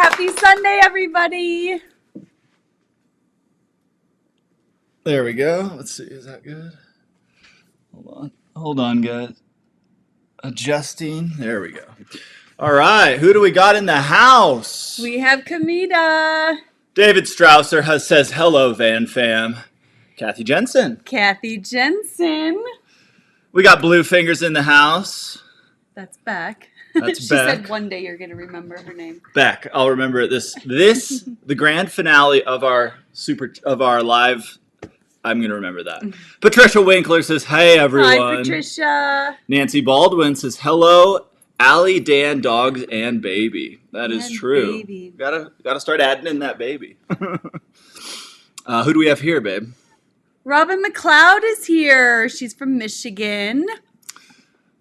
Happy Sunday, everybody. There we go. Let's see. Is that good? Hold on, guys. Adjusting. There we go. All right. Who do we got in the house? We have Kamita. David Strausser says, hello, Van Fam. Kathy Jensen. Kathy Jensen. We got Blue Fingers in the house. That's Beck. That's she Beck. said one day you're going to remember her name. Beck. I'll remember it. This the grand finale of our live. I'm going to remember that. Patricia Winkler says, hey, everyone. Hi, Patricia. Nancy Baldwin says, hello, Allie, Dan, dogs, and baby. That is true. Baby. Gotta start adding in that baby. Who do we have here, babe? Robin McCloud is here. She's from Michigan.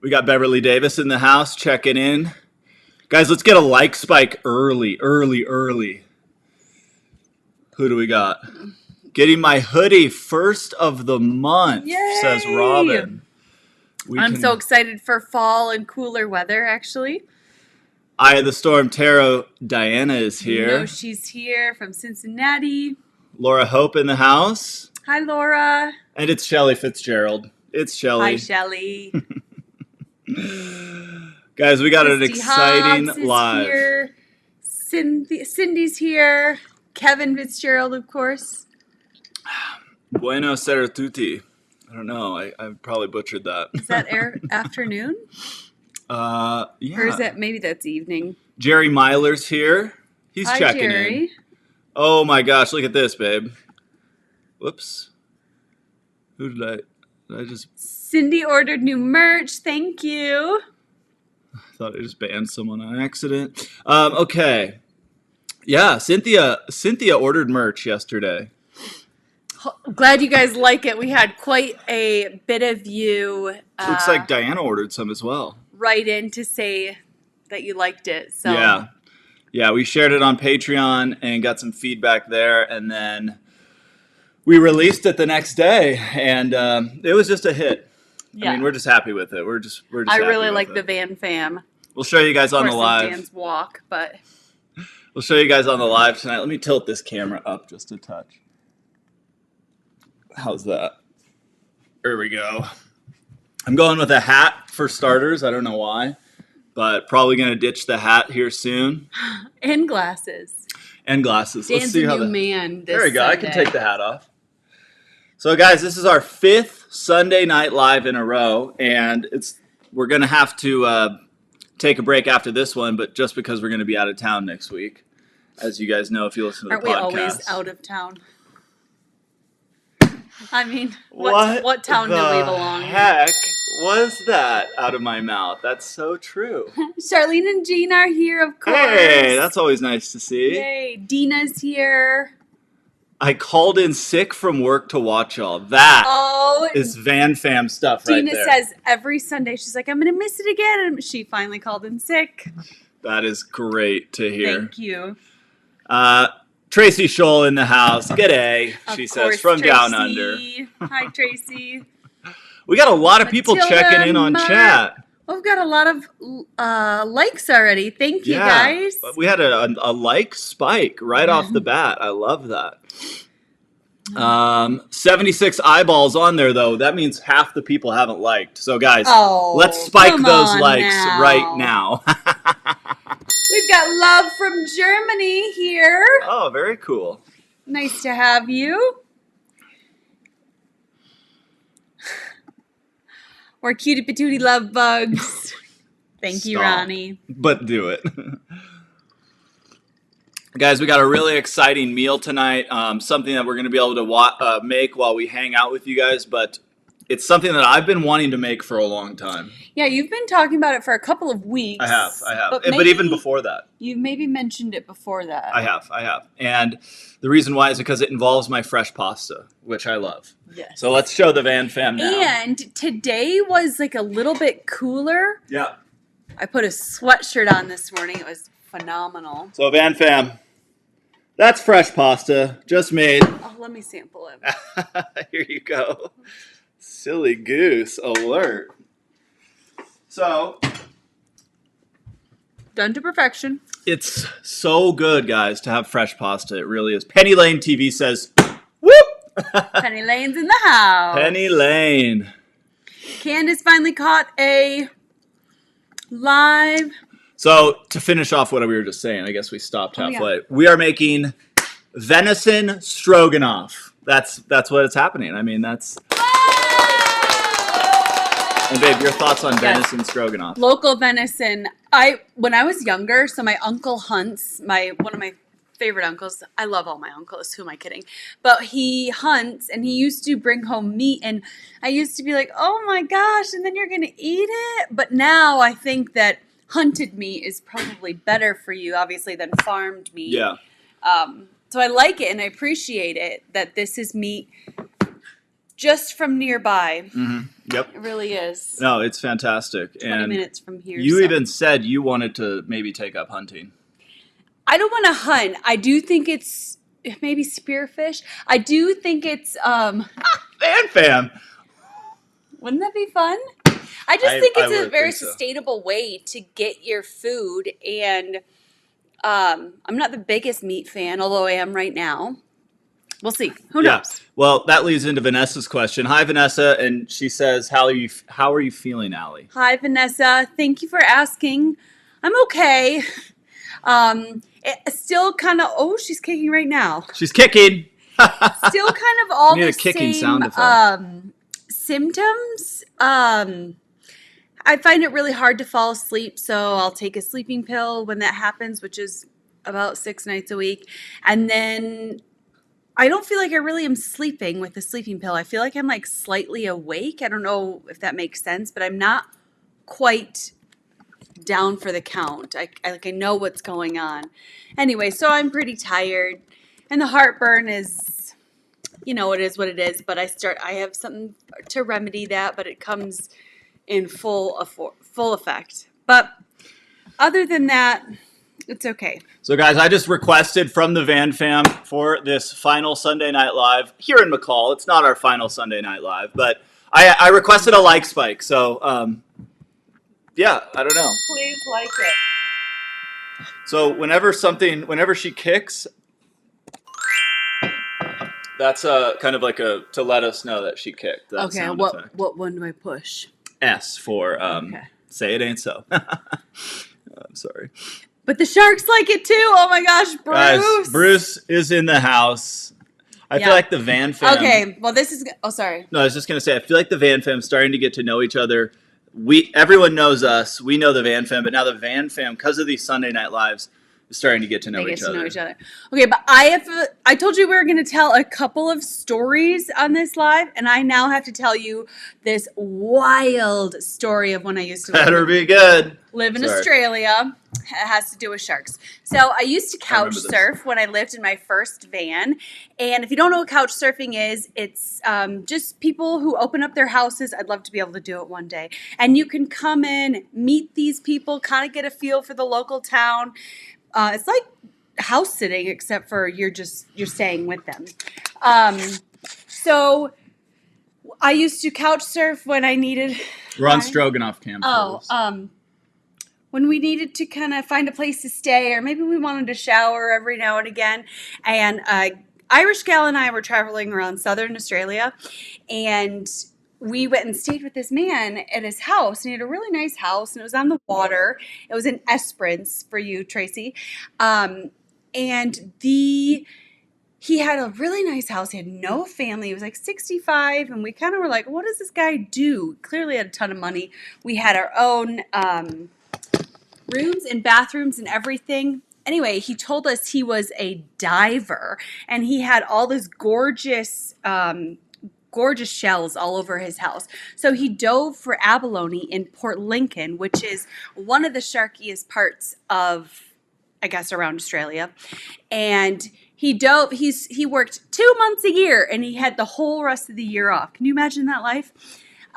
We got Beverly Davis in the house checking in. Guys, let's get a like spike early. Who do we got? Getting my hoodie first of the month, Yay! Says Robin. I'm so excited for fall and cooler weather, actually. Eye of the Storm Tarot, Diana is here. You know she's here from Cincinnati. Laura Hope in the house. Hi, Laura. And it's Shelly Fitzgerald. It's Shelly. Hi, Shelly. Guys, we got an Christy exciting Hobbs is live. Here. Cindy's here. Kevin Fitzgerald, of course. Bueno sera tutti. I don't know. I probably butchered that. Is that afternoon? Yeah. Or is that, maybe that's evening? Jerry Myler's here. He's Hi, checking Jerry. in. Oh my gosh, look at this, babe. Whoops. Who did I just... Cindy ordered new merch. Thank you. I thought I just banned someone on accident. Okay. Yeah, Cynthia ordered merch yesterday. Glad you guys like it. We had quite a bit of you. Looks like Diana ordered some as well. Write in to say that you liked it. So yeah, we shared it on Patreon and got some feedback there, and then we released it the next day, and it was just a hit. Yeah. I mean, we're just happy with it. We're just. I really like the Van Fam. We'll show you guys on the live. Dan's walk, but we'll show you guys on the live tonight. Let me tilt this camera up just a touch. How's that? There we go. I'm going with a hat for starters. I don't know why, but probably going to ditch the hat here soon. And glasses. Dan's Let's see how man. There we go. Sunday. I can take the hat off. So, guys, this is our 5th Sunday night live in a row, and we're going to have to take a break after this one, but just because we're going to be out of town next week, as you guys know if you listen to the podcast. Aren't we always out of town? I mean, what town do we belong in? Heck was that out of my mouth? That's so true. Charlene and Jean are here, of course. Hey, that's always nice to see. Yay, Dina's here. I called in sick from work to watch y'all. That is Van Fam stuff Dina right there. Dina says every Sunday, she's like, I'm going to miss it again. And she finally called in sick. That is great to hear. Thank you. Tracy Scholl in the house. G'day, she says, from Tracy. Down Under. Hi, Tracy. We got a lot of people checking in on chat. We've got a lot of likes already. Thank you, guys. We had a like spike right off the bat. I love that. 76 eyeballs on there, though. That means half the people haven't liked. So, guys, let's spike those likes right now. We've got love from Germany here. Oh, very cool. Nice to have you. Or cutie patootie love bugs. Thank you, Ronnie. But do it. Guys, we got a really exciting meal tonight. Something that we're going to be able to make while we hang out with you guys. But it's something that I've been wanting to make for a long time. Yeah, you've been talking about it for a couple of weeks. I have. But even before that. You maybe mentioned it before that. I have. And the reason why is because it involves my fresh pasta, which I love. Yes. So let's show the Van Fam now. And today was like a little bit cooler. Yeah. I put a sweatshirt on this morning. It was phenomenal. So Van Fam, that's fresh pasta, just made. Oh, let me sample it. Here you go. Silly goose alert. So, Done to perfection. It's so good, guys, to have fresh pasta. It really is. Penny Lane TV says, whoop! Penny Lane's in the house. Penny Lane. Candace finally caught a live. So to finish off what we were just saying, I guess we stopped halfway. Yeah. We are making venison stroganoff. That's what is happening. I mean, that's... And babe, your thoughts on venison stroganoff? Local venison. When I was younger, so my uncle hunts, one of my favorite uncles. I love all my uncles. Who am I kidding? But he hunts, and he used to bring home meat, and I used to be like, oh my gosh, and then you're going to eat it? But now I think that hunted meat is probably better for you, obviously, than farmed meat. Yeah. So I like it, and I appreciate it that this is meat just from nearby. Mm-hmm. Yep. It really is. No, it's fantastic. 20 minutes from here. You even said you wanted to maybe take up hunting. I don't want to hunt. I do think it's maybe spearfish. I do think it's Fam. Wouldn't that be fun? I just think it's a very so. sustainable way to get your food, and I'm not the biggest meat fan, although I am right now. We'll see. Who knows? Well, that leads into Vanessa's question. Hi, Vanessa, and she says, "How are you feeling, Allie?" Hi, Vanessa. Thank you for asking. I'm okay. It's still kind of. Oh, she's kicking right now. She's kicking. Still kind of all need the a kicking same sound effect. symptoms. I find it really hard to fall asleep, so I'll take a sleeping pill when that happens, which is about 6 nights a week, and then I don't feel like I really am sleeping with the sleeping pill. I feel like I'm like slightly awake. I don't know if that makes sense, but I'm not quite down for the count. I know what's going on. Anyway, so I'm pretty tired, and the heartburn is, it is what it is. But I have something to remedy that, but it comes in full effect. But other than that, it's okay. So, guys, I just requested from the Van Fam for this final Sunday Night Live here in McCall. It's not our final Sunday Night Live, but I requested a like spike. So, yeah, I don't know. Please like it. So whenever she kicks, that's kind of like to let us know that she kicked. That Okay, sound effect. what one do I push? S for Okay. say it ain't so. I'm sorry. But the sharks like it too. Oh my gosh, Bruce. Guys, Bruce is in the house. I feel like the Van Fam. Okay, well this is. Oh, sorry. No, I was just gonna say I feel like the Van Fam starting to get to know each other. Everyone knows us. We know the Van Fam, but now the Van Fam, because of these Sunday Night Lives, is starting to get to know each other. Okay, but I told you we were going to tell a couple of stories on this live, and I now have to tell you this wild story of when I used to live in Australia. It has to do with sharks. So I used to couch surf when I lived in my first van. And if you don't know what couch surfing is, it's just people who open up their houses. I'd love to be able to do it one day. And you can come in, meet these people, kind of get a feel for the local town. It's like house sitting, except for you're staying with them. So I used to couch surf when I needed. We're on Stroganoff camp. When we needed to kind of find a place to stay, or maybe we wanted to shower every now and again. And Irish gal and I were traveling around southern Australia, and we went and stayed with this man at his house, and he had a really nice house, and it was on the water. It was in Esperance for you, Tracy. He had a really nice house. He had no family. He was like 65, and we kind of were like, what does this guy do? Clearly had a ton of money. We had our own rooms and bathrooms and everything. Anyway, he told us he was a diver, and he had all this gorgeous shells all over his house. So he dove for abalone in Port Lincoln, which is one of the sharkiest parts of, I guess, around Australia. And he worked 2 months a year, and he had the whole rest of the year off. Can you imagine that life?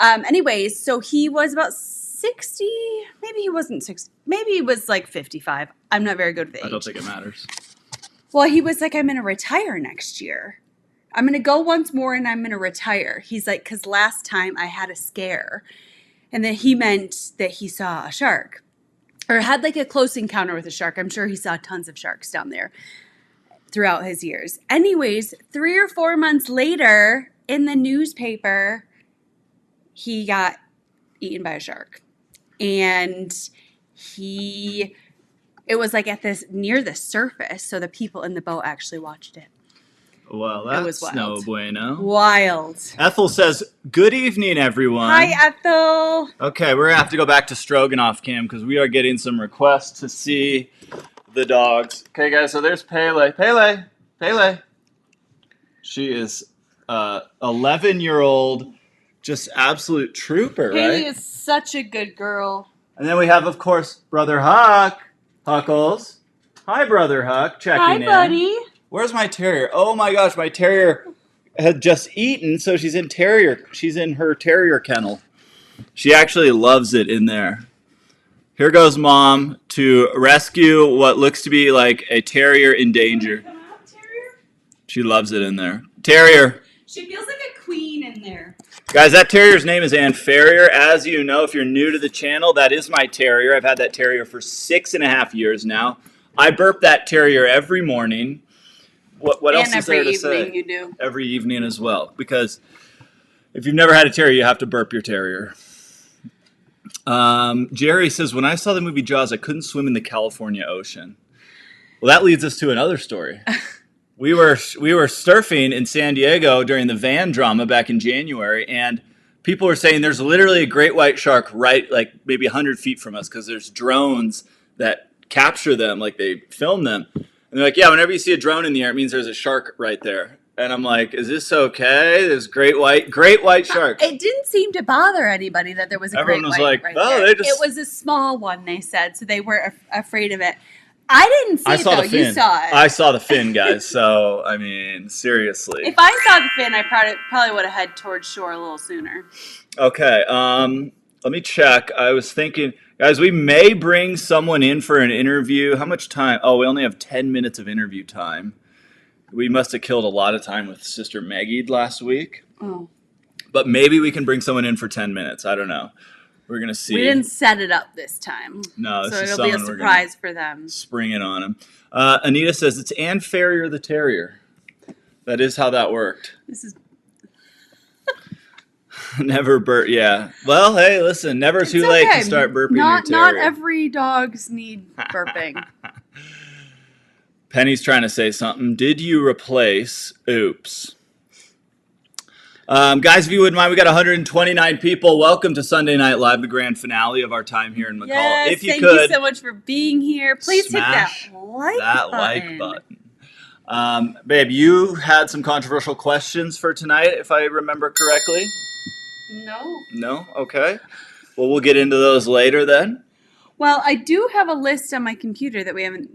Anyways, so he was about 60, maybe he wasn't 60, maybe he was like 55. I'm not very good with age. I don't think it matters. Well, he was like, I'm going to retire next year. I'm going to go once more and I'm going to retire. He's like, because last time I had a scare. And then he meant that he saw a shark. or had like a close encounter with a shark. I'm sure he saw tons of sharks down there throughout his years. Anyways, 3 or 4 months later, in the newspaper, he got eaten by a shark. And it was like near the surface, so the people in the boat actually watched it. Well, that's no bueno. Wild. Ethel says, good evening, everyone. Hi, Ethel. Okay, we're going to have to go back to Stroganoff Cam because we are getting some requests to see the dogs. Okay, guys, so there's Pele. Pele. She is 11-year-old, just absolute trooper, right? Haley is such a good girl. And then we have, of course, Brother Huck. Huckles. Hi, Brother Huck. Checking in. Hi, buddy. Where's my terrier? Oh my gosh, my terrier had just eaten, so she's in her terrier kennel. She actually loves it in there. Here goes Mom to rescue what looks to be like a terrier in danger. Come out, terrier? She loves it in there. Terrier. She feels like a queen in there. Guys, that terrier's name is Ann Farrier. As you know, if you're new to the channel, that is my terrier. I've had that terrier for 6.5 years now. I burp that terrier every morning. What else is there to say? Every evening you do. Every evening as well. Because if you've never had a terrier, you have to burp your terrier. Jerry says, when I saw the movie Jaws, I couldn't swim in the California Ocean. Well, that leads us to another story. We were surfing in San Diego during the van drama back in January, and people were saying there's literally a great white shark right, like maybe 100 feet from us, because there's drones that capture them, like they film them. And they're like, yeah, whenever you see a drone in the air, it means there's a shark right there. And I'm like, is this okay? There's great white shark. It didn't seem to bother anybody that there was a Everyone great was white like, right oh, there. they just... It was a small one, they said, so they weren't afraid of it. I didn't see it, though. You saw it. I saw the fin, guys. So, I mean, seriously. If I saw the fin, I probably would have headed towards shore a little sooner. Okay, let me check. I was thinking... Guys, we may bring someone in for an interview. How much time? Oh, we only have 10 minutes of interview time. We must have killed a lot of time with Sister Maggie last week. Oh. But maybe we can bring someone in for 10 minutes. I don't know. We're going to see. We didn't set it up this time. No, this so is it'll be a someone surprise for them. Spring it on them. Anita says, it's Ann Farrier the Terrier. That is how that worked. This is... Never burp. Yeah. Well, hey, listen. Never too late to start burping your terrier. Not every dogs need burping. Penny's trying to say something. Did you replace? Oops. Guys, if you wouldn't mind, we got 129 people. Welcome to Sunday Night Live, the grand finale of our time here in McCall. Yes, if you thank could, you so much for being here. Please hit that like button. Babe, you had some controversial questions for tonight, if I remember correctly. No. No? Okay. Well, we'll get into those later then. Well, I do have a list on my computer that we haven't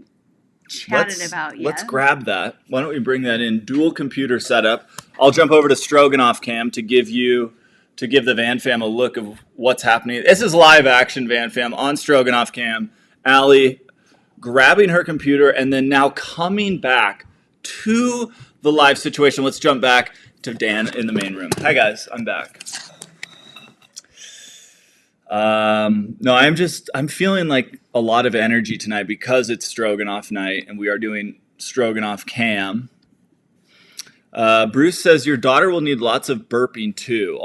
chatted about yet. Let's grab that. Why don't we bring that in? Dual computer setup. I'll jump over to Stroganoff Cam to give the Van Fam a look of what's happening. This is live action Van Fam on Stroganoff Cam. Allie grabbing her computer and then now coming back to the live situation. Let's jump back to Dan in the main room. Hi guys, I'm back. No, I'm feeling like a lot of energy tonight because it's Stroganoff night and we are doing Stroganoff Cam. Bruce says your daughter will need lots of burping too.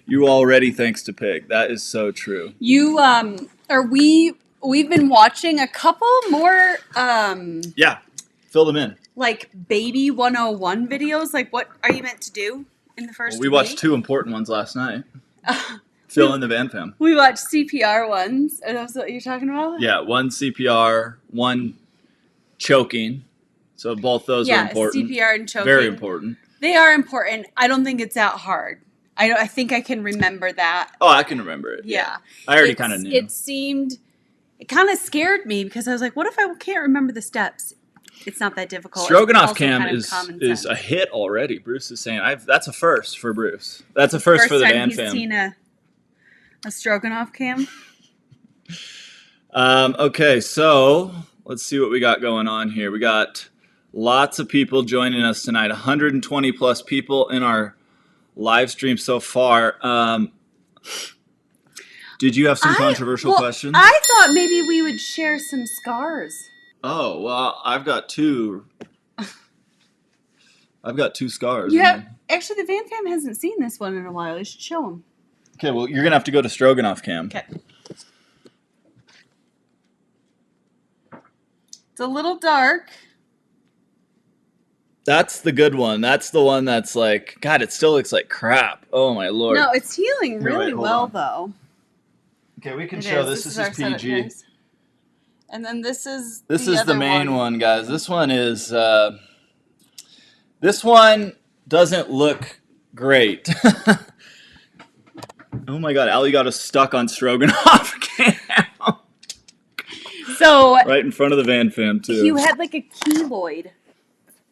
You already thanks to Pig. That is so true. We've been watching a couple more yeah, fill them in. Like baby 101 videos. Like what are you meant to do in the first we week? watched 2 important ones last night. Fill in the Van Fam. We watched CPR ones. And that's what you're talking about? Yeah, 1 CPR, 1 choking. So both those are important. CPR and choking. Very important. They are important. I don't think it's that hard. I think I can remember that. Oh, I can remember it. Yeah. I already kind of knew. It kind of scared me because I was like, what if I can't remember the steps? It's not that difficult. Stroganoff Cam is a hit already. Bruce is saying that's a first for Bruce. That's a first for the Van Fam. First time he's seen a Stroganoff Cam. Okay, so let's see what we got going on here. We got lots of people joining us tonight. 120 plus people in our live stream so far. Did you have some controversial questions? I thought maybe we would share some scars. Oh, well, I've got two. I've got 2 scars. Actually, the Van Fam hasn't seen this one in a while. You should show them. Okay, well, you're going to have to go to stroganoff cam. Okay. It's a little dark. That's the good one. That's the one that's like, God, it still looks like crap. Oh, my Lord. No, it's healing really well, though. Okay, we can show this. This is PG. And then this is the main one, guys. This one is, this one doesn't look great. Oh my God, Allie got us stuck on stroganoff cam. So right in front of the Van Fam, too. You had like a keloid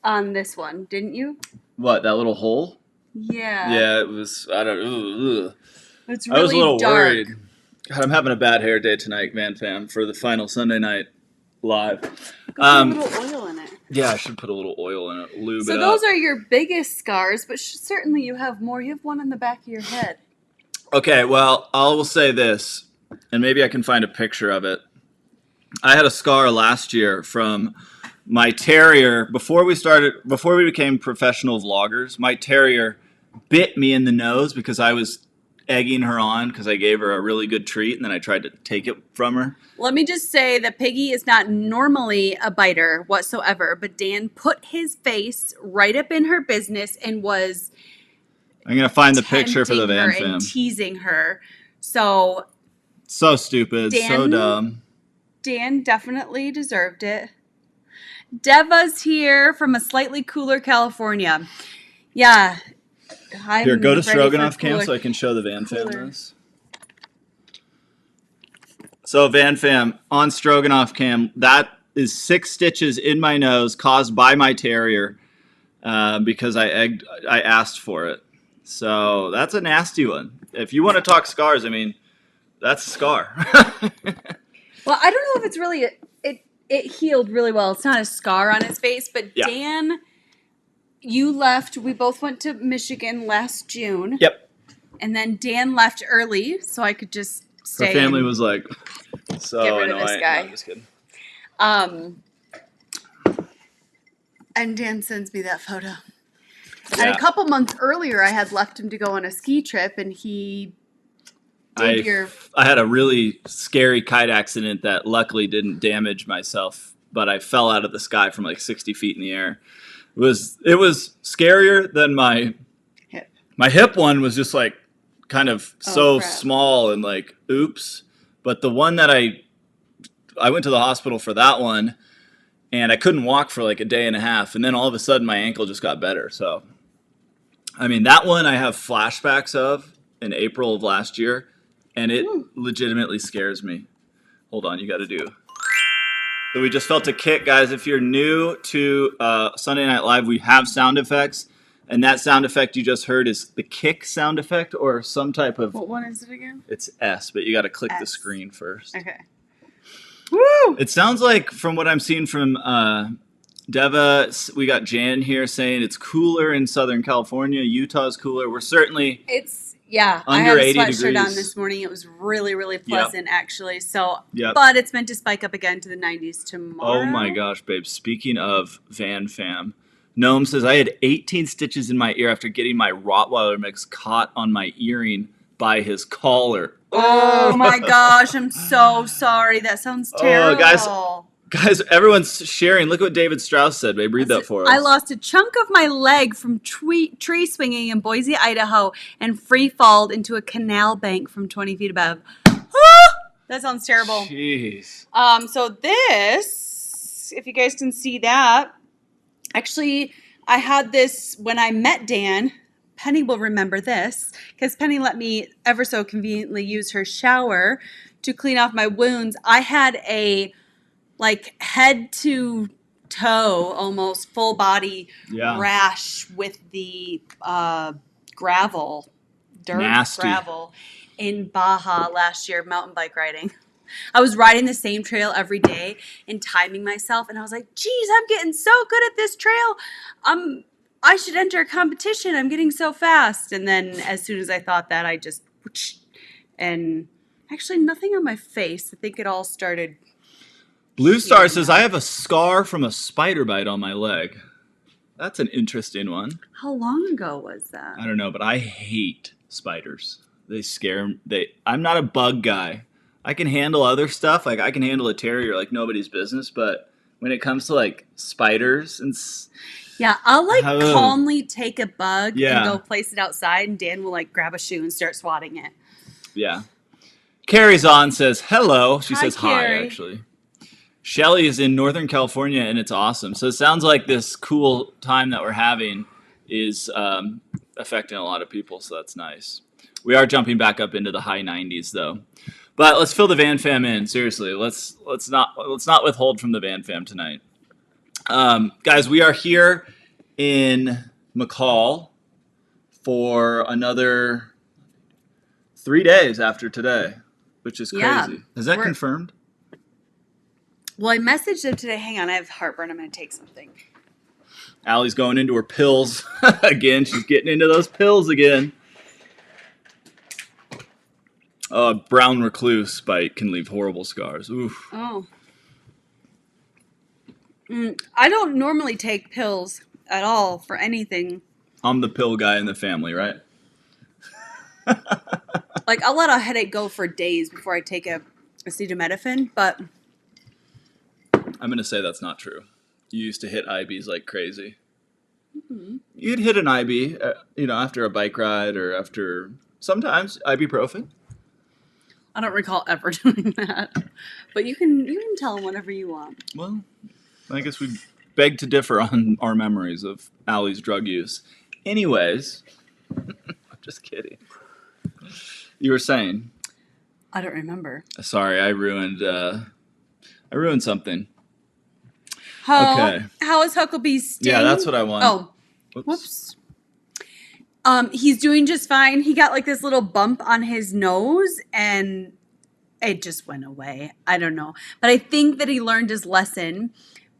on this one, didn't you? What, that little hole? Yeah. Yeah, it was, I don't know. It's really I was a little dark. worried. God, I'm having a bad hair day tonight, Van Fam, for the final Sunday night live. Put a little oil in it. Yeah, I should put a little oil in it, lube it up. So those are your biggest scars, but certainly you have more. You have one on the back of your head. Okay, well, I will say this, and maybe I can find a picture of it. I had a scar last year from my terrier. Before we became professional vloggers, my terrier bit me in the nose because I was egging her on because I gave her a really good treat and then I tried to take it from her. Let me just say that Piggy is not normally a biter whatsoever, but Dan put his face right up in her business and was I'm going to find the picture for the Van Fam. And teasing her. So stupid, so dumb. Dan definitely deserved it. Deva's here from a slightly cooler California. Yeah. Here, go to stroganoff cam so I can show the Van Fam this. So Van Fam, on stroganoff cam, that is 6 stitches in my nose caused by my terrier because I asked for it. So that's a nasty one. If you want to talk scars, I mean, that's a scar. Well, I don't know if it's really it healed really well. It's not a scar on his face, but yeah. Dan, you left. We both went to Michigan last June. Yep. And then Dan left early, so I could just stay. Her family was like, so get rid of this guy. No, I'm just kidding. And Dan sends me that photo. Yeah. And a couple months earlier, I had left him to go on a ski trip, and he did I had a really scary kite accident that luckily didn't damage myself, but I fell out of the sky from like 60 feet in the air. It was scarier than my hip. My hip one was just like kind of small and like, oops. But the one that I went to the hospital for that one, and I couldn't walk for like a day and a half, and then all of a sudden my ankle just got better. So, I mean, that one I have flashbacks of in April of last year, and it legitimately scares me. Hold on, you got to do. So we just felt a kick, guys. If you're new to Sunday Night Live, we have sound effects, and that sound effect you just heard is the kick sound effect or some type of... What one is it again? It's S, but you got to click the screen first. Okay. Woo! It sounds like, from what I'm seeing from Deva, we got Jan here saying it's cooler in Southern California. Utah's cooler. We're certainly I had a sweatshirt degrees. On this morning. It was really, really pleasant, actually. So, Yep. But it's meant to spike up again to the 90s tomorrow. Oh my gosh, babe. Speaking of Van Fam, Gnome says, I had 18 stitches in my ear after getting my Rottweiler mix caught on my earring by his collar. Oh my gosh, I'm so sorry. That sounds terrible. Guys, everyone's sharing. Look what David Strauss said. Babe, read that for us. I lost a chunk of my leg from tree swinging in Boise, Idaho, and free-falled into a canal bank from 20 feet above. That sounds terrible. Jeez. So this, if you guys can see that, actually, I had this when I met Dan. Penny will remember this because Penny let me ever so conveniently use her shower to clean off my wounds. I had a head to toe, almost full body rash with the gravel, gravel in Baja last year, mountain bike riding. I was riding the same trail every day and timing myself, and I was like, geez, I'm getting so good at this trail. I should enter a competition. I'm getting so fast. And then as soon as I thought that, I just, and Actually, nothing on my face. I think it all started. Blue Star here says, now. I have a scar from a spider bite on my leg. That's an interesting one. How long ago was that? I don't know, but I hate spiders. They scare me. I'm not a bug guy. I can handle other stuff. Like I can handle a terrier like nobody's business, but when it comes to like spiders and Yeah, I'll like Oh. calmly take a bug Yeah. and go place it outside, and Dan will like grab a shoe and start swatting it. yeah. Carrie's on says hello. She Hi, says hi, Carrie. actually. Shelly is in Northern California, and it's awesome. So it sounds like this cool time that we're having is affecting a lot of people, so that's nice. We are jumping back up into the high 90s, though. But let's fill the Van Fam in. Seriously, let's not withhold from the Van Fam tonight, guys. We are here in McCall for another 3 days after today, which is crazy. Yeah, Is that confirmed? Well, I messaged him today. Hang on, I have heartburn. I'm going to take something. Allie's going into her pills again. She's getting into those pills again. Brown recluse bite can leave horrible scars. Oof. Oh. I don't normally take pills at all for anything. I'm the pill guy in the family, right? Like, I'll let a headache go for days before I take a acetaminophen, but I'm going to say that's not true. You used to hit IBs like crazy. Mm-hmm. You'd hit an IB, after a bike ride or after sometimes ibuprofen. I don't recall ever doing that. But you can tell them whatever you want. Well, I guess we beg to differ on our memories of Allie's drug use. Anyways, I'm just kidding. You were saying? I don't remember. Sorry, I ruined something. How is Hucklebee's sting? Yeah, that's what I want. Oh, whoops. He's doing just fine. He got like this little bump on his nose and it just went away. I don't know. But I think that he learned his lesson.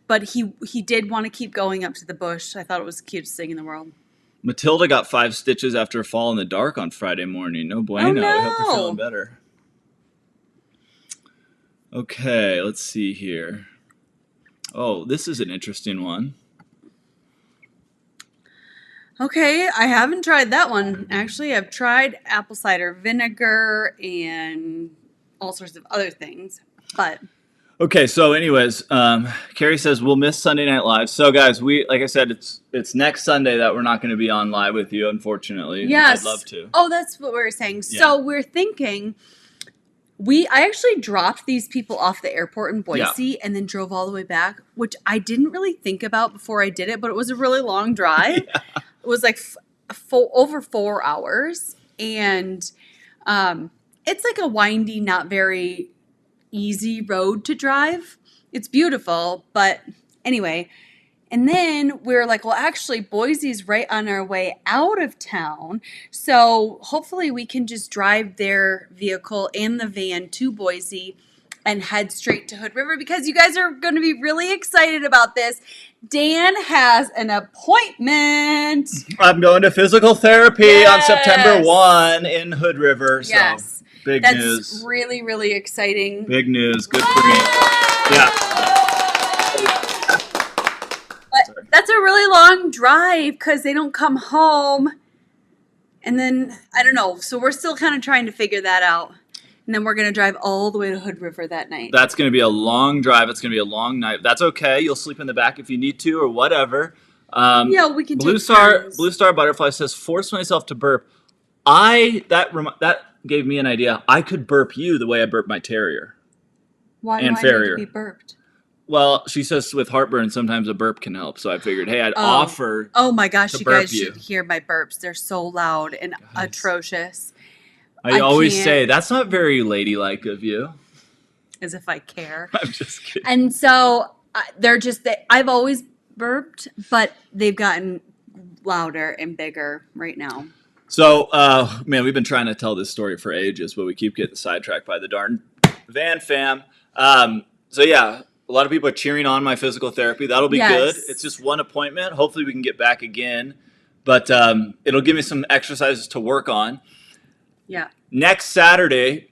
But he did want to keep going up to the bush. I thought it was the cutest thing in the world. Matilda got 5 stitches after a fall in the dark on Friday morning. No bueno. Oh, no. I hope you're feeling better. Okay, let's see here. Oh, this is an interesting one. Okay, I haven't tried that one. Actually, I've tried apple cider vinegar and all sorts of other things. But okay, so anyways, Carrie says we'll miss Sunday Night Live. So guys, like I said, it's next Sunday that we're not going to be on live with you, unfortunately. Yes. I'd love to. Oh, that's what we were saying. Yeah. So we're thinking I actually dropped these people off the airport in Boise and then drove all the way back, which I didn't really think about before I did it, but it was a really long drive. Yeah. It was like over 4 hours, and it's like a windy, not very easy road to drive. It's beautiful, but anyway. And then we're like, well, actually, Boise's right on our way out of town. So hopefully we can just drive their vehicle and the van to Boise and head straight to Hood River, because you guys are going to be really excited about this. Dan has an appointment. I'm going to physical therapy on September 1 in Hood River. So yes. That's news. That's really, really exciting. Big news. Good for me. Yeah. But that's a really long drive because they don't come home. And then, I don't know. So we're still kind of trying to figure that out. And then we're going to drive all the way to Hood River that night. That's going to be a long drive. It's going to be a long night. That's okay. You'll sleep in the back if you need to or whatever. Yeah, we can Blue take Star turns. Blue Star Butterfly says, force myself to burp. That gave me an idea. I could burp you the way I burp my terrier. Why and do I farrier. need to be burped? Well, she says with heartburn, sometimes a burp can help. So I figured, hey, I'd offer. Oh my gosh, to you burp guys you. should hear my burps. They're so loud and atrocious. I always can't. say, that's not very ladylike of you. As if I care. I'm just kidding. And so I've always burped, but they've gotten louder and bigger right now. So, man, we've been trying to tell this story for ages, but we keep getting sidetracked by the darn Van Fam. So, yeah, a lot of people are cheering on my physical therapy. That'll be good. It's just one appointment. Hopefully we can get back again. But it'll give me some exercises to work on. Yeah. Next Saturday,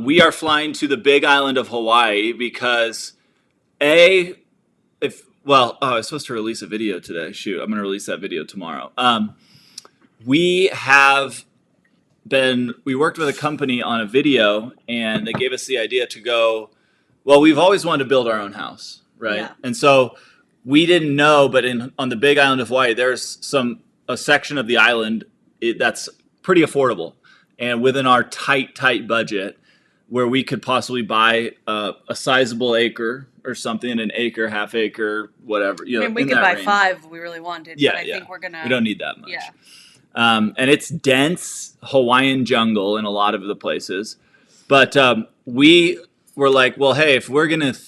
we are flying to the Big Island of Hawaii because I was supposed to release a video today. Shoot, I'm going to release that video tomorrow. We worked with a company on a video, and they gave us the idea to go. Well, we've always wanted to build our own house, right? Yeah. And so we didn't know, but on the Big Island of Hawaii, there's a section of the island that's pretty affordable and within our tight budget, where we could possibly buy a sizable acre or something, an acre, half acre, whatever. I mean, we could buy 5 if we really wanted. Yeah, but I think we don't need that much. Yeah. And it's dense Hawaiian jungle in a lot of the places. But we were like, well, hey, if we're going to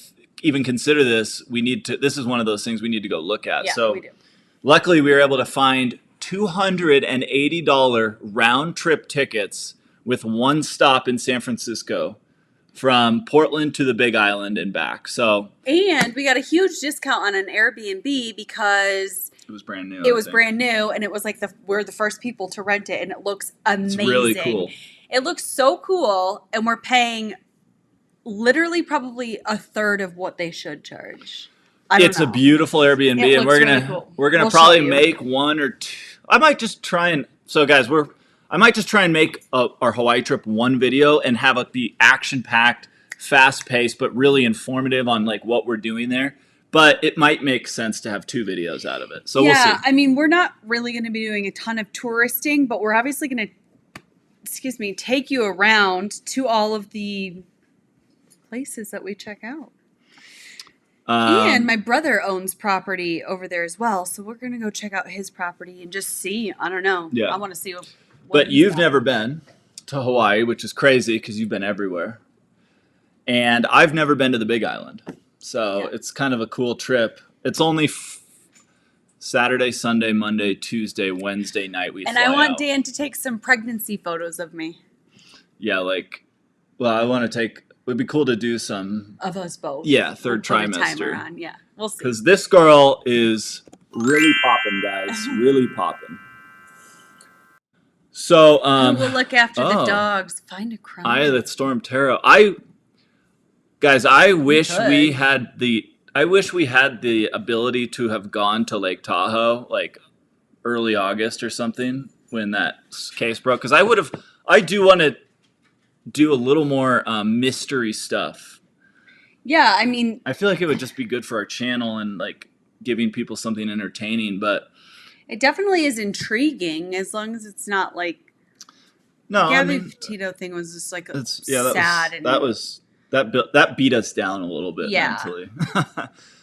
even consider this, this is one of those things we need to go look at. Yeah, so we do. Luckily, we were able to find $280 round trip tickets with one stop in San Francisco from Portland to the Big Island and back. And we got a huge discount on an Airbnb because it was brand new. It was brand new, and it was like we're the first people to rent it, and it looks amazing. It's really cool. It looks so cool, and we're paying literally probably a third of what they should charge. It's a beautiful Airbnb, and we're gonna probably make one or two. I might just try and make our Hawaii trip one video and have it be action packed, fast paced, but really informative on like what we're doing there. But it might make sense to have 2 videos out of it. So we'll see. I mean, we're not really going to be doing a ton of touristing, but we're obviously going to, take you around to all of the places that we check out. And my brother owns property over there as well, so we're going to go check out his property and just see. I don't know. Yeah. I want to see what But you've never been to Hawaii, which is crazy because you've been everywhere. And I've never been to the Big Island. So it's kind of a cool trip. It's only Saturday, Sunday, Monday, Tuesday, Wednesday night we fly I want out. Dan to take some pregnancy photos of me. Yeah, I want to take... It would be cool to do some... Of us both. Yeah, third Put a trimester. timer on. Yeah, we'll see. Because this girl is really popping, guys. Really popping. So, we'll look after the dogs. Find a crumb. Eye of the Storm Tarot. Guys, I wish we had the ability to have gone to Lake Tahoe like early August or something when that case broke. Because I do want to do a little more mystery stuff. Yeah, I mean, I feel like it would just be good for our channel and like giving people something entertaining, but it definitely is intriguing as long as it's not like Gabby Petito thing was just like sad. That beat us down a little bit mentally.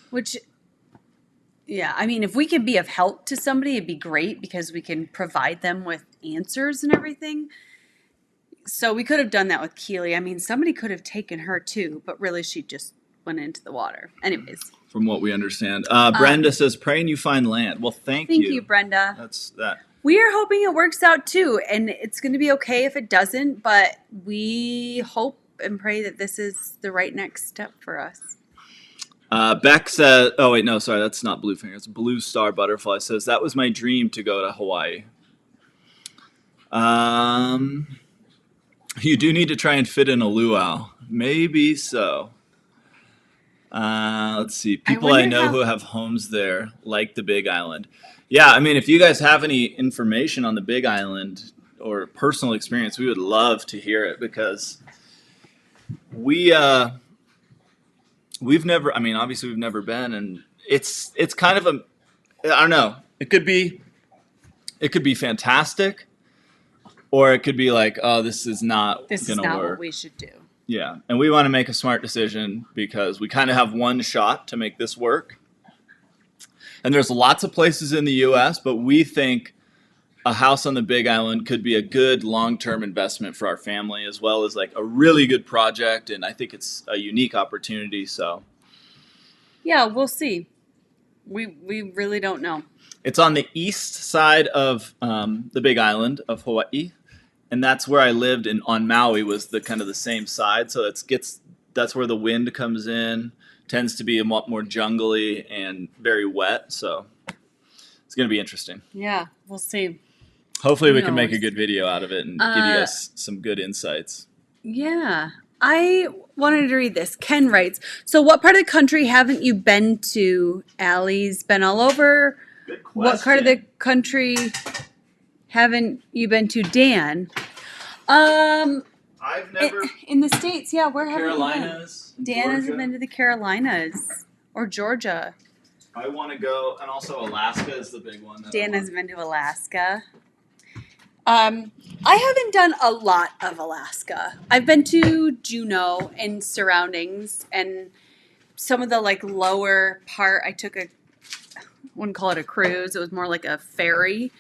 Which, I mean, if we can be of help to somebody, it'd be great because we can provide them with answers and everything. So we could have done that with Keely. I mean, somebody could have taken her too, but really she just went into the water. Anyways. From what we understand. Brenda says, praying you find land. Well, thank you. Thank you, Brenda. That's that. We are hoping it works out too, and it's going to be okay if it doesn't, but we hope and pray that this is the right next step for us. Beck says, oh wait, no, sorry, that's not Bluefinger. It's Blue Star Butterfly says, that was my dream to go to Hawaii. You do need to try and fit in a luau. Maybe so. Let's see. People I know who have homes there, like the Big Island. Yeah, I mean, if you guys have any information on the Big Island or personal experience, we would love to hear it because we've never, I mean, obviously we've never been, and it's kind of I don't know. It could be fantastic, or it could be like, oh, this is not what we should do. Yeah, and we want to make a smart decision because we kind of have one shot to make this work. And there's lots of places in the U.S., but we think a house on the Big Island could be a good long-term investment for our family, as well as like a really good project. And I think it's a unique opportunity. So, yeah, we'll see. We really don't know. It's on the east side of the Big Island of Hawaii, and that's where I lived. On Maui was the kind of the same side. So that's where the wind comes in. Tends to be a lot more jungly and very wet, so it's going to be interesting. Yeah, we'll see. Hopefully we can make a good video out of it and give you guys some good insights. Yeah. I wanted to read this. Ken writes, so what part of the country haven't you been to? Allie's been all over. Good What part of the question. country haven't you been to, Dan? Um, I've never in the States, yeah, where haven't you Carolinas, been? Dan Georgia. hasn't been to the Carolinas or Georgia. I want to go, and also Alaska is the big one. Dan hasn't been to Alaska. I haven't done a lot of Alaska. I've been to Juneau and surroundings, and some of the like lower part. I took wouldn't call it a cruise. It was more like a ferry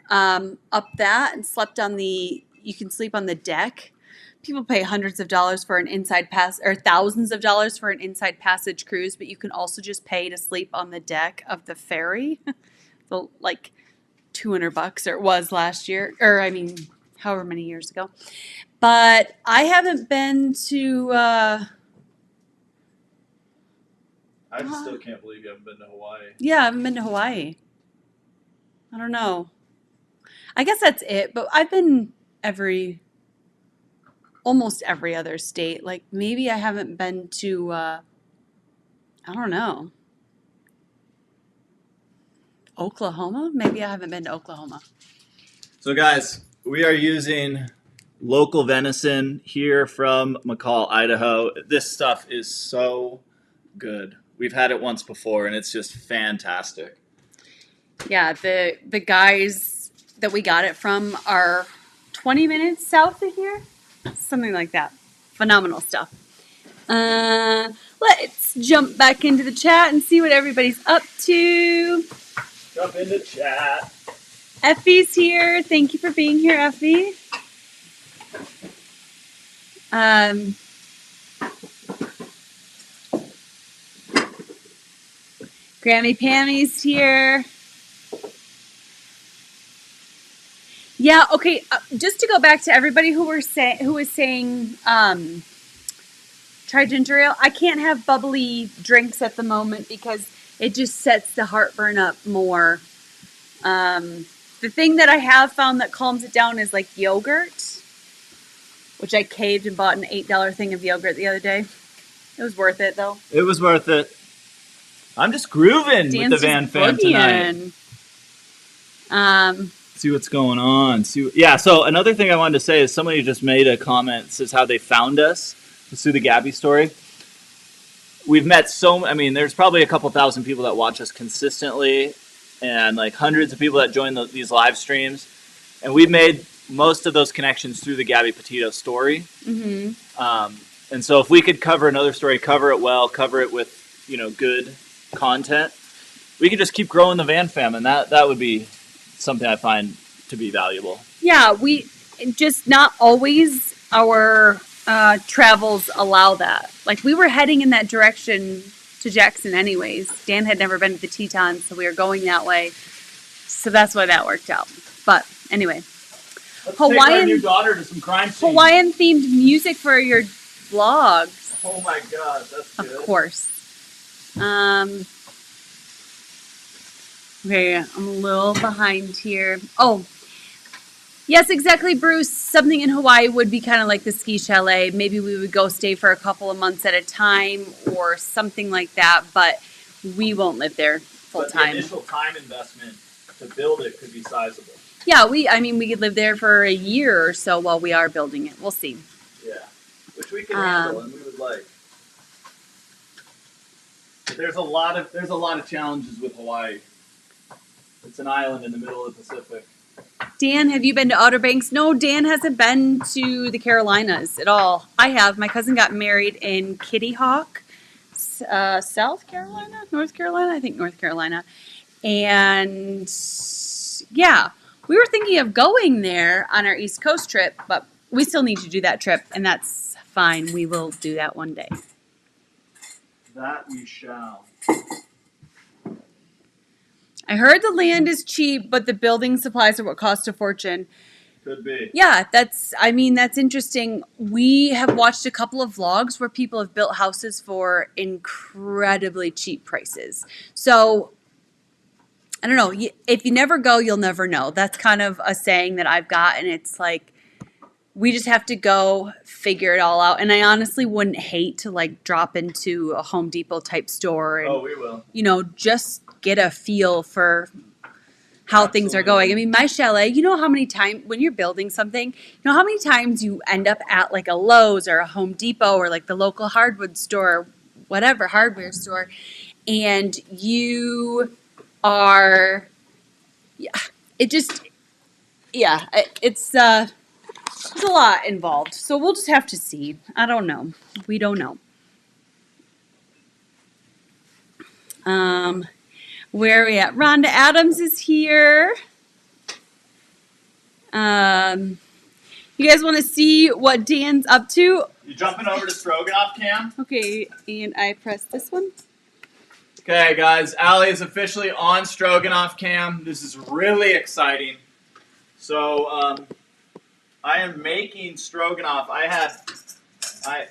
up that, and slept on the. You can sleep on the deck. People pay hundreds of dollars for an inside pass, or thousands of dollars for an inside passage cruise, but you can also just pay to sleep on the deck of the ferry. So like $200, or it was last year, or I mean, however many years ago. But I haven't been to. I just still can't believe you haven't been to Hawaii. Yeah, I haven't been to Hawaii. I don't know. I guess that's it. But I've been almost every other state. Like maybe I haven't been to. I don't know. Oklahoma? Maybe I haven't been to Oklahoma. So, guys, we are using local venison here from McCall, Idaho. This stuff is so good. We've had it once before, and it's just fantastic. Yeah, the guys that we got it from are 20 minutes south of here, something like that. Phenomenal stuff. Let's jump back into the chat and see what everybody's up to. Jump into chat. Effie's here. Thank you for being here, Effie. Grammy Pammy's here. Yeah, okay. Just to go back to everybody who was saying try ginger ale. I can't have bubbly drinks at the moment because it just sets the heartburn up more. The thing that I have found that calms it down is like yogurt, which I caved and bought an $8 thing of yogurt the other day. It was worth it though. It was worth it. I'm just grooving with the Van Fam tonight. See what's going on. Yeah, so another thing I wanted to say is somebody just made a comment, says how they found us. Let's do the Gabby story. We've met there's probably a couple thousand people that watch us consistently and like hundreds of people that join these live streams. And we've made most of those connections through the Gabby Petito story. Mm-hmm. And so if we could cover another story, cover it well, cover it with, good content, we could just keep growing the Van Fam, and that would be something I find to be valuable. Yeah, we just not always our travels allow that. Like we were heading in that direction to Jackson anyways. Dan had never been to the Tetons, so we were going that way. So that's why that worked out. But anyway, Let's take our new daughter to some crime scenes. Hawaiian themed music for your vlogs. Oh my god, that's good. Of course. Okay, I'm a little behind here. Oh, yes, exactly, Bruce. Something in Hawaii would be kind of like the ski chalet. Maybe we would go stay for a couple of months at a time or something like that, but we won't live there full time. The initial time investment to build it could be sizable. Yeah, we could live there for a year or so while we are building it. We'll see. Yeah, which we can handle and we would like. But there's a lot of challenges with Hawaii. It's an island in the middle of the Pacific. Dan, have you been to Outer Banks? No, Dan hasn't been to the Carolinas at all. I have. My cousin got married in Kitty Hawk, South Carolina? North Carolina? I think North Carolina. And yeah, we were thinking of going there on our East Coast trip, but we still need to do that trip, and that's fine. We will do that one day. That we shall. I heard the land is cheap, but the building supplies are what cost a fortune. Could be. Yeah, that's interesting. We have watched a couple of vlogs where people have built houses for incredibly cheap prices. So, I don't know. If you never go, you'll never know. That's kind of a saying that I've got, and it's like, we just have to go figure it all out. And I honestly wouldn't hate to like drop into a Home Depot type store and, we will. Just get a feel for how things are going. I mean, my chalet, how many times when you're building something, how many times you end up at like a Lowe's or a Home Depot or like the local hardwood store, whatever, hardware store, and you are, it's a lot involved. So we'll just have to see. I don't know. We don't know. Where are we at? Rhonda Adams is here. You guys want to see what Dan's up to? You jumping over to stroganoff cam? Okay, and I press this one. Okay, guys, Allie is officially on stroganoff cam. This is really exciting. So, I am making stroganoff.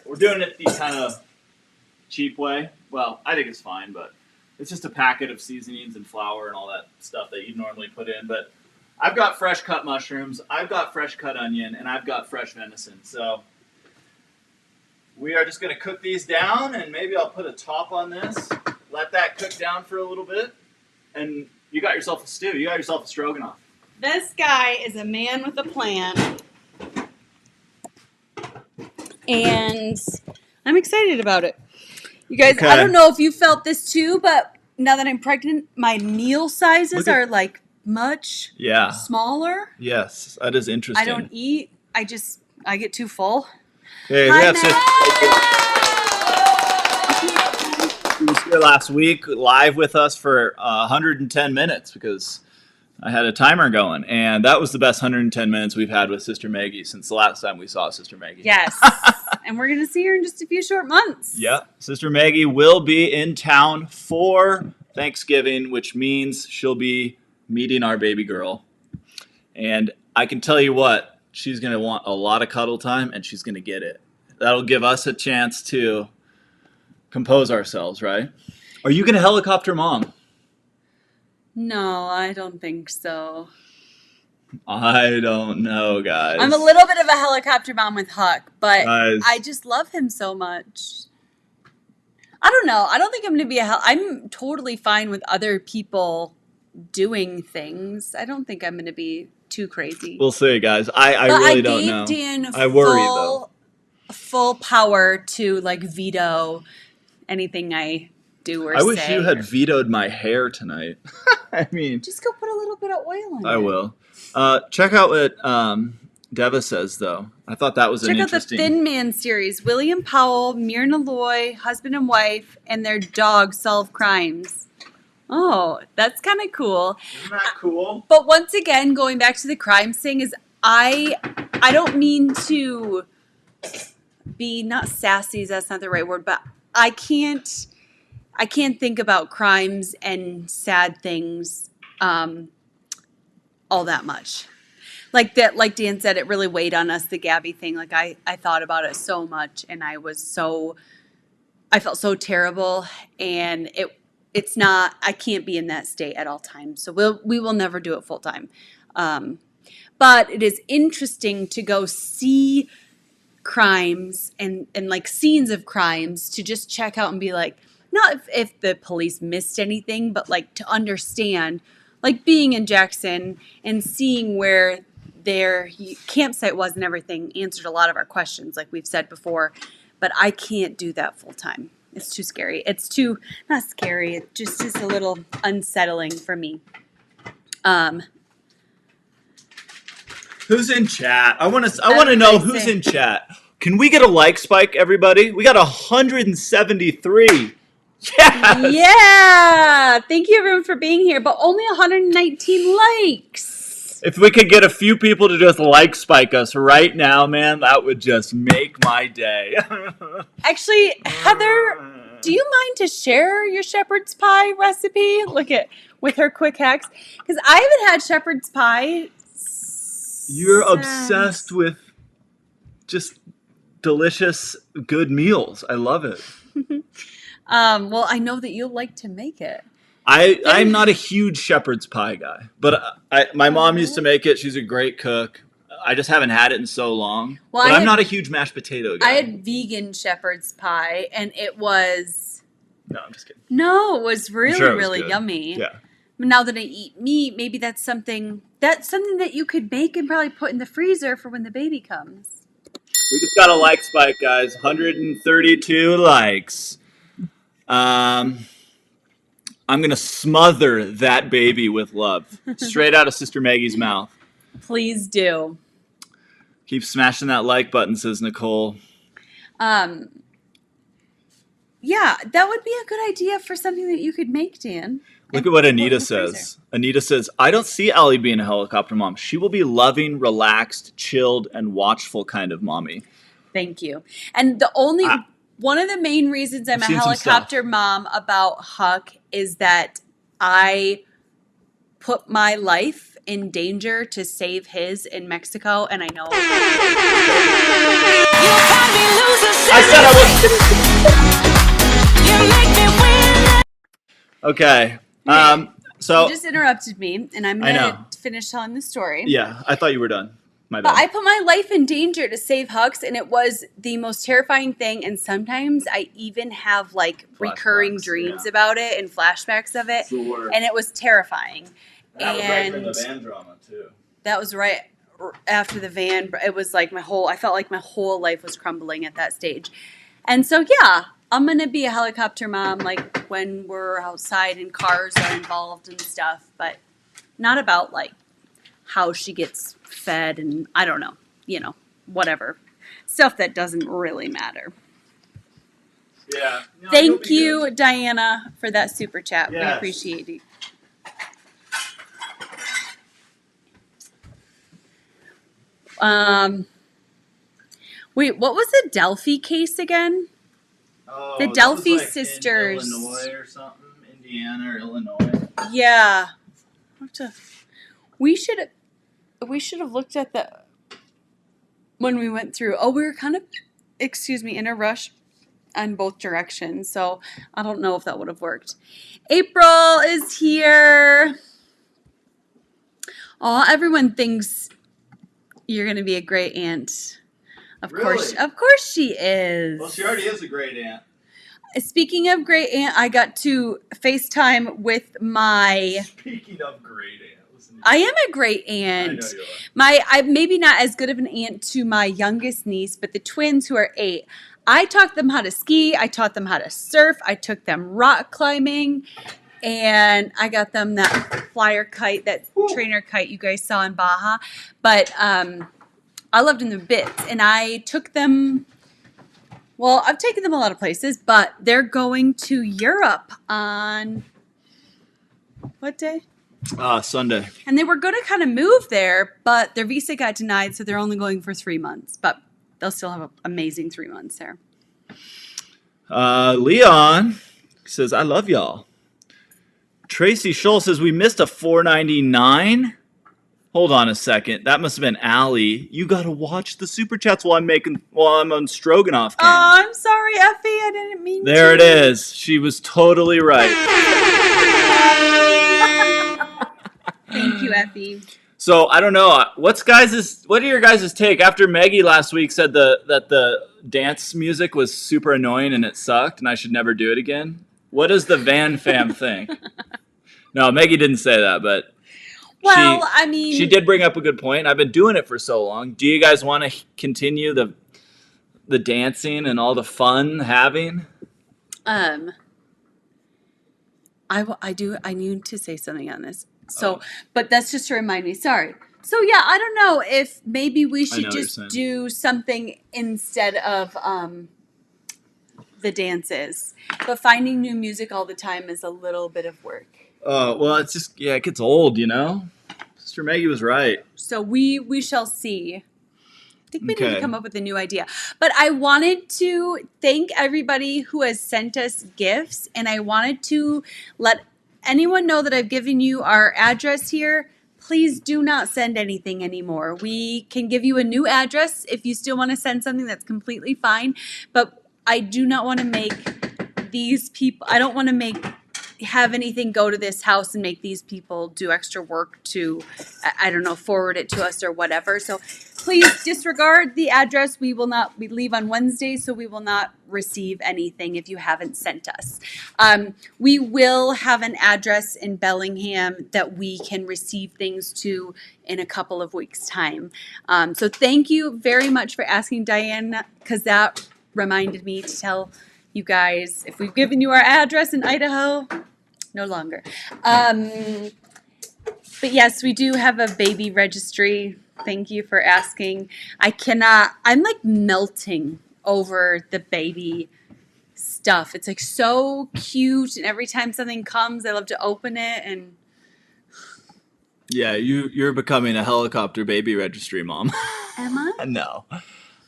We're doing it the kind of cheap way. Well, I think it's fine, but it's just a packet of seasonings and flour and all that stuff that you normally put in. But I've got fresh cut mushrooms, I've got fresh cut onion, and I've got fresh venison. So we are just going to cook these down, and maybe I'll put a top on this. Let that cook down for a little bit, and you got yourself a stew. You got yourself a stroganoff. This guy is a man with a plan. And I'm excited about it. You guys, Okay. I don't know if you felt this too, but now that I'm pregnant, my meal sizes are like much smaller. Yes, that is interesting. I don't eat. I get too full. Hey, Hi, we have Matt. She was here last week live with us for 110 minutes because I had a timer going, and that was the best 110 minutes we've had with Sister Maggie since the last time we saw Sister Maggie. Yes. And we're going to see her in just a few short months. Yeah. Sister Maggie will be in town for Thanksgiving, which means she'll be meeting our baby girl. And I can tell you what, she's going to want a lot of cuddle time, and she's going to get it. That'll give us a chance to compose ourselves, right? Are you going to helicopter mom? No, I don't think so. I don't know, guys. I'm a little bit of a helicopter mom with Huck, but Guys. I just love him so much. I don't know. I don't think I'm going to be I'm totally fine with other people doing things. I don't think I'm going to be too crazy. We'll see, guys. I really don't know. I gave Dan I worry, though. full power to like veto anything I do or say. I wish you had vetoed my hair tonight. I mean, Just go put a little bit of oil in it. I will. Check out what Deva says, though. I thought that was Check an out the interesting. Thin Man series. William Powell, Myrna Loy, husband and wife, and their dog solve crimes. Oh, that's kind of cool. Isn't that cool? But once again, going back to the crimes thing, is I don't mean to be not sassy. That's not the right word, but I can't think about crimes and sad things all that much. Like that, like Dan said, it really weighed on us, the Gabby thing. Like I thought about it so much, and I felt so terrible, and it's not, I can't be in that state at all times. So we will never do it full time. But it is interesting to go see crimes and like scenes of crimes to just check out and be like, not if the police missed anything, but like to understand, like being in Jackson and seeing where their campsite was and everything answered a lot of our questions, like we've said before. But I can't do that full time. It's too scary. It's too, not scary, it just is a little unsettling for me. Who's in chat? I want to know who's in chat. Can we get a like spike, everybody? We got 173. Yes! Yeah! Thank you everyone for being here, but only 119 likes. If we could get a few people to just like spike us right now, man, that would just make my day. Actually, Heather, do you mind to share your shepherd's pie recipe? Look at with her quick hacks, because I haven't had shepherd's pie. You're obsessed with just delicious, good meals. I love it. Well, I know that you'll like to make it. I'm not a huge shepherd's pie guy, but my mom used to make it. She's a great cook. I just haven't had it in so long. Well, but I'm not a huge mashed potato guy. I had vegan shepherd's pie, and it was... No, I'm just kidding. No, it was really, sure it was really good. yummy. Yeah. Now that I eat meat, maybe that's something that you could make and probably put in the freezer for when the baby comes. We just got a like spike, guys. 132 likes. I'm going to smother that baby with love. Straight out of Sister Maggie's mouth. Please do. Keep smashing that like button, says Nicole. Yeah, that would be a good idea for something that you could make, Dan. Look at what Anita says. Anita says, I don't see Allie being a helicopter mom. She will be loving, relaxed, chilled, and watchful kind of mommy. Thank you. And one of the main reasons I'm a helicopter mom about Huck is that I put my life in danger to save his in Mexico, and I know. I said I wasn't. Okay. So you just interrupted me, and I'm going to finish telling the story. Yeah, I thought you were done. My bad. But I put my life in danger to save Hucks, and it was the most terrifying thing. And sometimes I even have like recurring dreams about it and flashbacks of it, and it was terrifying. That was right from the van drama too. That was right after the van. It was like I felt like my whole life was crumbling at that stage. And so, yeah, I'm going to be a helicopter mom, like when we're outside and cars are involved and stuff, but not about like how she gets fed and I don't know, whatever. Stuff that doesn't really matter. Yeah. No, Thank you, Diana, for that super chat. Yes. We appreciate it. Wait, what was the Delphi case again? Oh, the Delphi sisters. In Illinois or something? Indiana or Illinois? Yeah. We should have looked at when we went through. Oh, we were kind of, in a rush on both directions. So I don't know if that would have worked. April is here. Oh, everyone thinks you're going to be a great aunt. Of course she is. Well, she already is a great aunt. Speaking of great aunt, I got to FaceTime with my... Speaking of great aunt. I am a great aunt. I know you are. I'm maybe not as good of an aunt to my youngest niece, but the twins who are 8, I taught them how to ski. I taught them how to surf. I took them rock climbing. And I got them that flyer kite, that trainer kite you guys saw in Baja. But I loved them to bits. And I took them, well, I've taken them a lot of places, but they're going to Europe on what day? Sunday. And they were going to kind of move there, but their visa got denied, so they're only going for 3 months. But they'll still have an amazing 3 months there. Leon says, I love y'all. Tracy Scholl says, we missed a $4.99. Hold on a second. That must have been Allie. You got to watch the super chats while I'm on stroganoff cam. Oh, I'm sorry, Effie. I didn't mean to. There it is. She was totally right. Thank you, Effie. So I don't know. What are your guys' take? After Maggie last week said that the dance music was super annoying and it sucked and I should never do it again. What does the Van fam think? No, Maggie didn't say that, but she did bring up a good point. I've been doing it for so long. Do you guys want to continue the dancing and all the fun having? I do. I need to say something on this. So, but that's just to remind me. Sorry. So yeah, I don't know if maybe we should just do something instead of the dances. But finding new music all the time is a little bit of work. Oh, well, it's just, it gets old, Sister Maggie was right. So we shall see. I think we need to come up with a new idea. But I wanted to thank everybody who has sent us gifts, and I wanted to let anyone know that I've given you our address here. Please do not send anything anymore. We can give you a new address if you still want to send something. That's completely fine. But I do not want to make these people, I don't want to make have anything go to this house and make these people do extra work to, I don't know, forward it to us or whatever. So please disregard the address. We leave on Wednesday, so we will not receive anything if you haven't sent us. We will have an address in Bellingham that we can receive things to in a couple of weeks' time. So thank you very much for asking, Diane, because that reminded me to tell you guys, if we've given you our address in Idaho, no longer. But yes, we do have a baby registry. Thank you for asking. I'm like melting over the baby stuff. It's like so cute, and every time something comes, I love to open it. And yeah, you're becoming a helicopter baby registry mom. am I? No.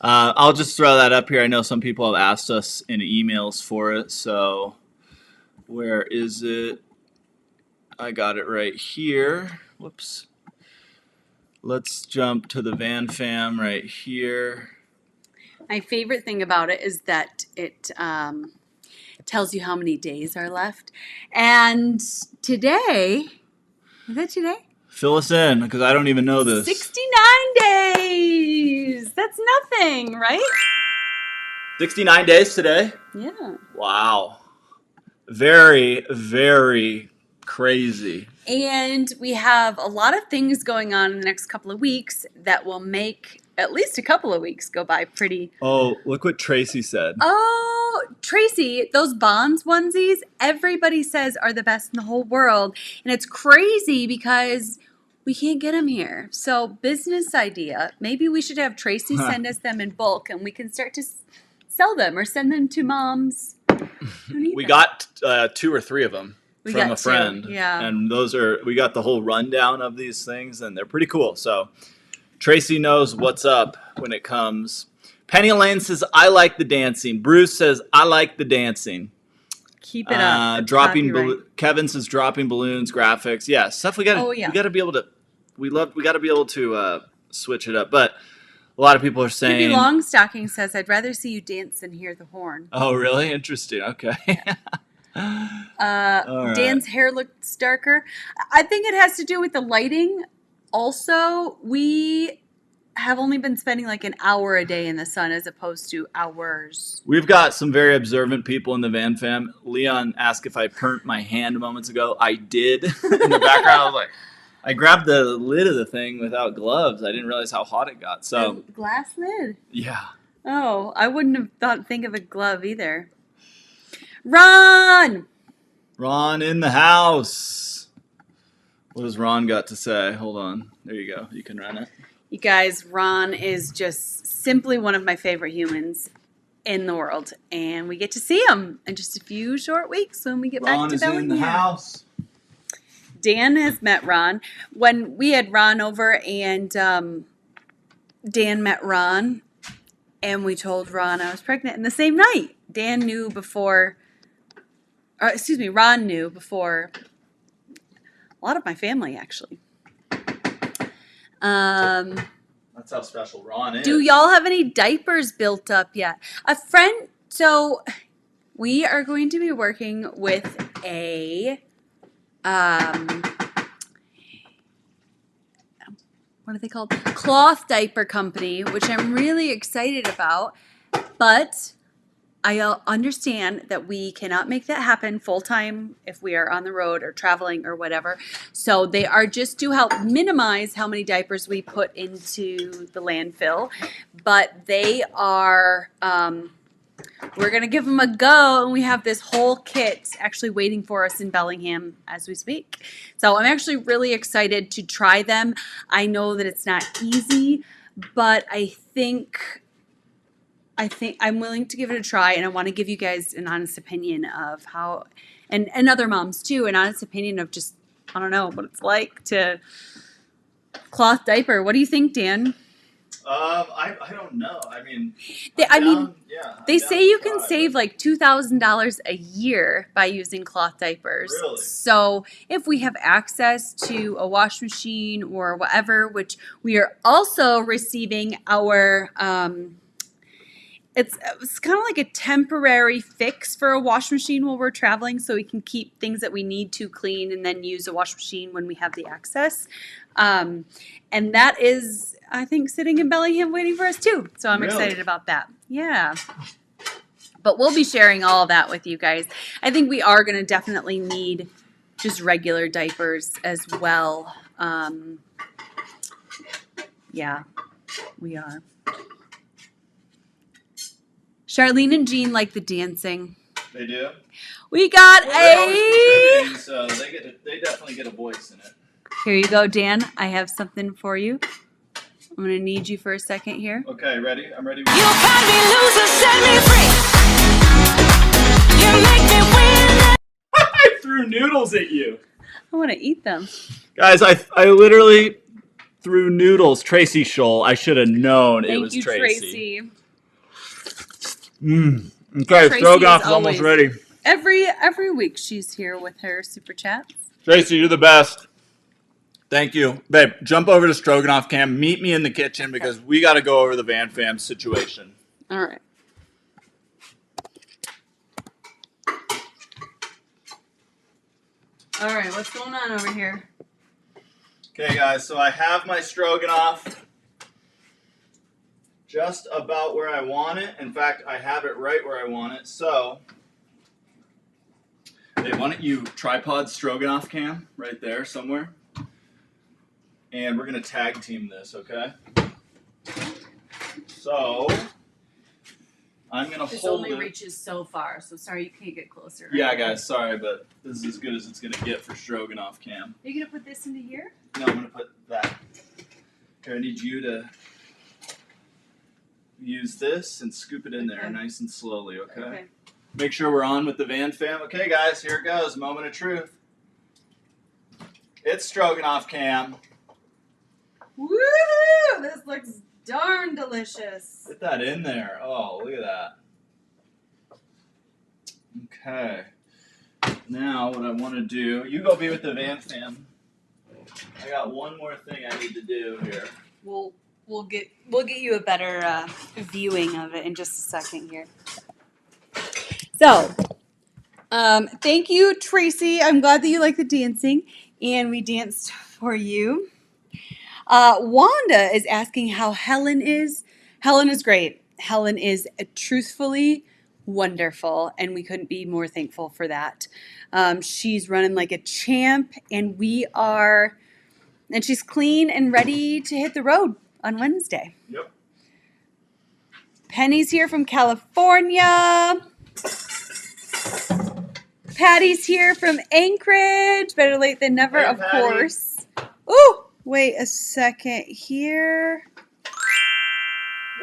I'll just throw that up here. I know some people have asked us in emails for it, so where is it? I got it right here. Whoops. Let's jump to the Van Fam right here. My favorite thing about it is that it tells you how many days are left. And today, is it today? Fill us in, because I don't even know this. 69 days. That's nothing, right? 69 days today? Yeah. Wow. Very, very crazy. And we have a lot of things going on in the next couple of weeks that will make at least a couple of weeks go by pretty. Oh, look what Tracy said. Oh, Tracy, those Bonds onesies, everybody says are the best in the whole world. And it's crazy because we can't get them here. So business idea, maybe we should have Tracy send us them in bulk and we can start to sell them or send them to moms. We got 2 or 3 of them from a friend. Yeah. And we got the whole rundown of these things, and they're pretty cool. So Tracy knows what's up when it comes. Penny Lane says, I like the dancing. Bruce says, I like the dancing. Keep it up. Kevin says dropping balloons, graphics. Yeah, stuff we got to be able to we got to be able to switch it up. But a lot of people are saying Maybe Longstocking says, I'd rather see you dance than hear the horn. Oh, really? Interesting. Okay. Right. Dan's hair looks darker. I think it has to do with the lighting. Also, we have only been spending like an hour a day in the sun as opposed to hours. We've got some very observant people in the Van Fam. Leon asked if I burnt my hand moments ago. I did. In the background, I was like, I grabbed the lid of the thing without gloves. I didn't realize how hot it got. So a glass lid? Yeah. Oh, I wouldn't have think of a glove either. Ron in the house. What has Ron got to say? Hold on. There you go. You can run it. You guys, Ron is just simply one of my favorite humans in the world. And we get to see him in just a few short weeks when we get back to Bellingham. Ron is in the house. Dan has met Ron. When we had Ron over and Dan met Ron and we told Ron I was pregnant. And the same night, Ron knew before a lot of my family, actually. That's how special Ron is. Do y'all have any diapers built up yet? So we are going to be working with a what are they called? Cloth diaper company, which I'm really excited about, but I understand that we cannot make that happen full time if we are on the road or traveling or whatever. So they are just to help minimize how many diapers we put into the landfill, but they are we're going to give them a go, and we have this whole kit actually waiting for us in Bellingham as we speak. So I'm actually really excited to try them. I know that it's not easy, but I think I'm willing to give it a try, and I want to give you guys an honest opinion of how, and other moms too, an honest opinion of just, I don't know, what it's like to cloth diaper. What do you think, Dan? I don't know. I mean, they say you can save like $2,000 a year by using cloth diapers. Really? So if we have access to a wash machine or whatever, which we are also receiving our it's kind of like a temporary fix for a wash machine while we're traveling, so we can keep things that we need to clean and then use a wash machine when we have the access. And that is, I think, sitting in Bellingham waiting for us too. So I'm excited about that. Yeah. But we'll be sharing all of that with you guys. I think we are going to definitely need just regular diapers as well. Yeah, we are. Charlene and Jean like the dancing. They do? We got so they definitely get a voice in it. Here you go, Dan. I have something for you. I'm going to need you for a second here. Okay, ready? I'm ready. You can be loser, set me free. You make me win. I threw noodles at you. I want to eat them. Guys, I literally threw noodles. Tracy Scholl. I should have known it was Tracy. Okay, Tracy stroganoff is is almost ready. Every week she's here with her super chats. Tracy, you're the best. Thank you. Babe, jump over to Stroganoff Cam. Meet me in the kitchen because we got to go over the Van Fam situation. All right. All right, what's going on over here? Okay, guys, so I have my stroganoff just about where I want it. In fact, I have it right where I want it. So, hey, why don't you tripod Stroganoff Cam right there somewhere? And we're going to tag team this, okay? So, I'm going to hold it. This only reaches so far, so sorry you can't get closer. Right? Yeah, guys, sorry, but this is as good as it's going to get for Stroganoff Cam. Are you going to put this into here? No, I'm going to put that. Here, I need you to use this and scoop it in there nice and slowly, okay? Make sure we're on with the Van Fam. Okay, guys, here it goes. Moment of truth. It's Stroganoff Cam. Woo! This looks darn delicious. Get that in there. Oh, look at that. Okay. Now, what I want to do, you go be with the Van Fam. I got one more thing I need to do here. We'll get you a better viewing of it in just a second here. So, thank you, Tracy. I'm glad that you like the dancing, and we danced for you. Wanda is asking how Helen is. Helen is great. Helen is truthfully wonderful, and we couldn't be more thankful for that. She's running like a champ, and she's clean and ready to hit the road on Wednesday. Yep. Penny's here from California. Patty's here from Anchorage. Better late than never, hey, of Patty. course. Ooh, wait a second here.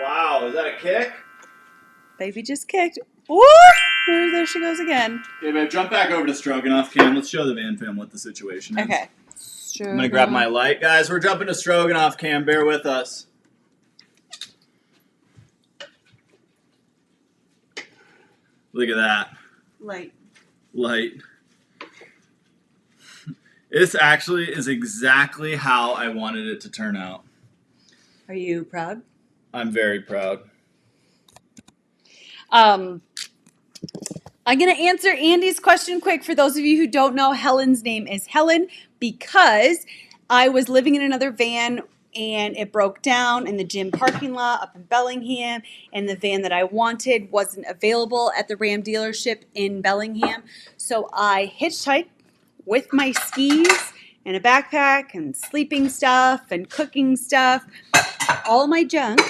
Wow, is that a kick? Baby just kicked. Woo! There she goes again. Okay, babe, jump back over to Stroganoff Cam. Let's show the Van Fam what the situation is. Okay. I'm going to grab my light. Guys, we're jumping to Stroganoff Cam. Bear with us. Look at that. Light. This actually is exactly how I wanted it to turn out. Are you proud? I'm very proud. I'm going to answer Andy's question quick. For those of you who don't know, Helen's name is Helen because I was living in another van and it broke down in the gym parking lot up in Bellingham, and the van that I wanted wasn't available at the Ram dealership in Bellingham. So I hitchhiked with my skis and a backpack and sleeping stuff and cooking stuff, all my junk,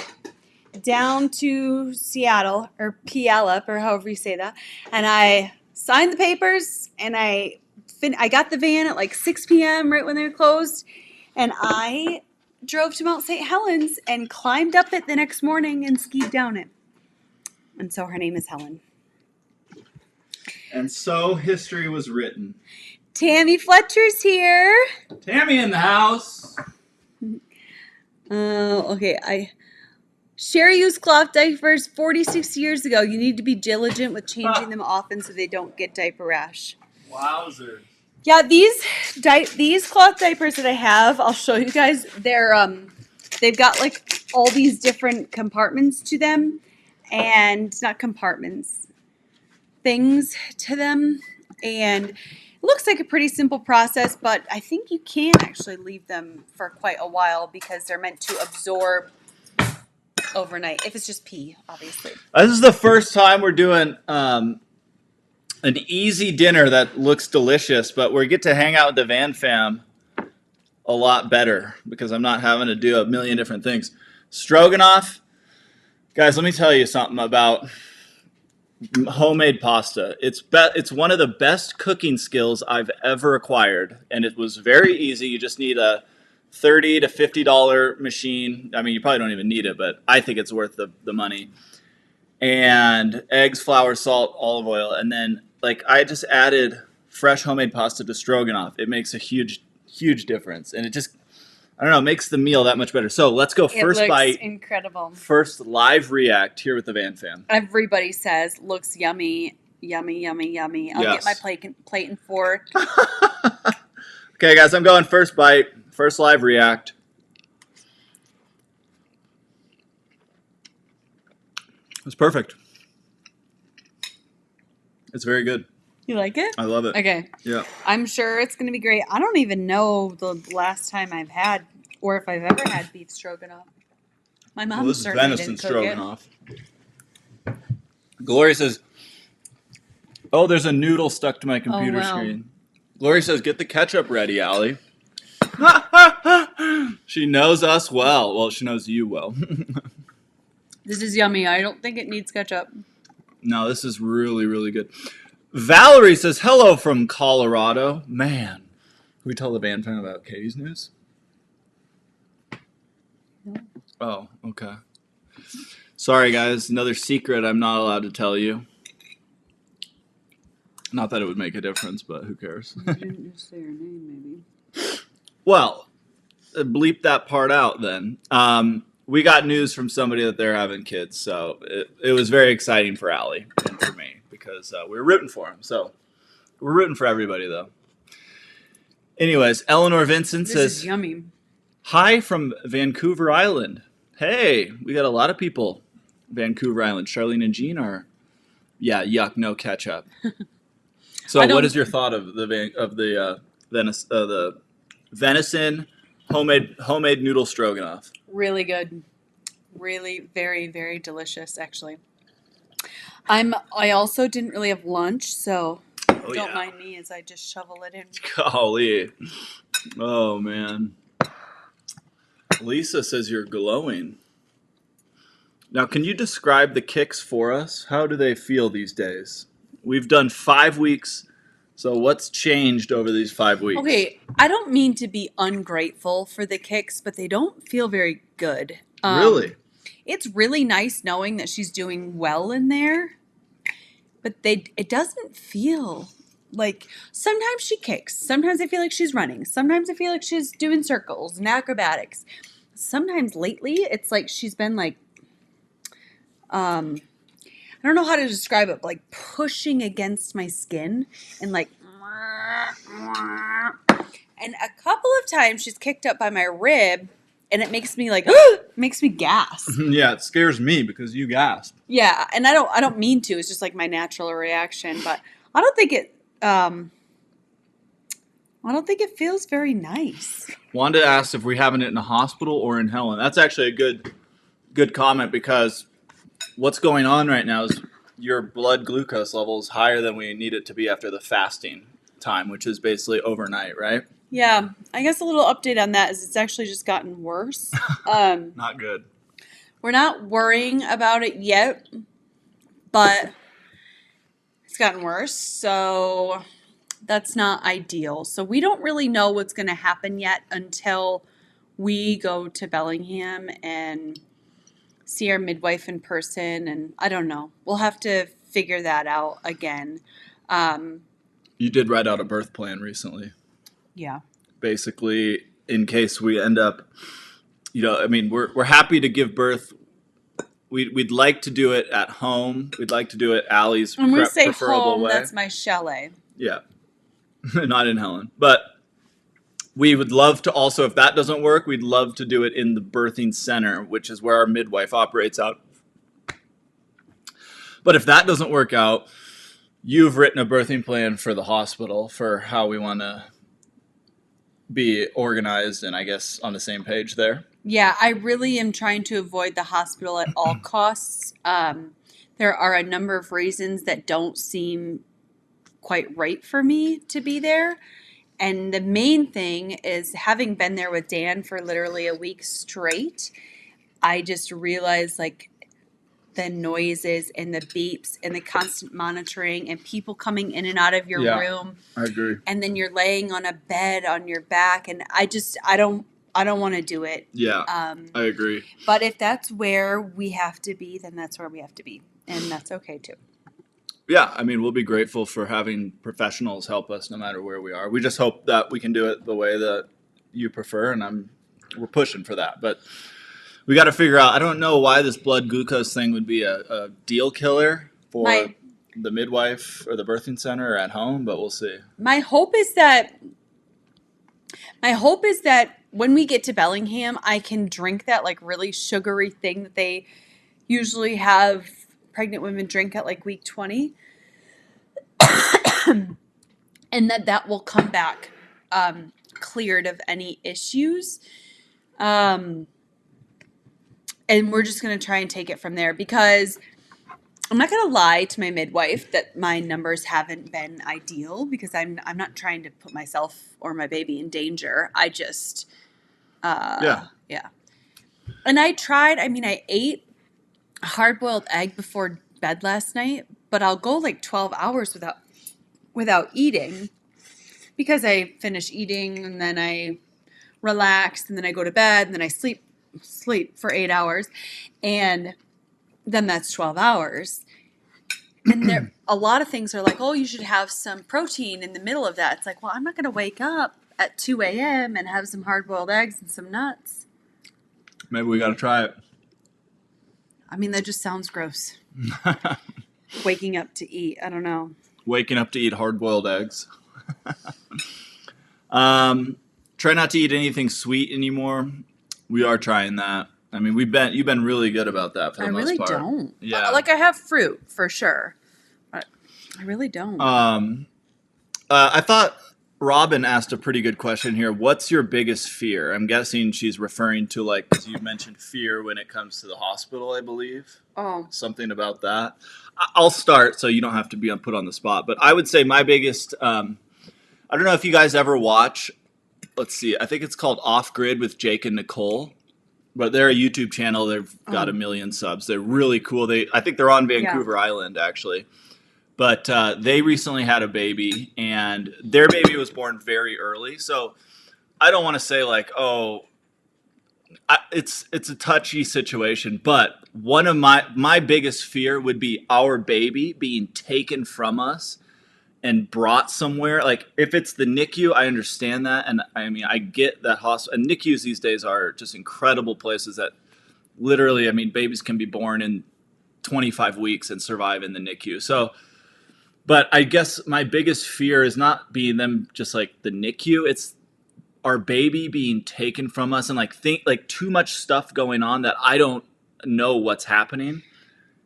down to Seattle or Puyallup or however you say that, and I signed the papers and I got the van at like 6 p.m. right when they were closed, and I drove to Mount St. Helens and climbed up it the next morning and skied down it. And so her name is Helen. And so history was written. Tammy Fletcher's here. Tammy in the house. Okay, Sherry used cloth diapers 46 years ago. You need to be diligent with changing them often so they don't get diaper rash. Wowzers. Yeah, these cloth diapers that I have, I'll show you guys. They've got like all these different compartments to them, and not compartments, things to them. And it looks like a pretty simple process, but I think you can actually leave them for quite a while because they're meant to absorb overnight. If it's just pee, obviously. This is the first time we're doing an easy dinner that looks delicious, but we get to hang out with the Van fam a lot better because I'm not having to do a million different things. Stroganoff, guys, let me tell you something about homemade pasta. It's one of the best cooking skills I've ever acquired, and it was very easy. You just need a $30 to $50 machine. I mean, you probably don't even need it, but I think it's worth the money. And eggs, flour, salt, olive oil, and then I just added fresh homemade pasta to stroganoff. It makes a huge difference, and it just, I don't know, makes the meal that much better. So let's go first it looks bite. Incredible. First live react here with the Van fam. Everybody says looks yummy, yummy, yummy, yummy. I'll get my plate and fork. Okay, guys, I'm going first bite, first live react. It's perfect. It's very good. You like it? I love it. Okay. Yeah. I'm sure it's going to be great. I don't even know the last time I've had, or if I've ever had beef stroganoff. My mom This is certainly venison didn't cook stroganoff. Gloria says, "Oh, there's a noodle stuck to my computer wow. screen." Gloria says, "Get the ketchup ready, Allie." She knows us well. Well, she knows you well. This is yummy. I don't think it needs ketchup. No, this is really, really good. Valerie says, "Hello from Colorado." Man, can we tell the Van fan about Katie's news? No. Oh, okay. Sorry, guys. Another secret I'm not allowed to tell you. Not that it would make a difference, but who cares? You didn't just say your name, maybe. Well, bleep that part out then. We got news from somebody that they're having kids, so it was very exciting for Allie and for me because we were rooting for him. So we're rooting for everybody, though. Anyways, Eleanor Vincent This says, is yummy. "Hi from Vancouver Island." Hey, we got a lot of people. Vancouver Island. Charlene and Jean are, yeah, yuck, no ketchup. So, what is your thought of the venison homemade noodle stroganoff? Really good. Really very, very delicious, actually. I also didn't really have lunch, so don't mind me as I just shovel it in. Golly. Oh, man. Lisa says you're glowing. Now, can you describe the kicks for us? How do they feel these days? We've done 5 weeks, so what's changed over these 5 weeks? Okay, I don't mean to be ungrateful for the kicks, but they don't feel very good. Really? It's really nice knowing that she's doing well in there, but it doesn't feel like, sometimes she kicks. Sometimes I feel like she's running. Sometimes I feel like she's doing circles and acrobatics. Sometimes lately, it's like she's been like, I don't know how to describe it, but like pushing against my skin and like, and a couple of times she's kicked up by my rib and it makes me like, makes me gasp. Yeah, it scares me because you gasp. Yeah, and I don't mean to. It's just like my natural reaction, but I don't think it feels very nice. Wanda asked if we're having it in a hospital or in Helen. That's actually a good comment because what's going on right now is your blood glucose level is higher than we need it to be after the fasting time, which is basically overnight, right? Yeah, I guess a little update on that is it's actually just gotten worse. Not good. We're not worrying about it yet, but it's gotten worse, so that's not ideal. So we don't really know what's going to happen yet until we go to Bellingham and see our midwife in person, and I don't know. We'll have to figure that out again. You did write out a birth plan recently. Yeah. Basically, in case we end up, I mean, we're happy to give birth. We'd like to do it at home. We'd like to do it Allie's When we say preferable home, way. that's my chalet. Yeah. Not in Helen. But we would love to also, if that doesn't work, we'd love to do it in the birthing center, which is where our midwife operates out But if that doesn't work out, you've written a birthing plan for the hospital for how we want to be organized and I guess on the same page there. Yeah, I really am trying to avoid the hospital at all costs. There are a number of reasons that don't seem quite right for me to be there. And the main thing is, having been there with Dan for literally a week straight, I just realized like the noises and the beeps and the constant monitoring and people coming in and out of your room. I agree. And then you're laying on a bed on your back, and I don't want to do it. Yeah, I agree. But if that's where we have to be, then that's where we have to be, and that's okay too. Yeah, I mean, we'll be grateful for having professionals help us no matter where we are. We just hope that we can do it the way that you prefer, and we're pushing for that. But we got to figure out. I don't know why this blood glucose thing would be a deal killer for the midwife or the birthing center or at home, but we'll see. My hope is that when we get to Bellingham, I can drink that like really sugary thing that they usually have pregnant women drink at like week 20. And that will come back cleared of any issues. And we're just going to try and take it from there, because I'm not going to lie to my midwife that my numbers haven't been ideal, because I'm not trying to put myself or my baby in danger. I just, yeah. And I ate a hard-boiled egg before bed last night, but I'll go like 12 hours without eating, because I finish eating and then I relax and then I go to bed and then I sleep for 8 hours, and then that's 12 hours. And there, a lot of things are like, oh, you should have some protein in the middle of that. It's like, well, I'm not going to wake up at 2 a.m. and have some hard-boiled eggs and some nuts. Maybe we got to try it. I mean, that just sounds gross. Waking up to eat. I don't know. Waking up to eat hard-boiled eggs. Try not to eat anything sweet anymore. We are trying that. I mean, you've been really good about that for the most part. I really don't. Yeah. Like, I have fruit for sure, but I really don't. I thought Robin asked a pretty good question here. What's your biggest fear? I'm guessing she's referring to, like, because you mentioned fear when it comes to the hospital, I believe. Oh. Something about that. I'll start so you don't have to be put on the spot. But I would say my biggest, I don't know if you guys ever watch, let's see, I think it's called Off Grid with Jake and Nicole. But they're a YouTube channel. They've got 1 million subs. They're really cool. I think they're on Vancouver Island, actually. But they recently had a baby, and their baby was born very early. So I don't want to say like, it's a touchy situation. But one of my biggest fear would be our baby being taken from us and brought somewhere. Like, if it's the NICU, I understand that. And I mean, I get that hospital. And NICUs these days are just incredible places that literally, I mean, babies can be born in 25 weeks and survive in the NICU. So, but I guess my biggest fear is not being them just like the NICU. It's our baby being taken from us and like too much stuff going on that I don't know what's happening.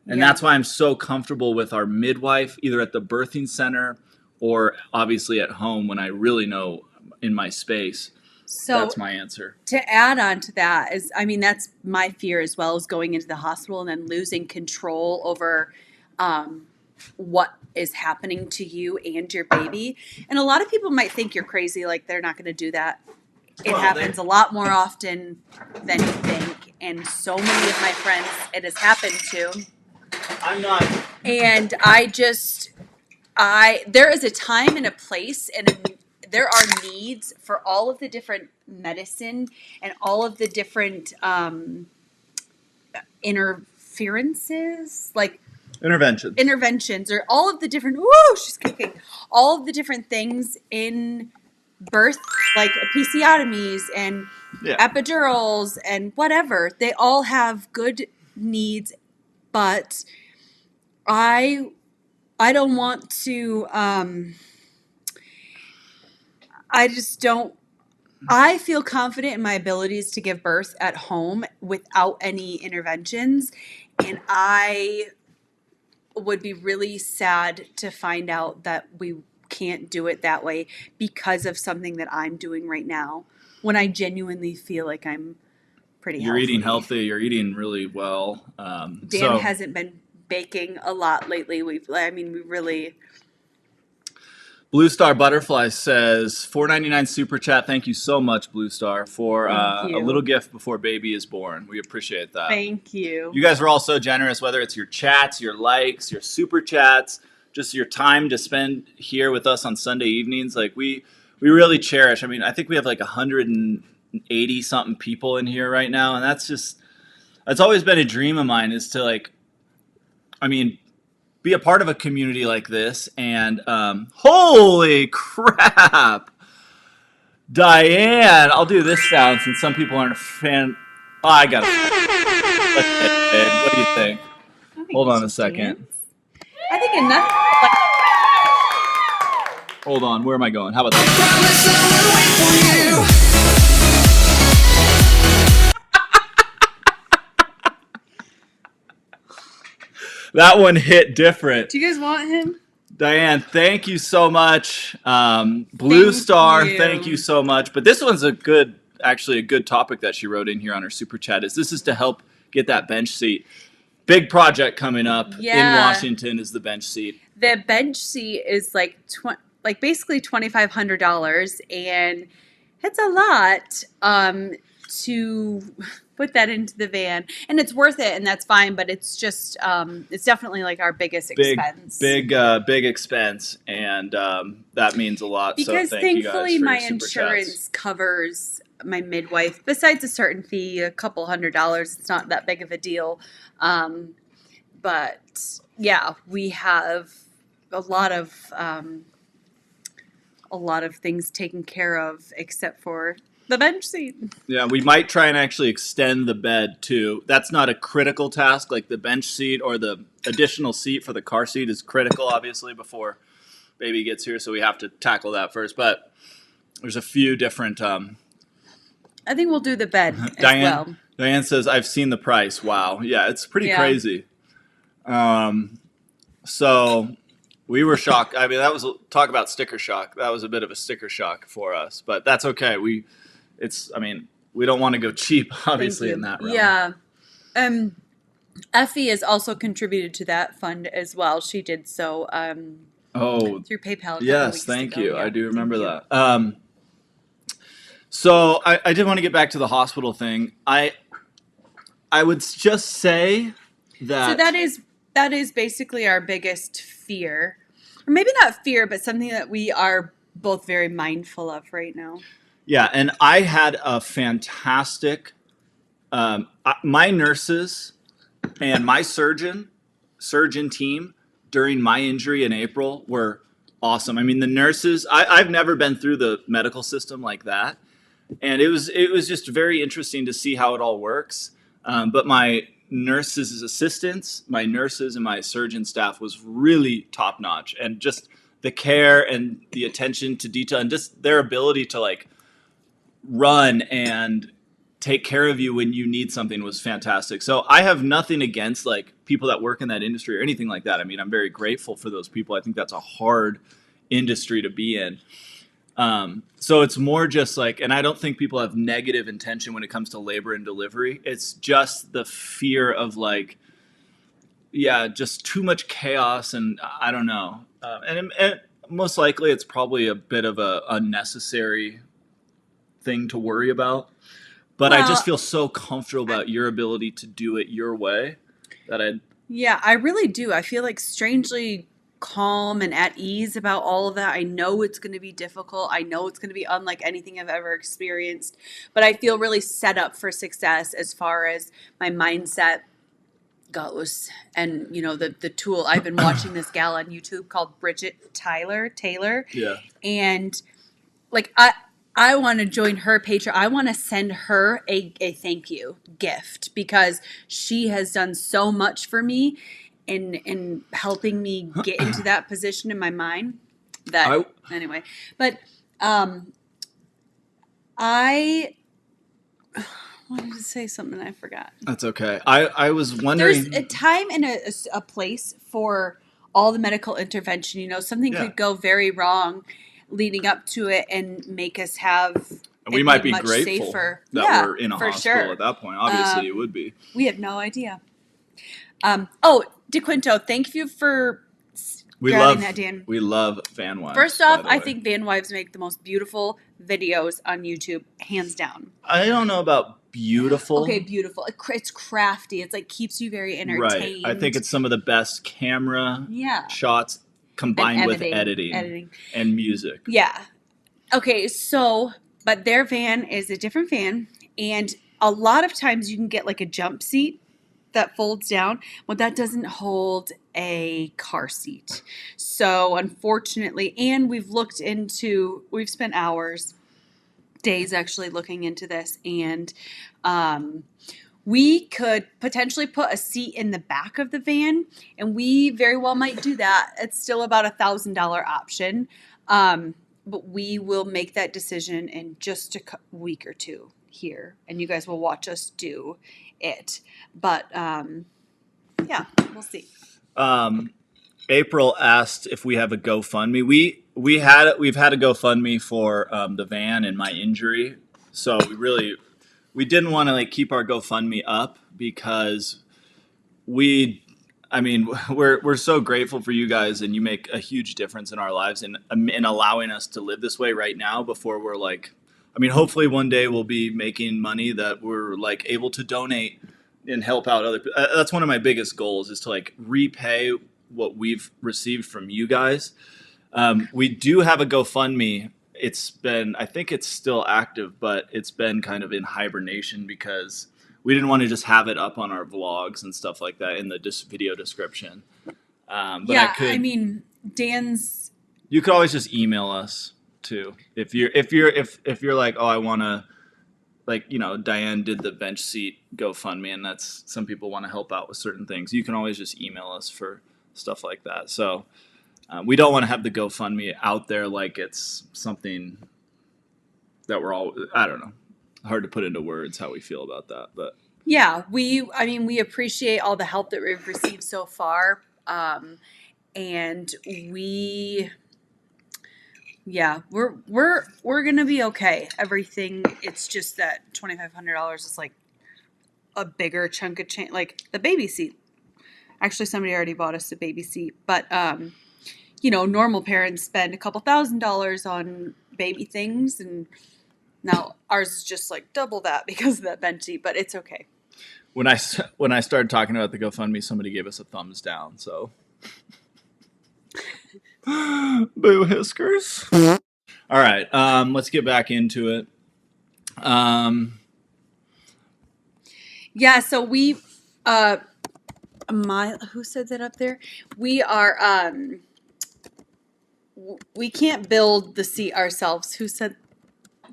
And that's why I'm so comfortable with our midwife, either at the birthing center or obviously at home when I really know in my space. So that's my answer. To add on to that is, I mean, that's my fear as well, as going into the hospital and then losing control over what is happening to you and your baby. And a lot of people might think you're crazy, like they're not going to do that. It happens a lot more often than you think. And so many of my friends it has happened to. I'm not. And there is a time and a place, and there are needs for all of the different medicine and all of the different interferences, like interventions, or all of the different, she's kicking, all of the different things in birth, like episiotomies and epidurals and whatever. They all have good needs, but I don't want to, I just don't, I feel confident in my abilities to give birth at home without any interventions. And I would be really sad to find out that we can't do it that way because of something that I'm doing right now when I genuinely feel like I'm pretty You're healthy. eating healthy. You're eating really well. Dan hasn't been baking a lot lately. We really. Blue Star Butterfly says $4.99 super chat. Thank you so much, Blue Star, for Thank you. a little gift before baby is born. We appreciate that. Thank you. You guys are all so generous, whether it's your chats, your likes, your super chats, just your time to spend here with us on Sunday evenings. Like we really cherish. I mean, I think we have like 180 something people in here right now, and that's always been a dream of mine, is to be a part of a community like this. And holy crap, Diane! I'll do this sound since some people aren't a fan. Oh, I got it. What do you think? Hold on a second. I think enough. Hold on. Where am I going? How about that? That one hit different. Do you guys want him? Diane, thank you so much. Blue Star, thank you so much. But this one's actually a good topic that she wrote in here on her super chat. This is to help get that bench seat. Big project coming up in Washington is the bench seat. The bench seat is basically $2,500, and it's a lot to put that into the van, and it's worth it, and that's fine. But it's just it's definitely like our biggest expense. Big expense, and that means a lot. Because so thank thankfully you guys for my your super insurance chats. covers my midwife. Besides a certain fee, a couple $100, it's not that big of a deal. But yeah, we have a lot of things taken care of except for the bench seat. Yeah, we might try and actually extend the bed too. That's not a critical task. Like the bench seat or the additional seat for the car seat is critical, obviously, before baby gets here. So we have to tackle that first. But there's a few different. I think we'll do the bed as well. Diane says, "I've seen the price." Wow, yeah, it's pretty crazy. So we were shocked. I mean, talk about sticker shock. That was a bit of a sticker shock for us, but that's okay. We don't want to go cheap, obviously, in that realm. Yeah. Effie has also contributed to that fund as well. She did so through PayPal. Yes, thank you. Yeah, I do remember that. So I did want to get back to the hospital thing. I would just say that. So that is basically our biggest fear, or maybe not fear, but something that we are both very mindful of right now. Yeah, and I had a fantastic. My nurses and my surgeon team during my injury in April were awesome. I mean, the nurses. I've never been through the medical system like that. And it was just very interesting to see how it all works. But my nurses' assistants, my nurses and my surgeon staff was really top notch. And just the care and the attention to detail and just their ability to run and take care of you when you need something was fantastic. So I have nothing against people that work in that industry or anything like that. I mean, I'm very grateful for those people. I think that's a hard industry to be in. So it's more just and I don't think people have negative intention when it comes to labor and delivery. It's just the fear of just too much chaos. And I don't know. And most likely it's probably a bit of a unnecessary thing to worry about, but I just feel so comfortable about your ability to do it your way that I really do. I feel strangely calm and at ease about all of that. I know it's going to be difficult. I know it's going to be unlike anything I've ever experienced, but I feel really set up for success as far as my mindset goes. And the tool, I've been watching this gal on YouTube called Bridget Taylor. Yeah. And I want to join her Patreon. I want to send her a thank you gift because she has done so much for me in helping me get into that position in my mind. Anyway, but wanted to say something I forgot. That's okay. I was wondering. There's a time and a place for all the medical intervention. You know, something Yeah. could go very wrong leading up to it and make us have. We it might be much grateful safer. that Yeah, we're in a for hospital sure. at that point. Obviously, it would be. We had no idea. Oh, DeQuinto, thank you for grabbing that, Dan. We love van wives. First by off, the I way. think van wives make the most beautiful videos on YouTube, hands down. I don't know about beautiful. Okay, beautiful. It's crafty. It's like keeps you very entertained. Right. I think it's some of the best camera Yeah. shots combined And with editing and music. Yeah. Okay, so but their van is a different van, and a lot of times you can get like a jump seat that folds down. Well, that doesn't hold a car seat. So unfortunately, and we've spent hours, days actually looking into this, and we could potentially put a seat in the back of the van, and we very well might do that. It's still about $1,000 option, but we will make that decision in just a week or two here, and you guys will watch us do it. But yeah, we'll see. April asked if we have a GoFundMe. We've had a GoFundMe for the van and my injury, so we didn't want to like keep our GoFundMe up because we're so grateful for you guys, and you make a huge difference in our lives and in allowing us to live this way right now before we're like, hopefully one day we'll be making money that we're like able to donate and help out other people. That's one of my biggest goals, is to like repay what we've received from you guys. We do have a GoFundMe. I think it's still active, but it's been kind of in hibernation because we didn't want to just have it up on our vlogs and stuff like that in the video description. But Dan's. You could always just email us too if you're like, oh, I want to, like, Diane did the bench seat GoFundMe, and that's, some people want to help out with certain things. You can always just email us for stuff like that. So we don't want to have the GoFundMe out there like it's something that we're all, I don't know, hard to put into words how we feel about that. But Yeah, we appreciate all the help that we've received so far. And we're gonna be okay. Everything, it's just that $2,500 is like a bigger chunk of change, like the baby seat. Actually, somebody already bought us a baby seat, but normal parents spend a couple $1,000s on baby things, and now ours is just like double that because of that bench seat, but it's okay. when I started talking about the GoFundMe, somebody gave us a thumbs down. So, boo Hiskers. All right, let's get back into it. Yeah, so we, who said that up there? We are, we can't build the seat ourselves.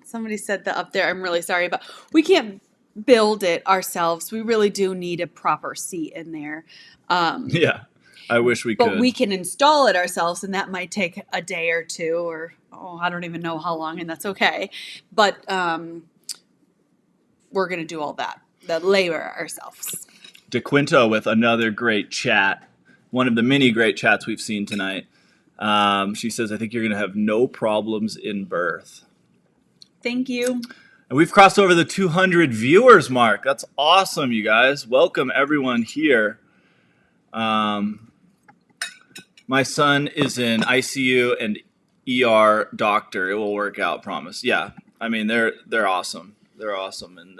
Somebody said that up there. I'm really sorry, but we can't build it ourselves. We really do need a proper seat in there. Yeah, I wish we could. But we can install it ourselves, and that might take a day or two, or I don't even know how long, and that's okay. But we're going to do all that, the labor ourselves. DeQuinto with another great chat, one of the many great chats we've seen tonight. She says, I think you're going to have no problems in birth. Thank you. And we've crossed over the 200 viewers mark. That's awesome, you guys. Welcome everyone here. My son is in ICU and ER doctor. It will work out, promise. Yeah, I mean, they're awesome. They're awesome, and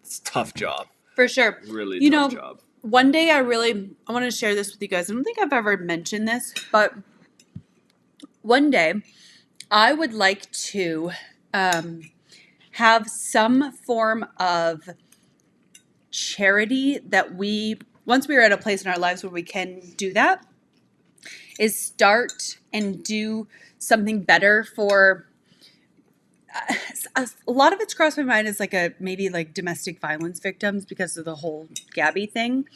it's a tough job. For sure. Really tough job. One day I want to share this with you guys. I don't think I've ever mentioned this, but one day I would like to have some form of charity that once we are at a place in our lives where we can do that, is start and do something better for a lot of it's crossed my mind as maybe domestic violence victims because of the whole Gabby thing.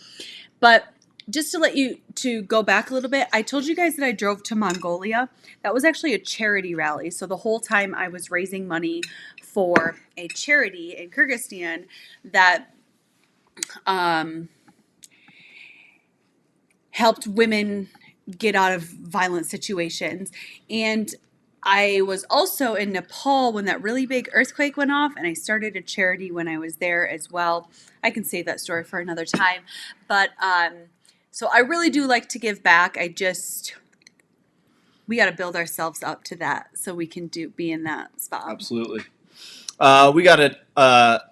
But just to let you to go back a little bit, I told you guys that I drove to Mongolia. That was actually a charity rally. So the whole time I was raising money for a charity in Kyrgyzstan that helped women get out of violent situations. And I was also in Nepal when that really big earthquake went off, and I started a charity when I was there as well. I can save that story for another time. But so I really do like to give back. We got to build ourselves up to that so we can be in that spot. Absolutely. We got a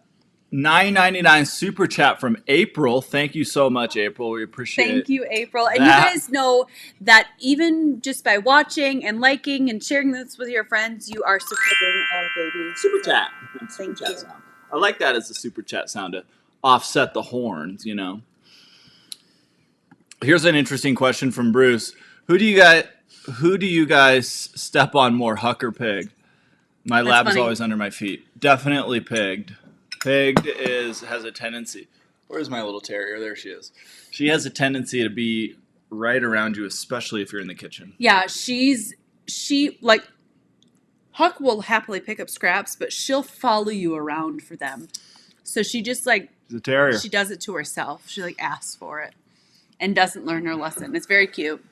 $9.99 super chat from April. Thank you so much, April. We appreciate it. Thank you, April. And you guys know that even just by watching and liking and sharing this with your friends, you are supporting our baby. Super chat. Thank you. Sound. I like that as a super chat sound to offset the horns, you know. Here's an interesting question from Bruce. Who do you guys step on more, Huck or Pig? My lab is always under my feet. Definitely Pigged. Pigged has a tendency. Where's my little terrier? There she is. She has a tendency to be right around you, especially if you're in the kitchen. Yeah, Huck will happily pick up scraps, but she'll follow you around for them. So she just she's a terrier. She does it to herself. She asks for it and doesn't learn her lesson. It's very cute.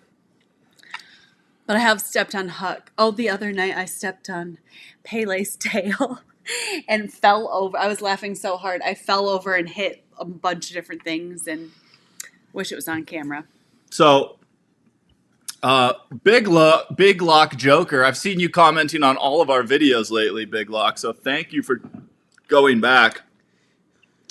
But I have stepped on Huck. Oh, the other night I stepped on Pele's tail and fell over. I was laughing so hard. I fell over and hit a bunch of different things and wish it was on camera. So, Big Lock Joker, I've seen you commenting on all of our videos lately, Big Lock. So thank you for going back.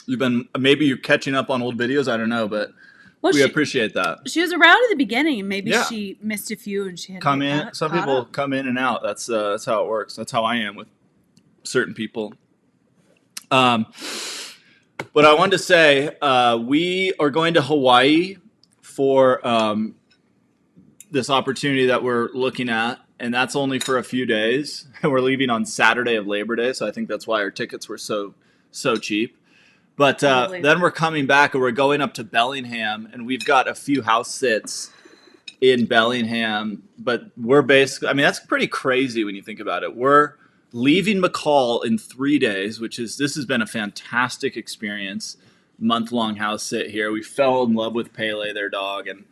Maybe you're catching up on old videos. I don't know, but we appreciate that. She was around at the beginning. Maybe she missed a few and she had come in. Some people come in and out. That's how it works. That's how I am with certain people. But I wanted to say we are going to Hawaii for this opportunity that we're looking at, and that's only for a few days. And we're leaving on Saturday of Labor Day, so I think that's why our tickets were so cheap. But then we're coming back and we're going up to Bellingham, and we've got a few house sits in Bellingham. But we're basically, that's pretty crazy when you think about it. We're leaving McCall in 3 days, this has been a fantastic experience. Month-long house sit here. We fell in love with Pele, their dog, and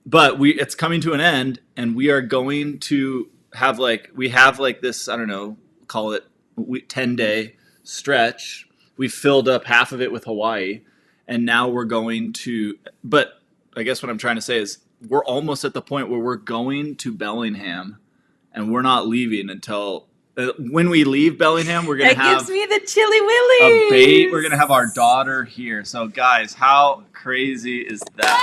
but it's coming to an end, and we are going to have this, I don't know, call it 10-day stretch. We filled up half of it with Hawaii, and now we're going to, but I guess what I'm trying to say is we're almost at the point where we're going to Bellingham, and we're not leaving until, when we leave Bellingham, we're going to have, gives me the chilly willies. We're going to have our daughter here. So guys, how crazy is that?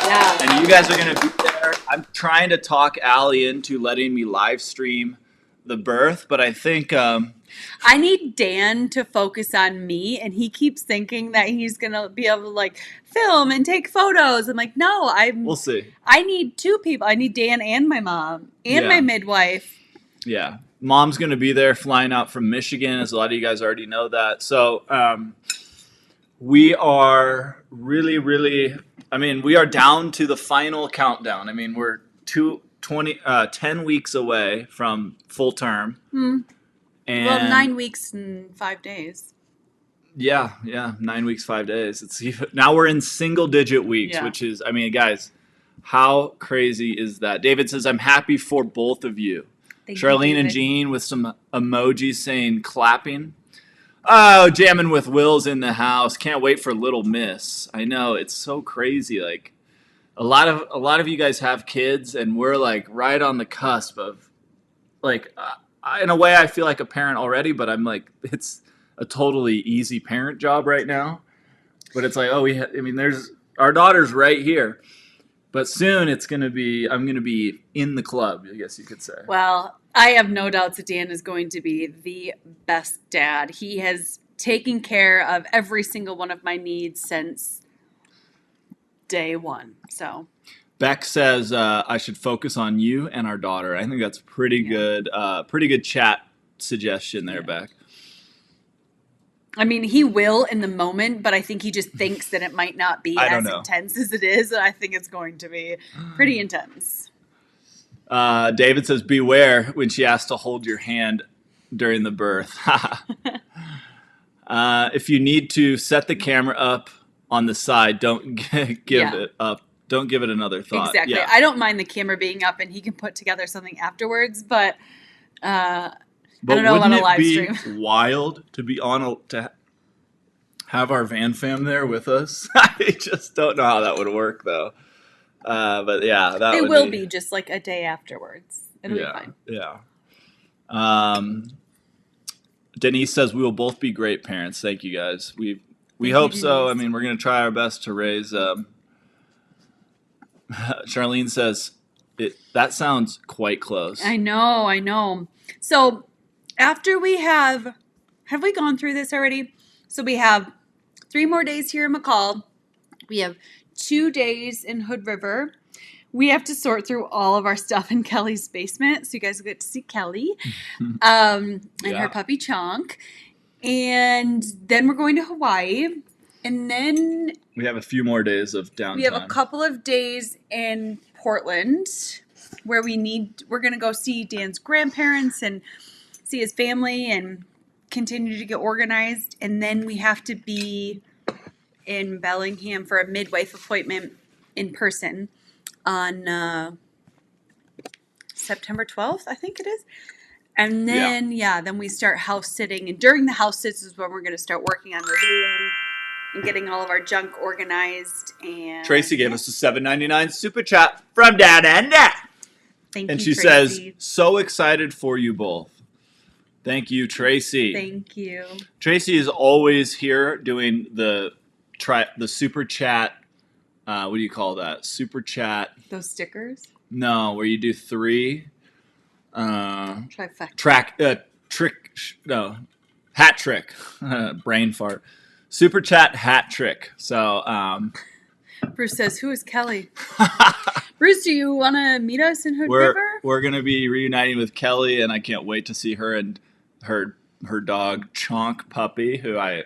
Yeah. And you guys are going to be there. I'm trying to talk Allie into letting me live stream the birth, but I think I need Dan to focus on me, and he keeps thinking that he's gonna be able to film and take photos. I'm like, no, we'll see. I need two people. I need Dan and my mom and my midwife. Yeah, mom's gonna be there, flying out from Michigan, as a lot of you guys already know that. So we are really, really. We are down to the final countdown. We're 10 weeks away from full term. And 9 weeks and 5 days. Yeah, 9 weeks, 5 days. Now we're in single digit weeks, which is, guys, how crazy is that? David says, I'm happy for both of you. Thank Charlene you, and Jean with some emojis saying clapping. Oh, jamming with Will's in the house. Can't wait for Little Miss. I know, it's so crazy. A lot of you guys have kids, and we're right on the cusp of in a way I feel like a parent already, but I'm it's a totally easy parent job right now. But it's there's our daughter's right here, but soon I'm going to be in the club, I guess you could say. Well, I have no doubts that Dan is going to be the best dad. He has taken care of every single one of my needs since day one. So Beck says I should focus on you and our daughter. I think that's pretty good chat suggestion there, Beck. I mean, he will in the moment, but I think he just thinks that it might not be I don't as know. intense as it is, and I think it's going to be pretty intense. David says, beware when she asks to hold your hand during the birth. If you need to set the camera up on the side, don't give it up. Don't give it another thought. Exactly. Yeah. I don't mind the camera being up, and he can put together something afterwards, but I don't know about a live stream. Wouldn't it be wild to be to have our van fam there with us? I just don't know how that would work, though. But yeah, that It would will be just like a day afterwards. It'll be fine. Yeah. Denise says we will both be great parents. Thank you, guys. We hope so. I mean, we're going to try our best to raise. Charlene says that sounds quite close. I know. So after we have we gone through this already? So we have 3 more days here in McCall. We have 2 days in Hood River. We have to sort through all of our stuff in Kelly's basement, so you guys will get to see Kelly and her puppy Chonk. And then we're going to Hawaii, and then we have a few more days of downtime. we have a couple of days in Portland where we're going to go see Dan's grandparents and see his family and continue to get organized. And then we have to be in Bellingham for a midwife appointment in person on September 12th, I think it is. And then, then we start house sitting. And during the house sits is when we're going to start working on reviewing and getting all of our junk organized. And Tracy gave us a $7.99 super chat from Dad and Dad. Thank and you, she Tracy. says, so excited for you both. Thank you, Tracy. Thank you. Tracy is always here doing the super chat. What do you call that? Super chat. Those stickers? No, where you do 3. Trifecta. Hat trick. Brain fart. Super chat hat trick. So, Bruce says, who is Kelly? Bruce, do you want to meet us in Hood River? We're going to be reuniting with Kelly, and I can't wait to see her and her dog, Chonk Puppy, who I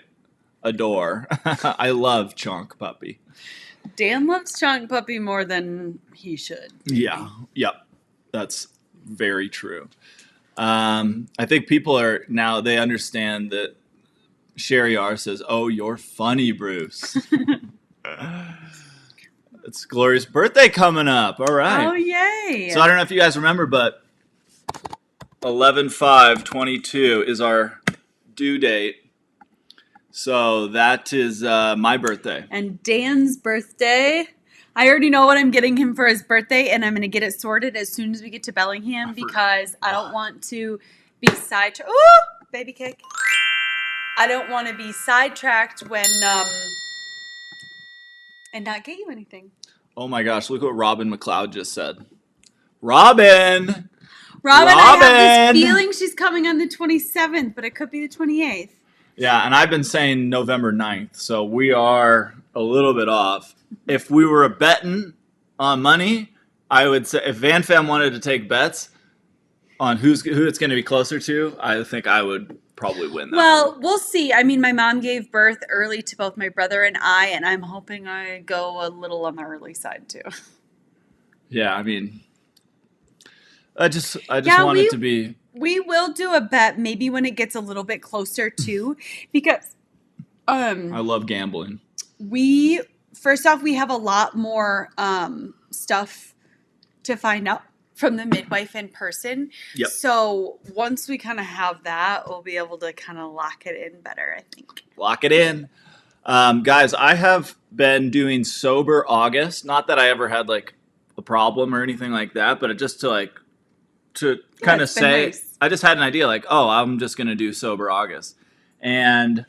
adore. I love Chonk Puppy. Dan loves Chonk Puppy more than he should. Yeah. Yep. That's very true. I think people are now, they understand that Sherry R says, oh, you're funny, Bruce. It's Gloria's birthday coming up. All right. Oh, yay. So I don't know if you guys remember, but 11/5/22 is our due date. So that is my birthday. And Dan's birthday. I already know what I'm getting him for his birthday, and I'm going to get it sorted as soon as we get to Bellingham because I don't want to be sidetracked. Ooh, baby kick. I don't want to be sidetracked when and not get you anything. Oh my gosh, look what Robin McLeod just said. Robin, I have this feeling she's coming on the 27th, but it could be the 28th. Yeah, and I've been saying November 9th, so we are a little bit off. If we were betting on money, I would say if Van Fam wanted to take bets on who it's going to be closer to, I think I would probably win that. Well, we'll see. I mean, my mom gave birth early to both my brother and I'm hoping I go a little on the early side too. Yeah, I mean, I just want it to be. We will do a bet maybe when it gets a little bit closer too, because I love gambling. First off, we have a lot more stuff to find out from the midwife in person. Yep. So once we kind of have that, we'll be able to kind of lock it in better, I think. Lock it in. Guys, I have been doing sober August. Not that I ever had like a problem or anything like that, but just to kind of say, nice. I just had an idea like, oh, I'm just going to do sober August. And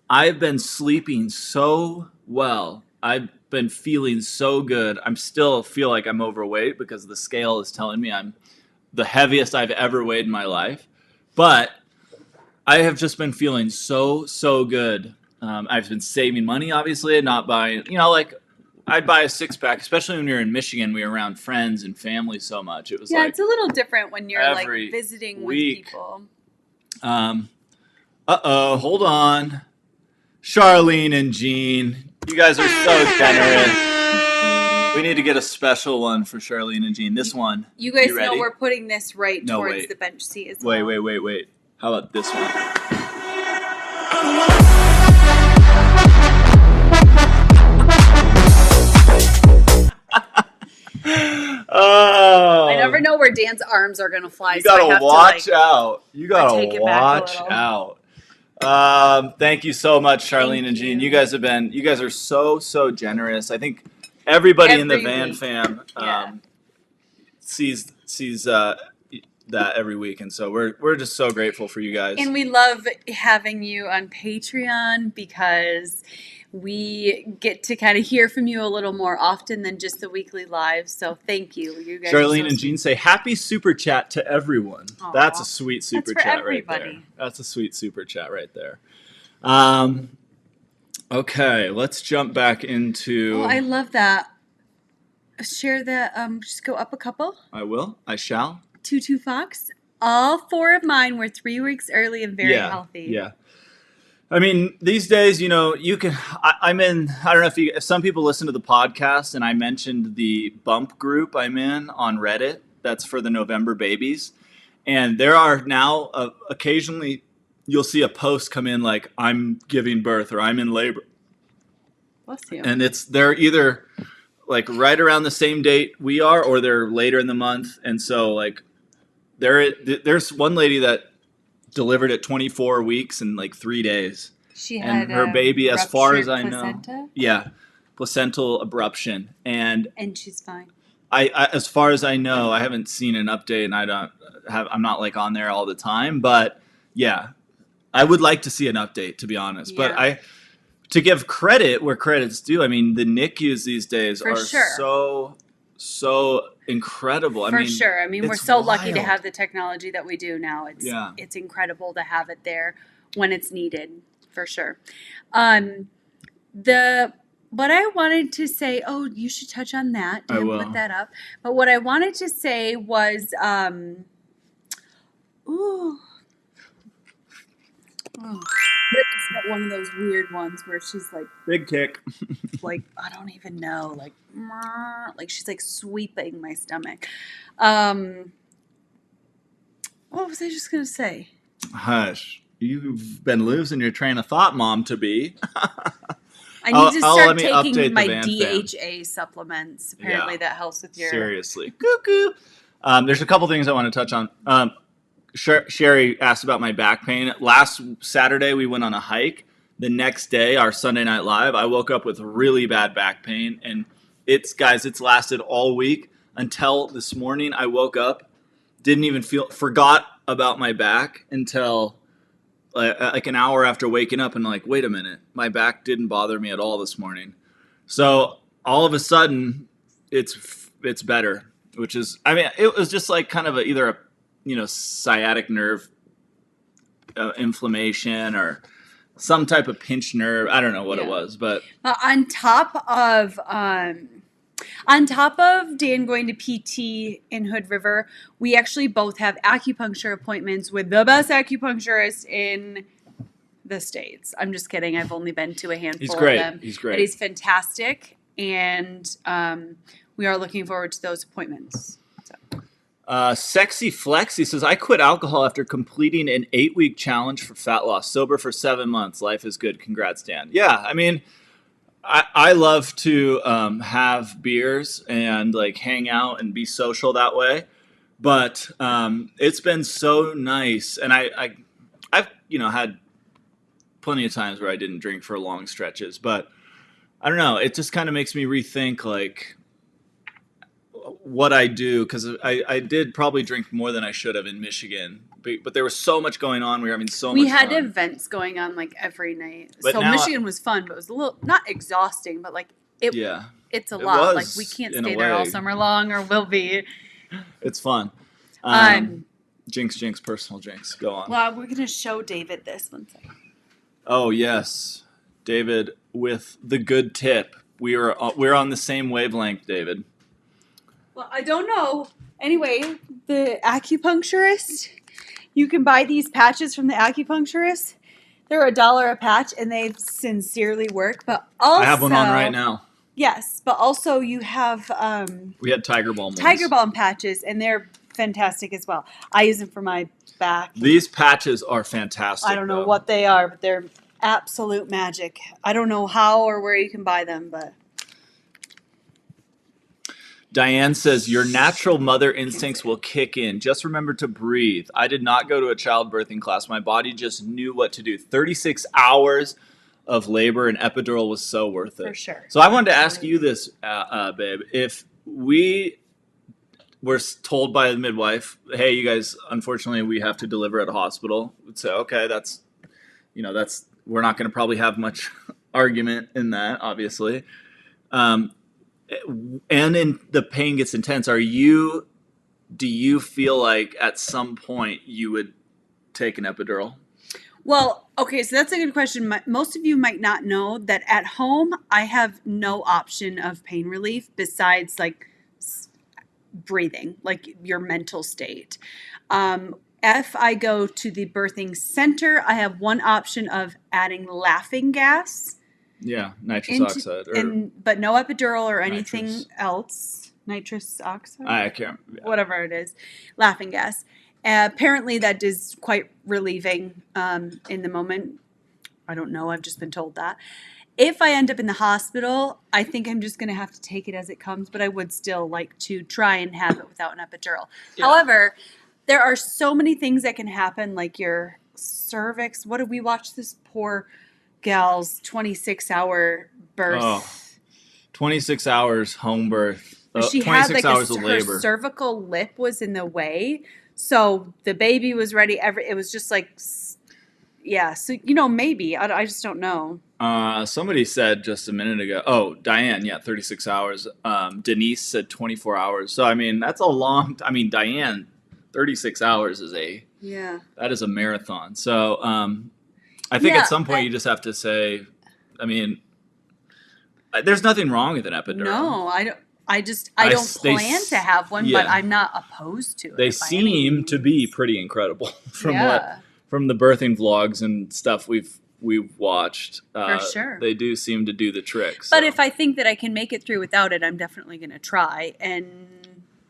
I've been sleeping so well. I've been feeling so good. I'm still feel like I'm overweight because the scale is telling me I'm the heaviest I've ever weighed in my life. But I have just been feeling so good. I've been saving money, obviously, and not buying, like I'd buy a 6-pack, especially when we were in Michigan. We were around friends and family so much. It was it's a little different when you're like visiting week. with people. Hold on. Charlene and Jean. You guys are so generous. We need to get a special one for Charlene and Jean. This one. You guys ready? know we're putting this right No, towards wait. the bench seat as well. Wait. How about this one? Oh. I never know where Dan's arms are going to fly. You gotta watch out. You gotta take it back a watch little. out. Thank you so much, Charlene Thank and Jean. you. You guys are so generous. I think everybody in the Every Van week. fam Yeah. sees that every week, and so we're just so grateful for you guys. And we love having you on Patreon because we get to kind of hear from you a little more often than just the weekly lives. So thank you. You guys are Charlene so and Jean say happy super chat to everyone. Aw. That's a sweet super That's for chat right there. everybody. That's a sweet super chat right there. Okay, let's jump back into. Oh, I love that. Share that. Just go up a couple. I will. I shall. Tutu Fox. All 4 of mine were 3 weeks early and very healthy. Yeah. I mean, these days, you can. I'm in. I don't know if some people listen to the podcast, and I mentioned the bump group I'm in on Reddit. That's for the November babies, and there are now occasionally you'll see a post come in like I'm giving birth or I'm in labor, Bless you. and they're either like right around the same date we are, or they're later in the month, and so like there's one lady that delivered at 24 weeks and like 3 days. She had And her baby, as far as I placenta, know, yeah, placental abruption. And and she's fine. I, as far as I know, I haven't seen an update, and I'm not like on there all the time. But yeah, I would like to see an update, to be honest. Yeah. But to give credit where credit's due, I mean, the NICUs these days For are sure. so incredible. For sure. I mean, we're it's so lucky to wild. have the technology that we do now. It's incredible to have it there when it's needed, for sure. What I wanted to say, you should touch on that. I Dan will. put that up. But what I wanted to say was, Brittany's got one of those weird ones where she's like, Big kick. I don't even know, like she's like sweeping my stomach. What was I just gonna say? Hush. You've been losing your train of thought, Mom to be. I need to let start me update taking the my Van DHA supplements. Apparently, Yeah. that helps with your. Seriously. Cuckoo. There's a couple things I want to touch on. Sherry asked about my back pain. Last Saturday, we went on a hike. The next day, our Sunday Night Live, I woke up with really bad back pain. And it's lasted all week until this morning. I woke up, forgot about my back until like an hour after waking up, and like, wait a minute, my back didn't bother me at all this morning. So all of a sudden, it's better, which is, I mean, it was just like kind of either a sciatic nerve inflammation or some type of pinched nerve. I don't know what it was, but On top of Dan going to PT in Hood River, we actually both have acupuncture appointments with the best acupuncturist in the States. I'm just kidding. I've only been to a handful He's great. of them. He's great. But he's fantastic, and we are looking forward to those appointments. So. Sexy Flexi says, I quit alcohol after completing an 8-week challenge for fat loss. Sober for 7 months. Life is good. Congrats, Dan. Yeah, I mean, I love to have beers and like hang out and be social that way. But it's been so nice. And I've had plenty of times where I didn't drink for long stretches. But I don't know. It just kind of makes me rethink like what I do, because I did probably drink more than I should have in Michigan, but there was so much going on. We were having so much We had fun. events going on like every night. But So now Michigan was fun, but it was a little not exhausting, but like it's a It lot. was, Like we can't in a stay there all way. summer long, or will be. It's fun. Jinx, personal jinx. Go on. Well, we're gonna show David this one second. Oh yes, David with the good tip. We're on the same wavelength, David. Well, I don't know. Anyway, the acupuncturist, you can buy these patches from the acupuncturist. They're $1 a patch, and they sincerely work. But also, I have one on right now. Yes, but also you have We had Tiger Balm Tiger ones. Balm patches, and they're fantastic as well. I use them for my back. These patches are fantastic. I don't know though. what they are, but they're absolute magic. I don't know how or where you can buy them, but Diane says, your natural mother instincts will kick in. Just remember to breathe. I did not go to a childbirthing class. My body just knew what to do. 36 hours of labor and epidural was so worth it. for sure. So I wanted to ask you this, babe. If we were told by the midwife, hey, you guys, unfortunately, we have to deliver at a hospital, we'd say, okay, that's, we're not going to probably have much argument in that, obviously. And then the pain gets intense. Do you feel like at some point you would take an epidural? Well, okay, so that's a good question. Most of you might not know that at home I have no option of pain relief besides like breathing, like your mental state. If I go to the birthing center, I have one option of adding laughing gas. Yeah, nitrous oxide. But no epidural or anything Nitrous. else. Nitrous oxide? I can't. Yeah. Whatever it is. Laughing gas. Apparently that is quite relieving in the moment. I don't know. I've just been told that. If I end up in the hospital, I think I'm just going to have to take it as it comes, but I would still like to try and have it without an epidural. Yeah. However, there are so many things that can happen, like your cervix. What did we watch this poor gal's 26-hour birth? Oh, 26 hours home birth. She 26 had like hours of her labor. cervical lip was in the way. So the baby was ready. It was just like, yeah. So, maybe. I just don't know. Somebody said just a minute ago. Oh, Diane, yeah, 36 hours. Denise said 24 hours. So, I mean, that's a long. Diane, 36 hours is that is a marathon. So, I think at some point you just have to say, there's nothing wrong with an epidural. No, I don't. I don't plan to have one, but I'm not opposed to it. They seem to be pretty incredible from the birthing vlogs and stuff we've watched. For sure. They do seem to do the trick. So. But if I think that I can make it through without it, I'm definitely going to try. And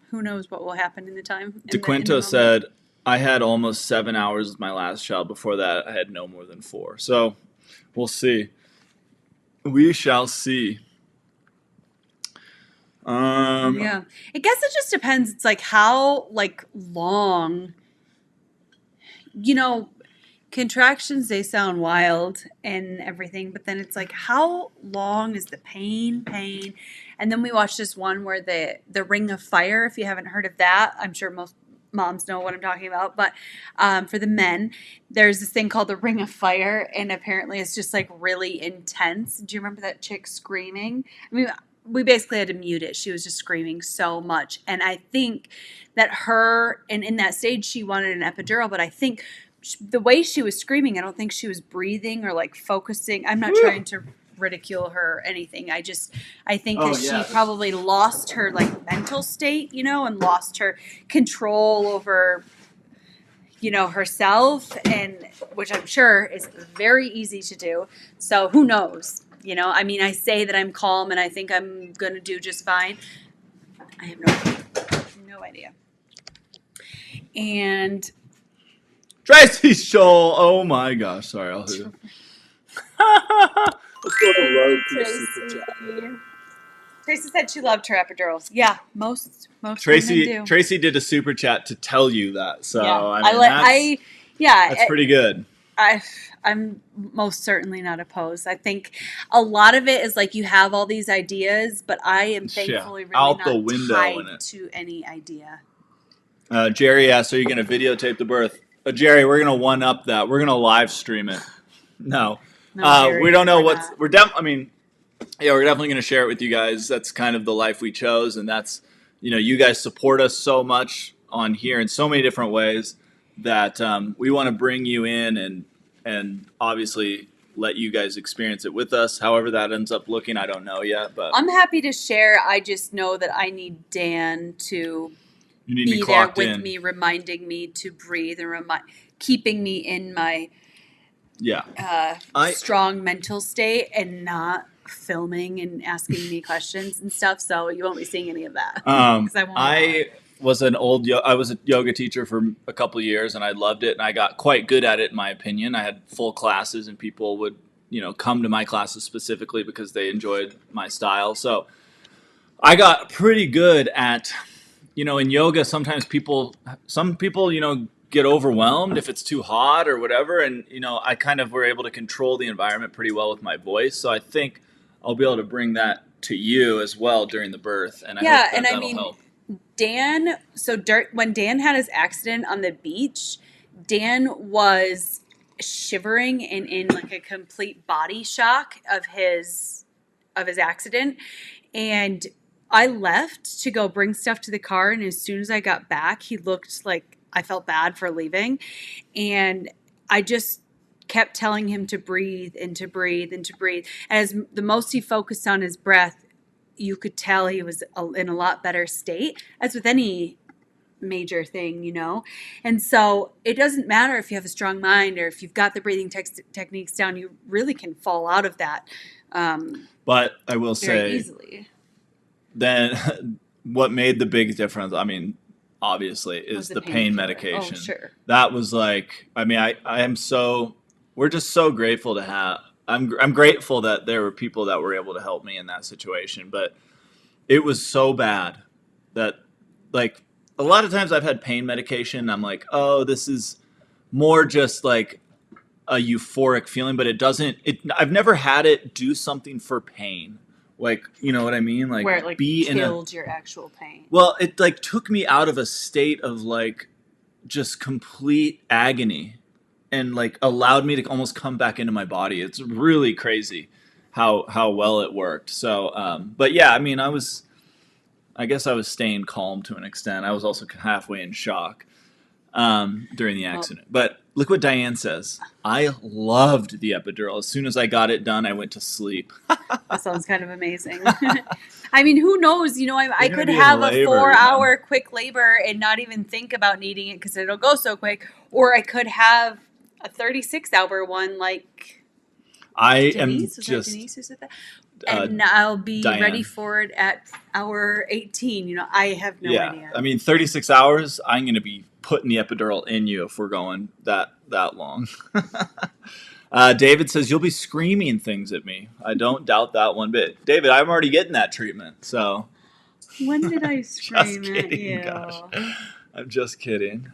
who knows what will happen in the time. DeQuinto said, I had almost 7 hours with my last child. Before that, I had no more than 4. So we'll see. We shall see. Yeah. I guess it just depends. It's like how long, contractions, they sound wild and everything, but then it's like, how long is the pain? And then we watched this one where the Ring of Fire, if you haven't heard of that, I'm sure most moms know what I'm talking about, but for the men, there's this thing called the Ring of Fire, and apparently it's just like really intense. Do you remember that chick screaming? We basically had to mute it. She was just screaming so much. And I think that and in that stage, she wanted an epidural, but I think the way she was screaming, I don't think she was breathing or like focusing. I'm not trying to ridicule her or anything. I think that she probably lost her like mental state, and lost her control over, herself, and which I'm sure is very easy to do. So who knows? I say that I'm calm and I think I'm going to do just fine. I have no idea. And Tracy Scholl. Oh my gosh. Sorry. I'll do it. Let's go to Road to Super Chat. Tracy said she loved her epidurals. Yeah, most Tracy women do. Tracy did a super chat to tell you that. So that's pretty good. I'm most certainly not opposed. I think a lot of it is like you have all these ideas, but I am thankfully really out not the window tied to any idea. Jerry asked, are you going to videotape the birth? Jerry, we're going to one-up that. We're going to live stream it. No. Jerry, we don't know what's... We're definitely going to share it with you guys. That's kind of the life we chose, and that's, you guys support us so much on here in so many different ways that we want to bring you in and obviously let you guys experience it with us. However that ends up looking, I don't know yet. But I'm happy to share. I just know that I need Dan to be there with me, reminding me to breathe and keeping me in my strong mental state and not filming and asking me questions and stuff. So you won't be seeing any of that. 'Cause I won't allow it. I was a yoga teacher for a couple of years, and I loved it, and I got quite good at it, in my opinion. I had full classes, and people would, come to my classes specifically because they enjoyed my style. So I got pretty good at, in yoga, some people, get overwhelmed if it's too hot or whatever. And, I kind of were able to control the environment pretty well with my voice. So I think I'll be able to bring that to you as well during the birth. And I hope that'll help. Dan, when Dan had his accident on the beach, Dan was shivering and in like a complete body shock of his accident. And I left to go bring stuff to the car, and as soon as I got back, he looked like I felt bad for leaving. And I just kept telling him to breathe and to breathe and to breathe. And as the most he focused on his breath, you could tell he was in a lot better state, as with any major thing, And so it doesn't matter if you have a strong mind or if you've got the breathing techniques down, you really can fall out of that. But I will very say, easily. Then what made the big difference, obviously, is the pain medication. Oh, sure. That was we're just so grateful to have. I'm grateful that there were people that were able to help me in that situation, but it was so bad that, like, a lot of times I've had pain medication. I'm like, oh, this is more just like a euphoric feeling, but I've never had it do something for pain. Like, you know what I mean? Like, where it killed your actual pain. Well, it took me out of a state of just complete agony, and allowed me to almost come back into my body. It's really crazy how well it worked. So, but yeah, I guess I was staying calm to an extent. I was also halfway in shock during the accident. But look what Diane says. I loved the epidural. As soon as I got it done, I went to sleep. That sounds kind of amazing. Who knows? I could have a labor, 4-hour quick labor and not even think about needing it because it'll go so quick. Or I could have a 36-hour one like Denise who said that? And I'll be Diane. ready for it at hour 18. I have no idea. 36 hours, I'm going to be putting the epidural in you if we're going that long. David says, you'll be screaming things at me. I don't doubt that one bit. David, I'm already getting that treatment, so. When did I scream at you? Gosh. I'm just kidding.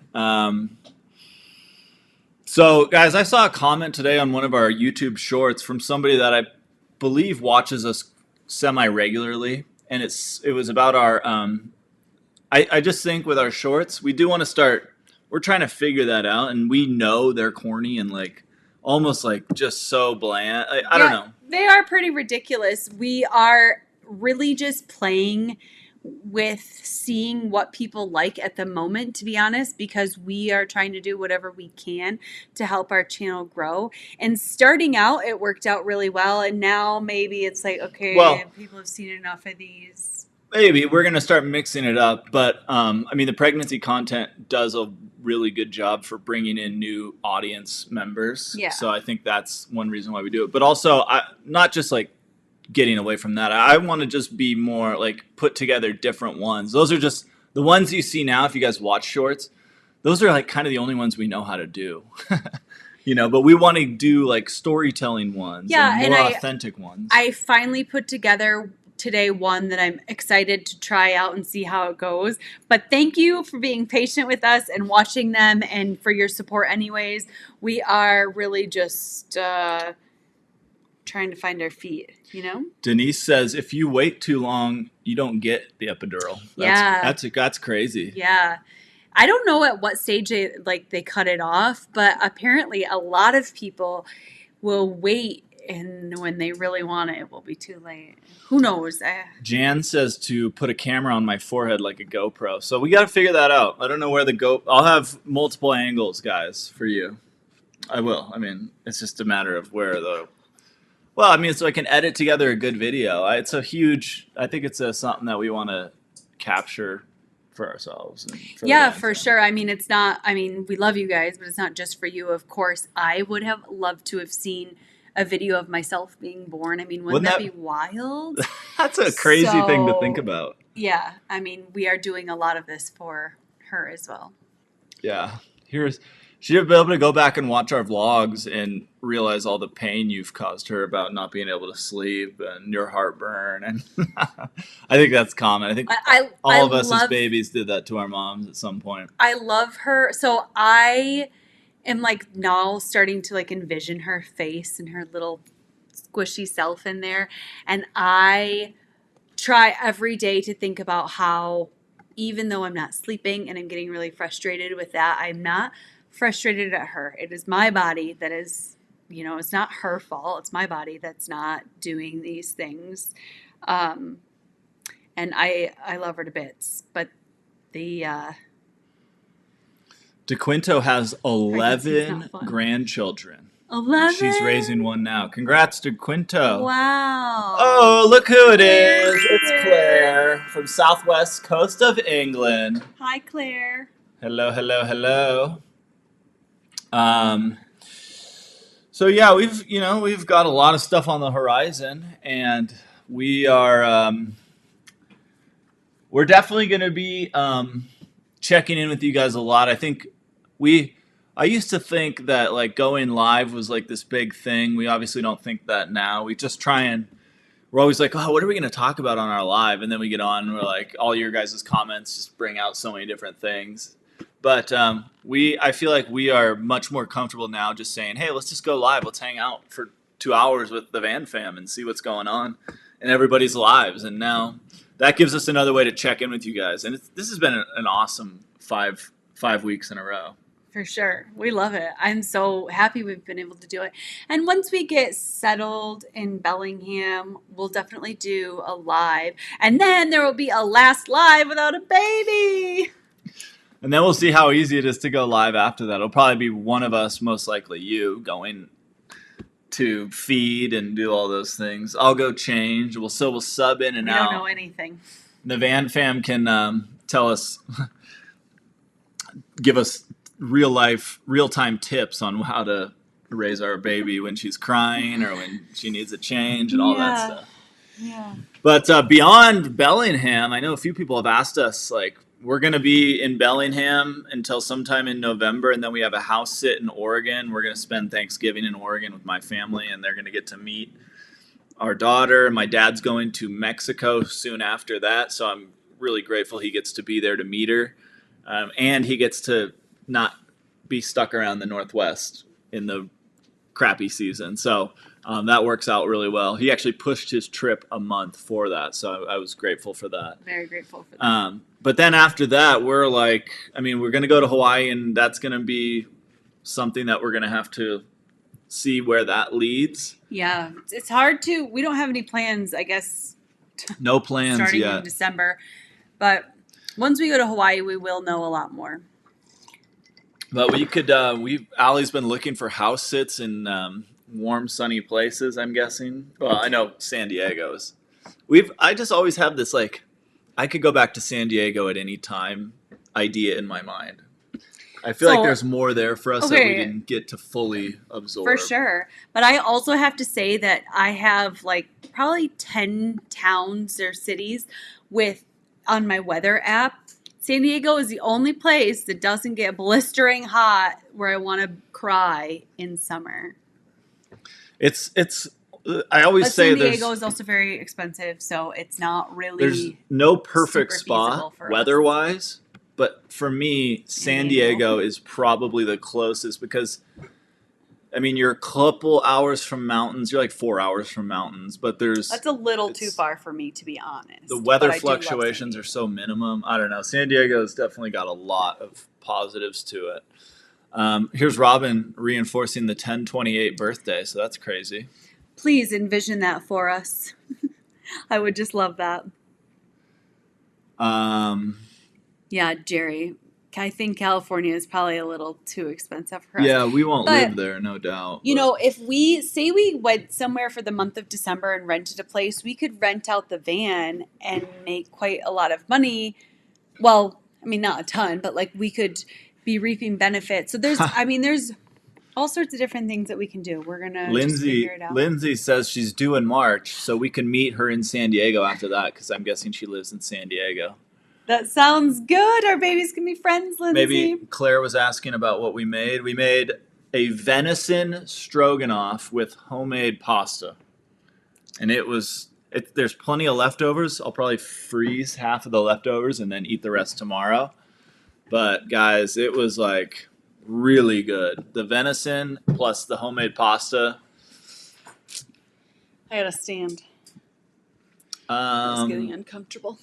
So, guys, I saw a comment today on one of our YouTube shorts from somebody that I believe watches us semi-regularly, and it was about our I just think with our shorts, we do want to start, we're trying to figure that out, and we know they're corny and almost just so bland. I don't know. They are pretty ridiculous. We are really just playing with seeing what people like at the moment, to be honest, because we are trying to do whatever we can to help our channel grow. And starting out, it worked out really well. And now maybe it's people have seen enough of these. Maybe we're going to start mixing it up. But the pregnancy content does a really good job for bringing in new audience members. Yeah. So I think that's one reason why we do it. But also, not just getting away from that. I want to just be more put together different ones. Those are just the ones you see now. If you guys watch shorts, those are kind of the only ones we know how to do, but we want to do storytelling ones, and more authentic ones. I finally put together today one that I'm excited to try out and see how it goes. But thank you for being patient with us and watching them and for your support anyways. We are really just, trying to find our feet, Denise says, if you wait too long, you don't get the epidural. That's crazy. Yeah. I don't know at what stage they cut it off, but apparently a lot of people will wait, and when they really want it, it will be too late. Who knows? Jan says to put a camera on my forehead like a GoPro. So we got to figure that out. I don't know where I'll have multiple angles, guys, for you. I will. It's just a matter of where so I can edit together a good video. I think it's something that we want to capture for ourselves. And for the Yeah, van for fam. sure. I mean, it's not, I mean, we love you guys, but it's not just for you. Of course, I would have loved to have seen a video of myself being born. I mean, wouldn't that be wild? That's a crazy thing to think So, about. yeah, I mean, we are doing a lot of this for her as well. Yeah. She'll be able to go back and watch our vlogs and realize all the pain you've caused her about not being able to sleep and your heartburn. And I think that's common. I think all of us as babies did that to our moms at some point. I love her. So I am like now starting to like envision her face and her little squishy self in there. And I try every day to think about how, even though I'm not sleeping and I'm getting really frustrated with that, I'm not frustrated at her. It is my body that is, it's not her fault. It's my body that's not doing these things. And I love her to bits. But the DeQuinto has 11 not fun. grandchildren. 11? She's raising one now. Congrats, DeQuinto. Wow. Oh, look who it Claire. is. It's Claire from southwest coast of England. Hi, Claire. Hello, hello, hello. So yeah, we've got a lot of stuff on the horizon, and we're definitely going to be checking in with you guys a lot. I think I used to think that like going live was like this big thing. We obviously don't think that now. We just we're always like, oh, what are we going to talk about on our live? And then we get on and we're like, all your guys' comments just bring out so many different things. But I feel like we are much more comfortable now just saying, hey, let's just go live. Let's hang out for 2 hours with the van fam and see what's going on in everybody's lives. And now that gives us another way to check in with you guys. And this has been an awesome five weeks in a row. For sure. We love it. I'm so happy we've been able to do it. And once we get settled in Bellingham, we'll definitely do a live. And then there will be a last live without a baby. And then we'll see how easy it is to go live after that. It'll probably be one of us, most likely you, going to feed and do all those things. I'll go change. We'll sub in and out. We don't know anything. The van fam can give us real-time tips on how to raise our baby when she's crying or when she needs a change and all that stuff. Yeah. But beyond Bellingham, I know a few people have asked us, like, we're going to be in Bellingham until sometime in November, and then we have a house sit in Oregon. We're going to spend Thanksgiving in Oregon with my family, and they're going to get to meet our daughter. My dad's going to Mexico soon after that, so I'm really grateful he gets to be there to meet her. And he gets to not be stuck around the Northwest in the crappy season. So that works out really well. He actually pushed his trip a month for that, so I was grateful for that. Very grateful for that. But then after that, we're going to go to Hawaii, and that's going to be something that we're going to have to see where that leads. Yeah. It's hard to, we don't have any plans, I guess. No plans starting yet. in December. But once we go to Hawaii, we will know a lot more. But we could, Allie's been looking for house sits in warm, sunny places, I'm guessing. Well, I know San Diego's. I just always have this, like, I could go back to San Diego at any time idea in my mind. I feel like there's more there for us that we didn't get to fully absorb. For sure. But I also have to say that I have like probably 10 towns or cities on my weather app. San Diego is the only place that doesn't get blistering hot where I want to cry in summer. I always say San Diego is also very expensive, so it's not really. There's no perfect spot weather-wise, but for me, San Diego is probably the closest because, I mean, you're a couple hours from mountains. You're like 4 hours from mountains, but that's a little too far for me, to be honest. The weather fluctuations are so minimum. I don't know. San Diego's definitely got a lot of positives to it. Here's Robin reinforcing the 10/28 birthday, so that's crazy. Please envision that for us. I would just love that. Yeah, Jerry. I think California is probably a little too expensive for us. Yeah, we won't live there, no doubt. You know, if we went somewhere for the month of December and rented a place, we could rent out the van and make quite a lot of money. Well, I mean, not a ton, but like we could be reaping benefits. So there's, I mean, there's all sorts of different things that we can do. We're gonna just figure it out. Lindsay says she's due in March, so we can meet her in San Diego after that because I'm guessing she lives in San Diego. That sounds good. Our babies can be friends, Lindsay. Maybe Claire was asking about what we made. We made a venison stroganoff with homemade pasta, and there's plenty of leftovers. I'll probably freeze half of the leftovers and then eat the rest tomorrow. But guys, it was like really good. The venison plus the homemade pasta. I gotta stand. It's getting uncomfortable.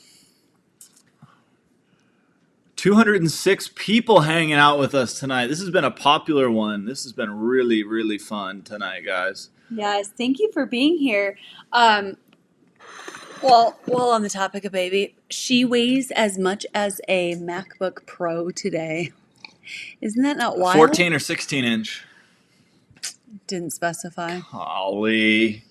206 people hanging out with us tonight. This has been a popular one. This has been really, really fun tonight, guys. Yes, thank you for being here. Well, on the topic of baby, she weighs as much as a MacBook Pro today. Isn't that not wild? 14 or 16 inch. Didn't specify. Holly.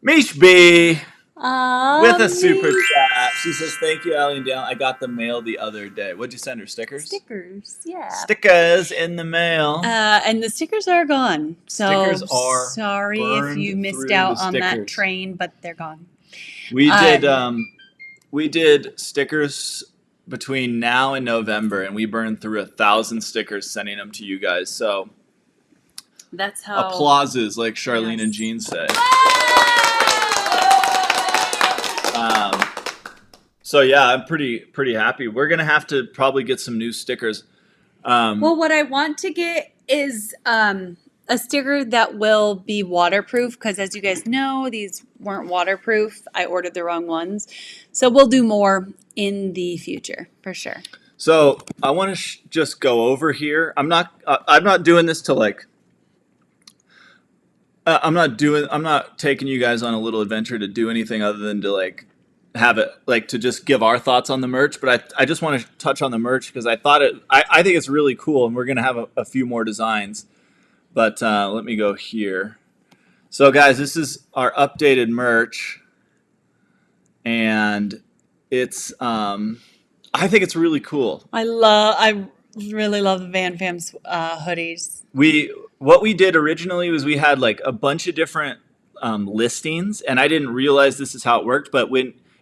Mish B. With a super chat. She says, thank you, Allie and Dan. I got the mail the other day. What'd you send her? Stickers? Stickers, yeah. Stickers in the mail. And the stickers are gone. So Stickers are sorry if you missed out on that train, but they're gone. We did stickers between now and November, and we burned through 1,000 stickers sending them to you guys. So that's how applauses, like Charlene and Jean say. So yeah, I'm pretty happy. We're gonna have to probably get some new stickers. Well, what I want to get is a sticker that will be waterproof, because as you guys know, these weren't waterproof. I ordered the wrong ones. So we'll do more in the future for sure. So I want to just go over here. I'm not doing this to like. I'm not taking you guys on a little adventure to do anything other than to like have it like to just give our thoughts on the merch. But I just want to touch on the merch because I think it's really cool, and we're gonna have a few more designs. But let me go here. So guys, this is our updated merch, and it's I think it's really cool. I really love the Van Fam's hoodies. What we did originally was we had like a bunch of different listings, and I didn't realize this is how it worked. But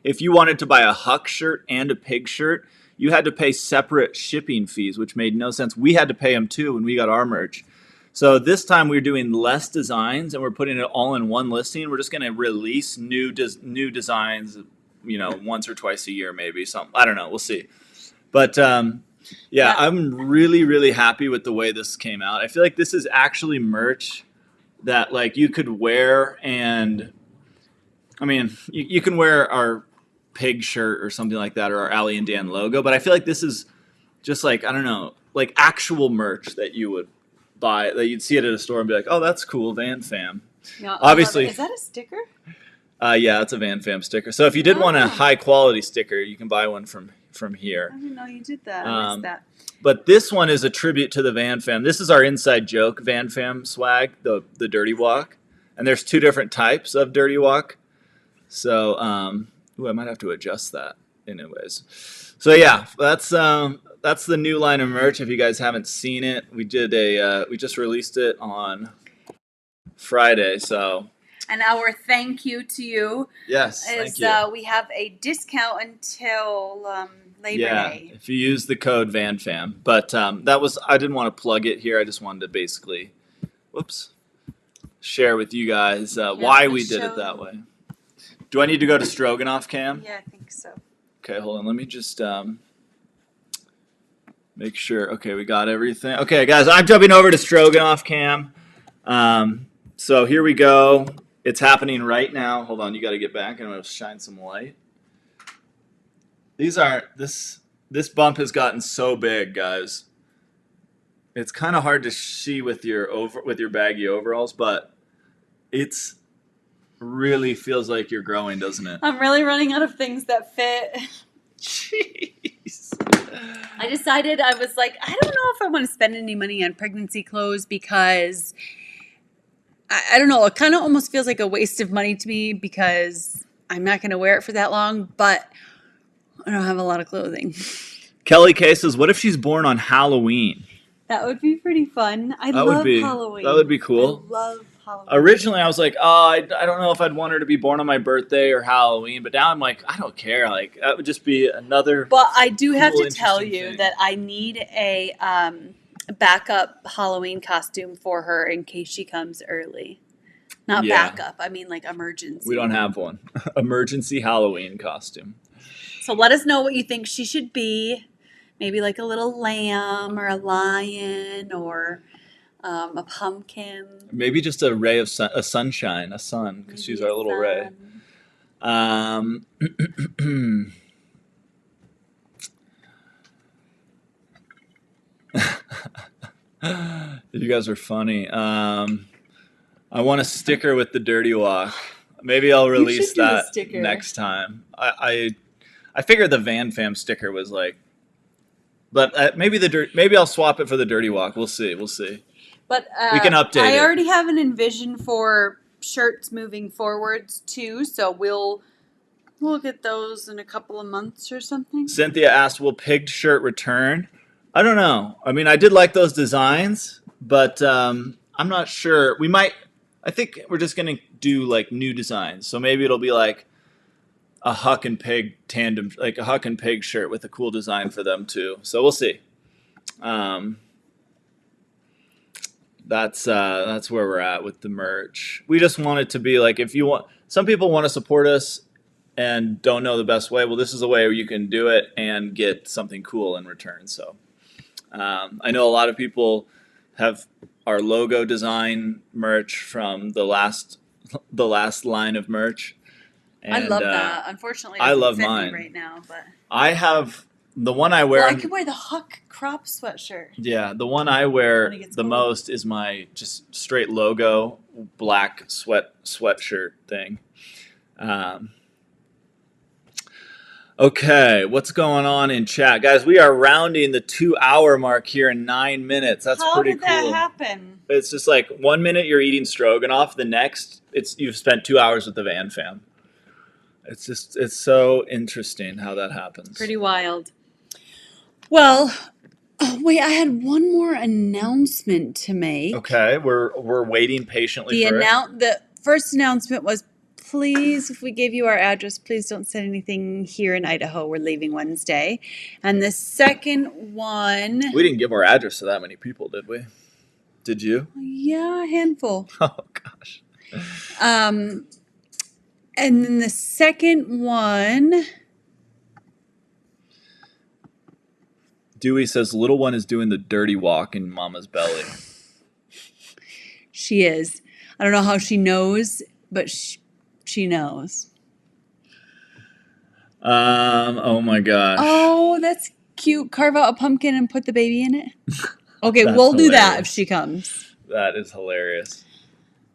if you wanted to buy a Huck shirt and a pig shirt, you had to pay separate shipping fees, which made no sense. We had to pay them too when we got our merch. So this time we're doing less designs, and we're putting it all in one listing. We're just going to release new designs, once or twice a year, maybe something. I don't know. We'll see. But yeah, I'm really, really happy with the way this came out. I feel like this is actually merch that like you could wear, and I mean, you can wear our pig shirt or something like that, or our Allie and Dan logo. But I feel like this is just like, I don't know, like actual merch that you would buy, that you'd see it at a store and be like, oh, that's cool, Van Fam. Yeah, obviously. Is that a sticker? Yeah, it's a Van Fam sticker. So if you did want a high quality sticker, you can buy one from here. I didn't know you did that. I missed that. But this one is a tribute to the Van Fam. This is our inside joke Van Fam swag, the Dirty Walk. And there's two different types of Dirty Walk. So, I might have to adjust that anyways. So yeah, that's the new line of merch. If you guys haven't seen it, we just released it on Friday. So. And our thank you to you. Yes, thank you. We have a discount until Labor Day. If you use the code VanFam. But I didn't want to plug it here. I just wanted to basically, share with you guys why we did it that way. Do I need to go to Stroganoff Cam? Yeah, I think so. Okay, hold on. Let me just make sure. Okay, we got everything. Okay, guys, I'm jumping over to Stroganoff Cam. So here we go. It's happening right now. Hold on, you got to get back. I'm going to shine some light. This bump has gotten so big, guys. It's kind of hard to see with your baggy overalls, but it's really feels like you're growing, doesn't it? I'm really running out of things that fit. Jeez. I decided, I was like, I don't know if I want to spend any money on pregnancy clothes because I don't know, it kind of almost feels like a waste of money to me because I'm not going to wear it for that long. But I don't have a lot of clothing. Kelly K says, "What if she's born on Halloween?" That would be pretty fun. I That would love be Halloween. that would be cool. I love Halloween. Originally, I was like, "Oh, I don't know if I'd want her to be born on my birthday or Halloween," but now I'm like, I don't care. Like that would just be another. But I do have cool, to tell interesting you thing. that I need a backup Halloween costume for her in case she comes early. Not Yeah. backup. I mean like emergency. We don't have one. Emergency Halloween costume. So let us know what you think she should be. Maybe like a little lamb or a lion or a pumpkin. Maybe just a ray of sunshine, a sun, because she's our little ray. You guys are funny. I want a sticker with the dirty walk. Maybe I'll release that next time. I figured the Van Fam sticker was like, but maybe I'll swap it for the dirty walk. We'll see. But we can update I it. already have an envision for shirts moving forwards too, so we'll get those in a couple of months or something. Cynthia asked, "Will pigged shirt return?" I don't know. I mean, I did like those designs, but I'm not sure. We might. I think we're just gonna do like new designs. So maybe it'll be like a Huck and Pig tandem, like a Huck and Pig shirt with a cool design for them too. So we'll see. That's where we're at with the merch. We just want it to be like, if you want, some people want to support us and don't know the best way. Well, this is a way where you can do it and get something cool in return. So I know a lot of people have our logo design merch from the last line of merch. And, I love that. Unfortunately, I love fit me mine right now, but I have the one I wear. well, I could wear the Huck crop sweatshirt. Yeah, the one I wear When it gets the cold. most is my just straight logo black sweatshirt thing. Okay, what's going on in chat, guys? We are rounding the 2-hour mark here in 9 minutes. That's How pretty did cool. that happen? It's just like 1 minute you're eating stroganoff, the next you've spent 2 hours with the Van Fam. It's so interesting how that happens. Pretty wild. Well, wait, I had one more announcement to make. Okay, we're waiting patiently for it. The first announcement was, please, if we gave you our address, please don't send anything here in Idaho. We're leaving Wednesday. And the second one, We didn't give our address to that many people, did we? Did you? yeah, a handful. Oh gosh. And then the second one, Dewey says little one is doing the dirty walk in mama's belly. she is. I don't know how she knows, but she knows. Oh my gosh. Oh, that's cute. Carve out a pumpkin and put the baby in it. Okay, That's we'll do that if hilarious. she comes. That is hilarious.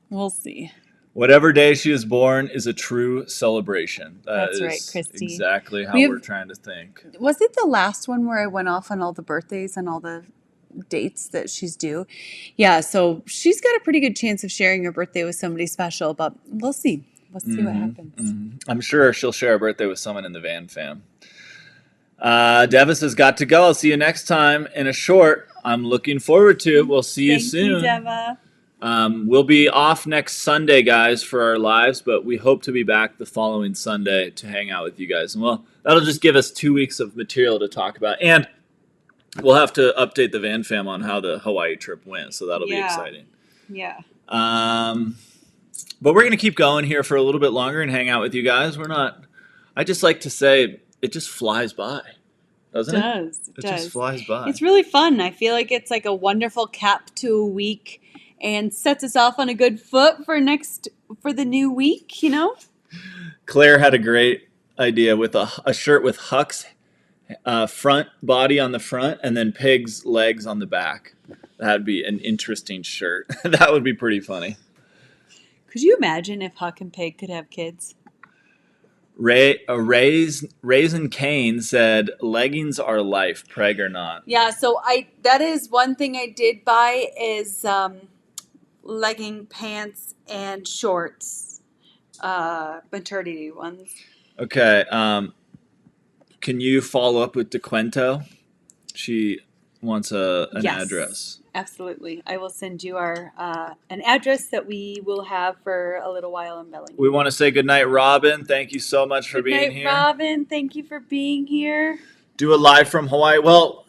We'll see. Whatever day she is born is a true celebration. That's is right, Christy. Exactly how We have- we're trying to think. Was it the last one where I went off on all the birthdays and all the dates that she's due? Yeah, so she's got a pretty good chance of sharing her birthday with somebody special, but we'll see. We'll see what happens. I'm sure she'll share a birthday with someone in the Van Fam. Devis has got to go. I'll see you next time in a short. I'm looking forward to it. We'll see you Thank soon. you, Deva. We'll be off next Sunday, guys, for our lives, but we hope to be back the following Sunday to hang out with you guys. And well, that'll just give us 2 weeks of material to talk about. And we'll have to update the Van Fam on how the Hawaii trip went, so that'll be Yeah. exciting. Yeah. But we're going to keep going here for a little bit longer and hang out with you guys. I just like to say it just flies by, doesn't it? It Just flies by. It's really fun. I feel like it's like a wonderful cap to a week and sets us off on a good foot for the new week, you know? Claire had a great idea with a shirt with Huck's front body on the front and then Pig's legs on the back. That'd be an interesting shirt. That would be pretty funny. Could you imagine if Huck and Pig could have kids? Raisin Kane said, leggings are life, preg or not. Yeah, so that is one thing I did buy is legging pants and shorts, maternity ones. Okay. can you follow up with DeQuento? She wants an Yes. address. Absolutely. I will send you our an address that we will have for a little while in Bellingham. We want to say goodnight, Robin. Thank you so much for Good being night, here. Robin. Thank you for being here. Do a live from Hawaii. Well,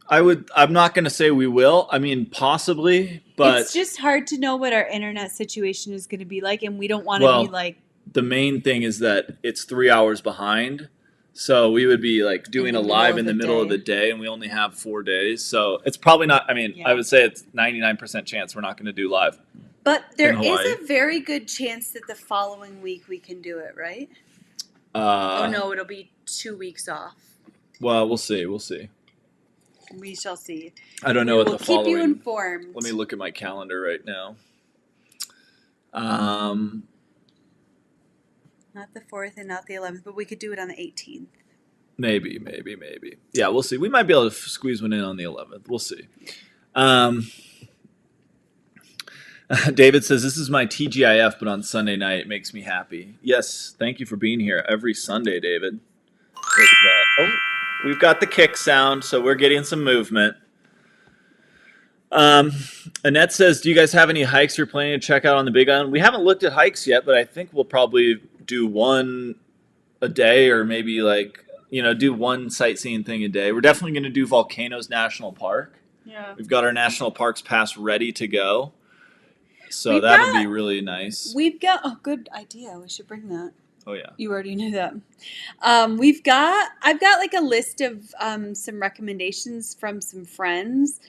I'm not going to say we will. I mean, possibly, but It's just hard to know what our internet situation is going to be like, and we don't want to Well, be like the main thing is that it's 3 hours behind. So we would be like doing the a middle live of in the the middle of day. the day, and we only have 4 days. So it's probably not. I mean, Yeah. I would say it's 99% chance we're not going to do live. But there in is Hawaii. a very good chance that the following week we can do it, right? Uh, Oh no, it'll be 2 weeks off. Well, we'll see. We'll see. We shall see. I don't know We what will the keep following. you informed. Let me look at my calendar right now. Not the 4th and not the 11th, but we could do it on the 18th. Maybe. Yeah, we'll see. We might be able to squeeze one in on the 11th. We'll see. David says, this is my TGIF, but on Sunday night. It makes me happy. Yes, thank you for being here every Sunday, David. Look at that. Oh, we've got the kick sound, so we're getting some movement. Annette says, do you guys have any hikes you're planning to check out on the Big Island? We haven't looked at hikes yet, but I think we'll probably do one a day, or maybe do one sightseeing thing a day. We're definitely going to do Volcanoes National Park. Yeah. We've got our National Parks Pass ready to go. So We've that would got- be really nice. We've got a good idea. We should bring that. Oh, yeah. You already knew that. I've got like a list of some recommendations from some friends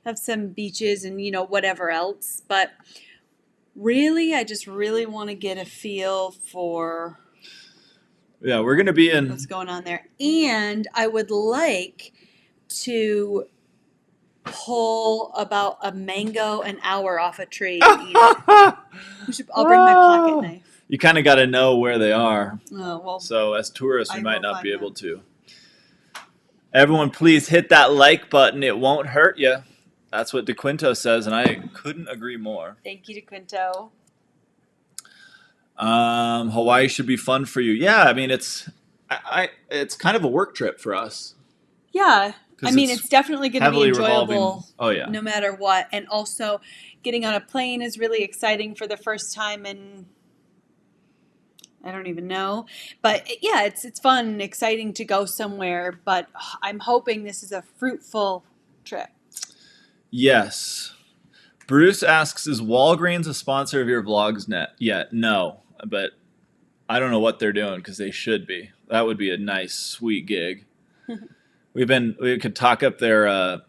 of some beaches and whatever else. But really, I just really want to get a feel for Yeah, we're going to be in. what's going on there. And I would like to pull about a mango an hour off a tree and eat it. I'll bring my pocket knife. You kind of got to know where they are. Oh, well, So as tourists, we I might will not be find able them. to. Everyone, please hit that like button. It won't hurt you. That's what DeQuinto says, and I couldn't agree more. thank you to Quinto. Hawaii should be fun for you. Yeah, I mean it's kind of a work trip for us. Yeah. 'Cause I mean, it's it's definitely going to be heavily enjoyable revolving. Oh yeah. no matter what. And also, getting on a plane is really exciting for the first time in, I don't even know. But yeah, it's fun and exciting to go somewhere. But I'm hoping this is a fruitful trip. Yes. Bruce asks, is Walgreens a sponsor of your vlogs yet? No, but I don't know what they're doing because they should be. That would be a nice, sweet gig. We could talk up their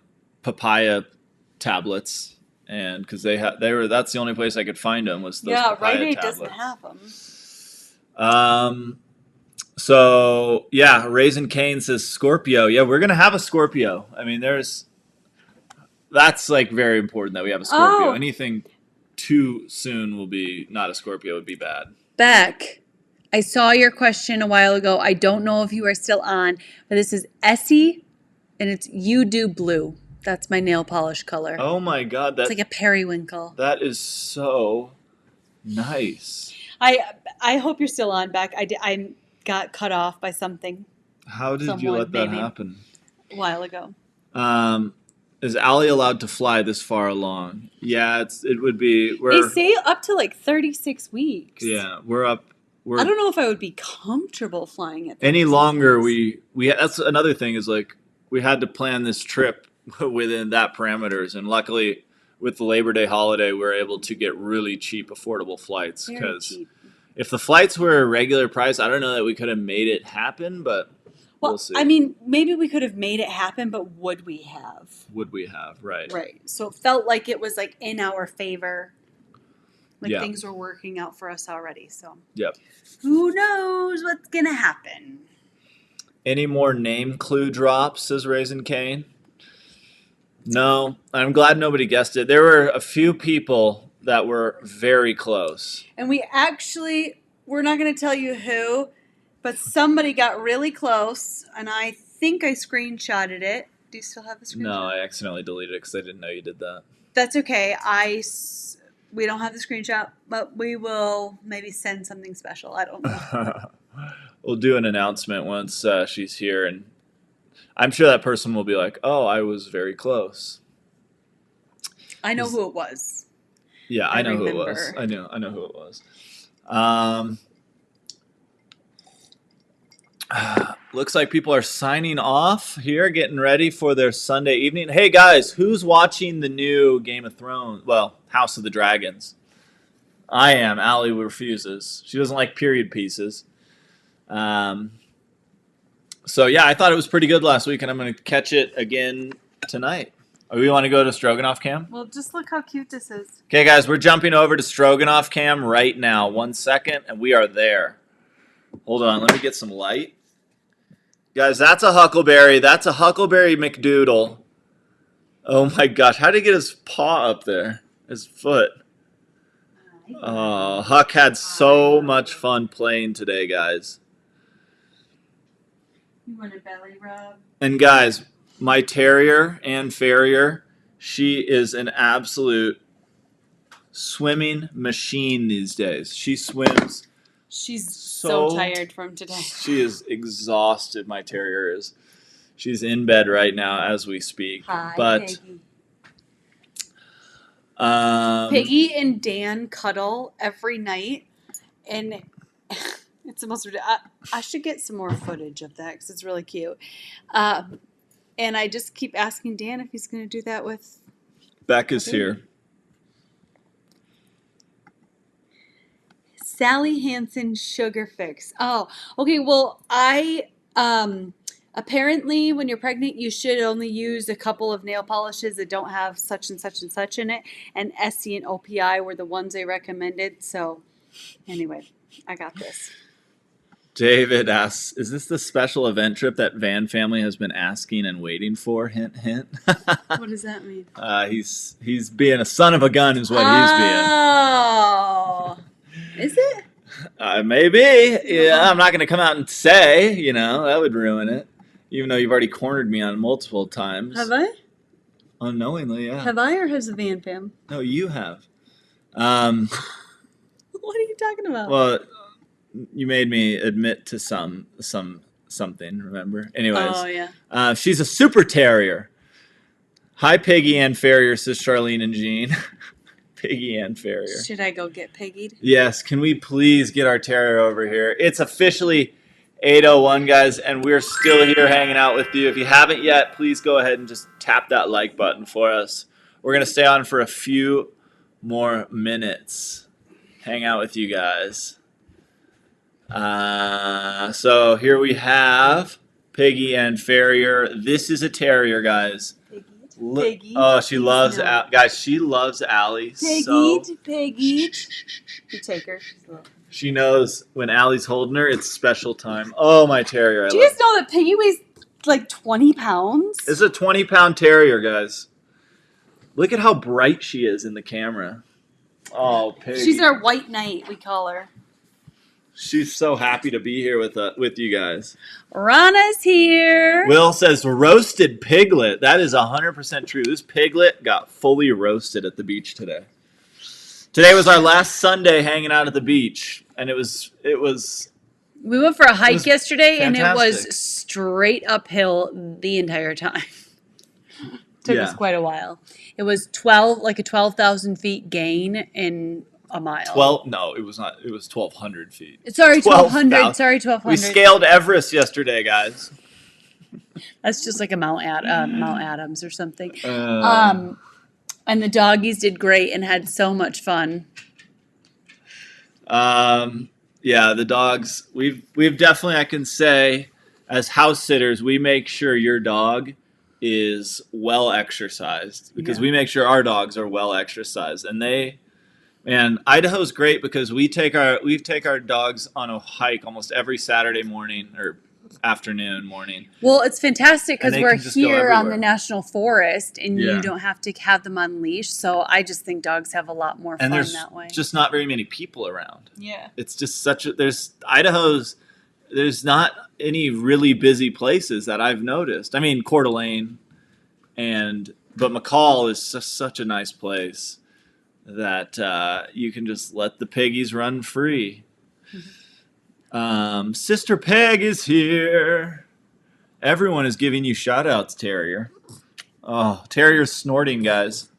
papaya tablets, and because that's the only place I could find them was those Yeah, papaya Rite Aid tablets. doesn't have them. So yeah, Raisin Cane says Scorpio. Yeah, we're gonna have a Scorpio. I mean, that's like very important that we have a Scorpio. Oh. Anything too soon will be not a Scorpio, would be bad. Beck, I saw your question a while ago. I don't know if you are still on, but this is Essie, and it's You Do Blue. That's my nail polish color. Oh my God, It's like a periwinkle. that is so nice. I hope you're still on, Beck. I got cut off by something How did you Someone, let that maybe. happen? a while ago. Is Allie allowed to fly this far along? Yeah, it would be. They say up to like 36 weeks. Yeah, we're up. I don't know if I would be comfortable flying it. Any longer. We that's another thing is like we had to plan this trip within that parameters, and luckily with the Labor Day holiday, we were able to get really cheap, affordable flights. Very Because cheap. if the flights were a regular price, I don't know that we could have made it happen, but Well, we'll see. I mean, maybe we could have made it happen, but would we have? Would we have? Right. Right. So it felt like it was like in our favor. Like Yeah. things were working out for us already. So Yep. who knows what's going to happen? Any more name clue drops, says Raisin Cane? No, I'm glad nobody guessed it. There were a few people that were very close. And we're not going to tell you who, but somebody got really close, and I think I screenshotted it. Do you still have the screenshot? No, I accidentally deleted it because I didn't know you did that. That's okay. We don't have the screenshot, but we will maybe send something special. I don't know. we'll do an announcement once she's here, and I'm sure that person will be like, "Oh, I was very close." I know who it was. Yeah, I know who it was. I know who it was. Looks like people are signing off here, getting ready for their Sunday evening. Hey guys, who's watching the new Game of Thrones? Well, House of the Dragons. I am. Allie refuses. She doesn't like period pieces. So yeah, I thought it was pretty good last week, and I'm going to catch it again tonight. We want to go to Stroganoff Cam? Well, just look how cute this is. Okay, guys, we're jumping over to Stroganoff Cam right now. 1 second, and we are there. Hold on, let me get some light. Guys, that's a Huckleberry. That's a Huckleberry McDoodle. Oh my gosh, how did he get his paw up there? His foot. Oh, Huck had so much fun playing today, guys. You want a belly rub? And guys, my terrier, Ann Farrier, she is an absolute swimming machine these days. She swims. She's so tired from today. She is exhausted, my terrier is. She's in bed right now as we speak. Hi, but Peggy. Peggy and Dan cuddle every night, and it's the most ridiculous. I should get some more footage of that because it's really cute. And I just keep asking Dan if he's going to do that with Becca's here. Sally Hansen Sugar Fix. Oh, okay. Well, I apparently when you're pregnant, you should only use a couple of nail polishes that don't have such and such and such in it. And SC and OPI were the ones they recommended. So anyway, I got this. David asks, is this the special event trip that Van family has been asking and waiting for? Hint, hint. What does that mean? He's being a son of a gun is what he's being. Oh. Is it? Maybe. Yeah, I'm not going to come out and say, that would ruin it. Even though you've already cornered me on multiple times. Have I? Unknowingly, yeah. Have I or has the Van fam? No, you have. What are you talking about? Well, you made me admit to something, remember? Anyways. Oh, yeah. She's a super terrier. Hi, Peggy Ann Farrier, says Charlene and Jean. Peggy Ann Farrier. Should I go get Peggy'd? Yes, can we please get our terrier over here? It's officially 8:01, guys, and we're still here hanging out with you. If you haven't yet, please go ahead and just tap that like button for us. We're going to stay on for a few more minutes. Hang out with you guys. So here we have Peggy Ann Farrier. This is a terrier, guys. Peggy. Oh, she loves guys. She loves Allie. Peggy. You take her. She knows when Allie's holding her, it's special time. Oh, my terrier! Do you guys know that Peggy weighs like 20 pounds? This is a 20-pound terrier, guys. Look at how bright she is in the camera. Oh, Peggy. She's our white knight, we call her. She's so happy to be here with you guys. Rana's here. Will says roasted piglet. That is 100% true. This piglet got fully roasted at the beach today. Today was our last Sunday hanging out at the beach, and it was. We went for a hike yesterday, fantastic. and it was straight uphill the entire time. Took us quite a while. It was 12,000 feet gain in a mile. No, it was not. It was 1,200 feet. Sorry, 1,200. Sorry, 1,200. We scaled Everest yesterday, guys. That's just like a Mount Adams or something. And the doggies did great and had so much fun. Yeah, the dogs. We've definitely, I can say, as house sitters, we make sure your dog is well exercised because we make sure our dogs are well exercised, and Idaho's great because we take our dogs on a hike almost every Saturday morning or morning. Well, it's fantastic because we're here on the national forest and you don't have to have them on leash. So I just think dogs have a lot more fun that way. Just not very many people around. Yeah. It's just there's not any really busy places that I've noticed. I mean, Coeur d'Alene but McCall is just such a nice place that you can just let the piggies run free. Sister Peg is here. Everyone is giving you shout outs, Terrier. Oh, Terrier's snorting, guys.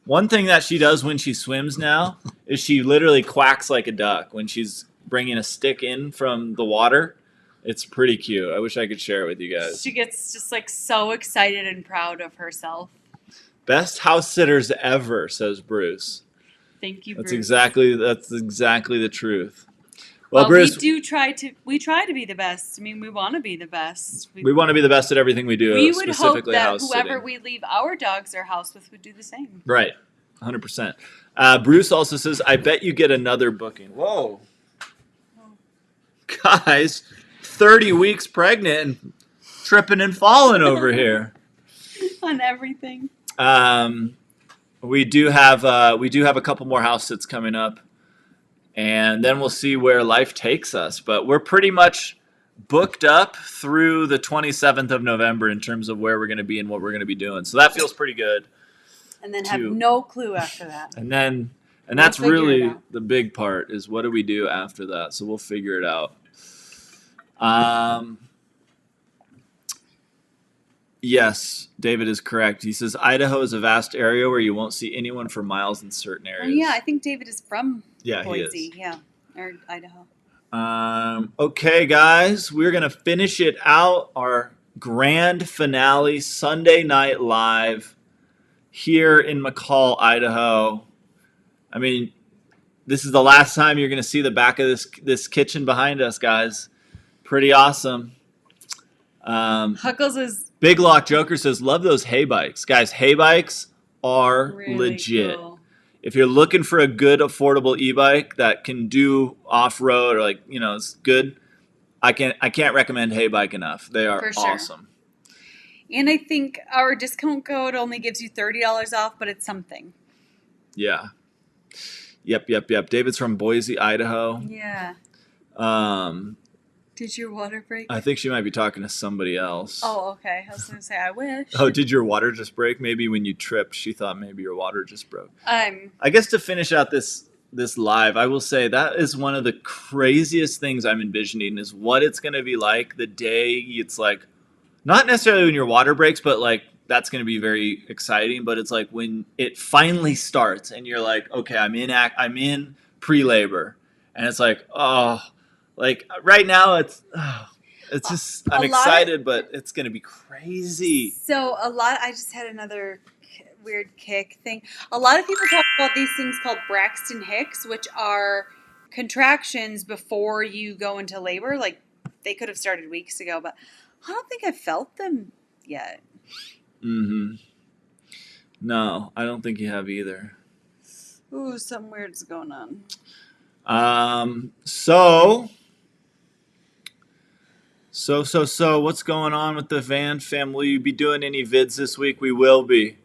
One thing that she does when she swims now is she literally quacks like a duck when she's bringing a stick in from the water. It's pretty cute. I wish I could share it with you guys. She gets just like so excited and proud of herself. Best house sitters ever, says Bruce. Thank you, That's Bruce. exactly the truth. Well, Well, Bruce, we try to be the best. I mean, we want to be the best. we want to be the best at everything we do. We would hope specifically that house whoever sitting. we leave our dogs or house with would do the same. Right, 100%. Bruce also says, "I bet you get another booking." Whoa, guys, 30 weeks pregnant and tripping and falling over here. On everything. We do have a couple more house sits coming up, and then we'll see where life takes us. But we're pretty much booked up through the 27th of November in terms of where we're going to be and what we're going to be doing. So that feels pretty good. And then have no clue after that. And that's figure it really out. the big part is what do we do after that? So we'll figure it out. Yes, David is correct. He says Idaho is a vast area where you won't see anyone for miles in certain Oh, areas. yeah, I think David is from Yeah, he Boise. is. Yeah, or Idaho. Okay, guys, we're going to finish it out. Our grand finale, Sunday Night Live here in McCall, Idaho. I mean, this is the last time you're going to see the back of this kitchen behind us, guys. Pretty awesome. Huckles is Big Lock Joker says, love those hay bikes. Guys, hay bikes are really legit. cool. If you're looking for a good, affordable e-bike that can do off-road or it's good, I can't recommend Hay Bike enough. They are For sure. awesome. And I think our discount code only gives you $30 off, but it's something. Yeah. Yep. David's from Boise, Idaho. Yeah. Did your water break? I think she might be talking to somebody else. Oh, okay. I was going to say, I wish. Oh, did your water just break? Maybe when you tripped, she thought maybe your water just broke. I'm I guess to finish out this live, I will say that is one of the craziest things I'm envisioning is what it's going to be like the day it's like, not necessarily when your water breaks, but like that's going to be very exciting. But it's like when it finally starts and you're like, okay, I'm in pre-labor, and it's like, oh, like right now it's just I'm excited, but it's going to be crazy. So I just had another weird kick thing. A lot of people talk about these things called Braxton Hicks, which are contractions before you go into labor. Like they could have started weeks ago, but I don't think I felt them yet. Mm-hmm. No, I don't think you have either. Ooh, something weird's going on. So what's going on with the Van fam? Will you be doing any vids this week? We will be.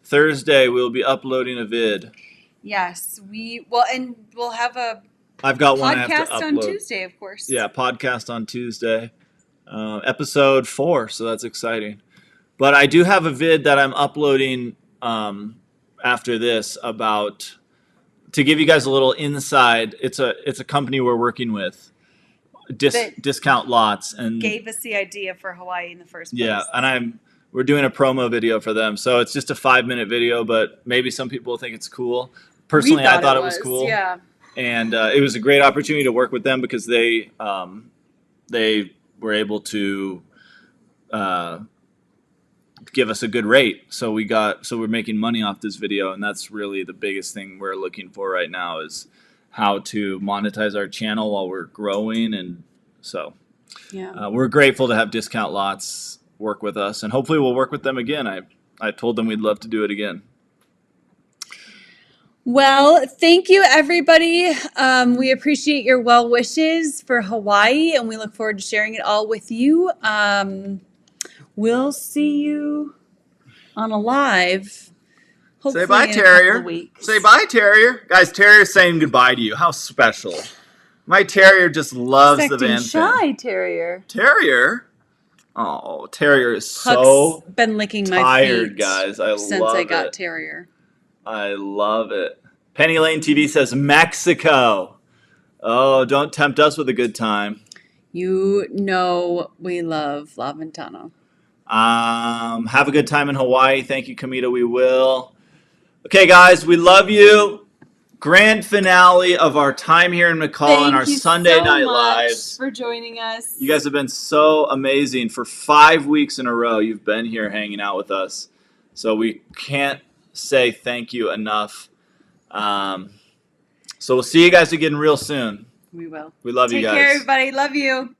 Thursday, we'll be uploading a vid. Yes, we'll have a I've got one I have podcast to upload. on Tuesday, of course. Yeah, podcast on Tuesday. Episode 4, so that's exciting. But I do have a vid that I'm uploading after this about to give you guys a little inside. It's a company we're working with. Discount lots and Gave us the idea for Hawaii in the first place. yeah, and we're doing a promo video for them. So it's just a 5-minute video, but maybe some people think it's cool. Personally, I thought it was cool. Yeah. And it was a great opportunity to work with them because they were able to give us a good rate. So we're making money off this video, and that's really the biggest thing we're looking for right now is how to monetize our channel while we're growing. And so we're grateful to have Discount Lots work with us, and hopefully we'll work with them again. I told them we'd love to do it again. Well, thank you, everybody. We appreciate your well wishes for Hawaii, and we look forward to sharing it all with you. We'll see you on a live. Hopefully Say bye, in a couple Terrier. of weeks. Say bye, Terrier. Guys, Terrier's saying goodbye to you. How special. My Terrier just loves the Van shy terrier. Terrier? Oh, Terrier is so Huck's been licking my tired, feet guys. I since love I got it. terrier. I love it. Penny Lane TV says Mexico. Oh, don't tempt us with a good time. You know we love La Ventana. Have a good time in Hawaii. Thank you, Kamita. We will. Okay, guys, we love you. Grand finale of our time here in McCall and our Sunday Night Lives. For joining us. You guys have been so amazing. For 5 weeks in a row, you've been here hanging out with us. So we can't say thank you enough. So we'll see you guys again real soon. We will. We love you guys. Take care, everybody. Love you.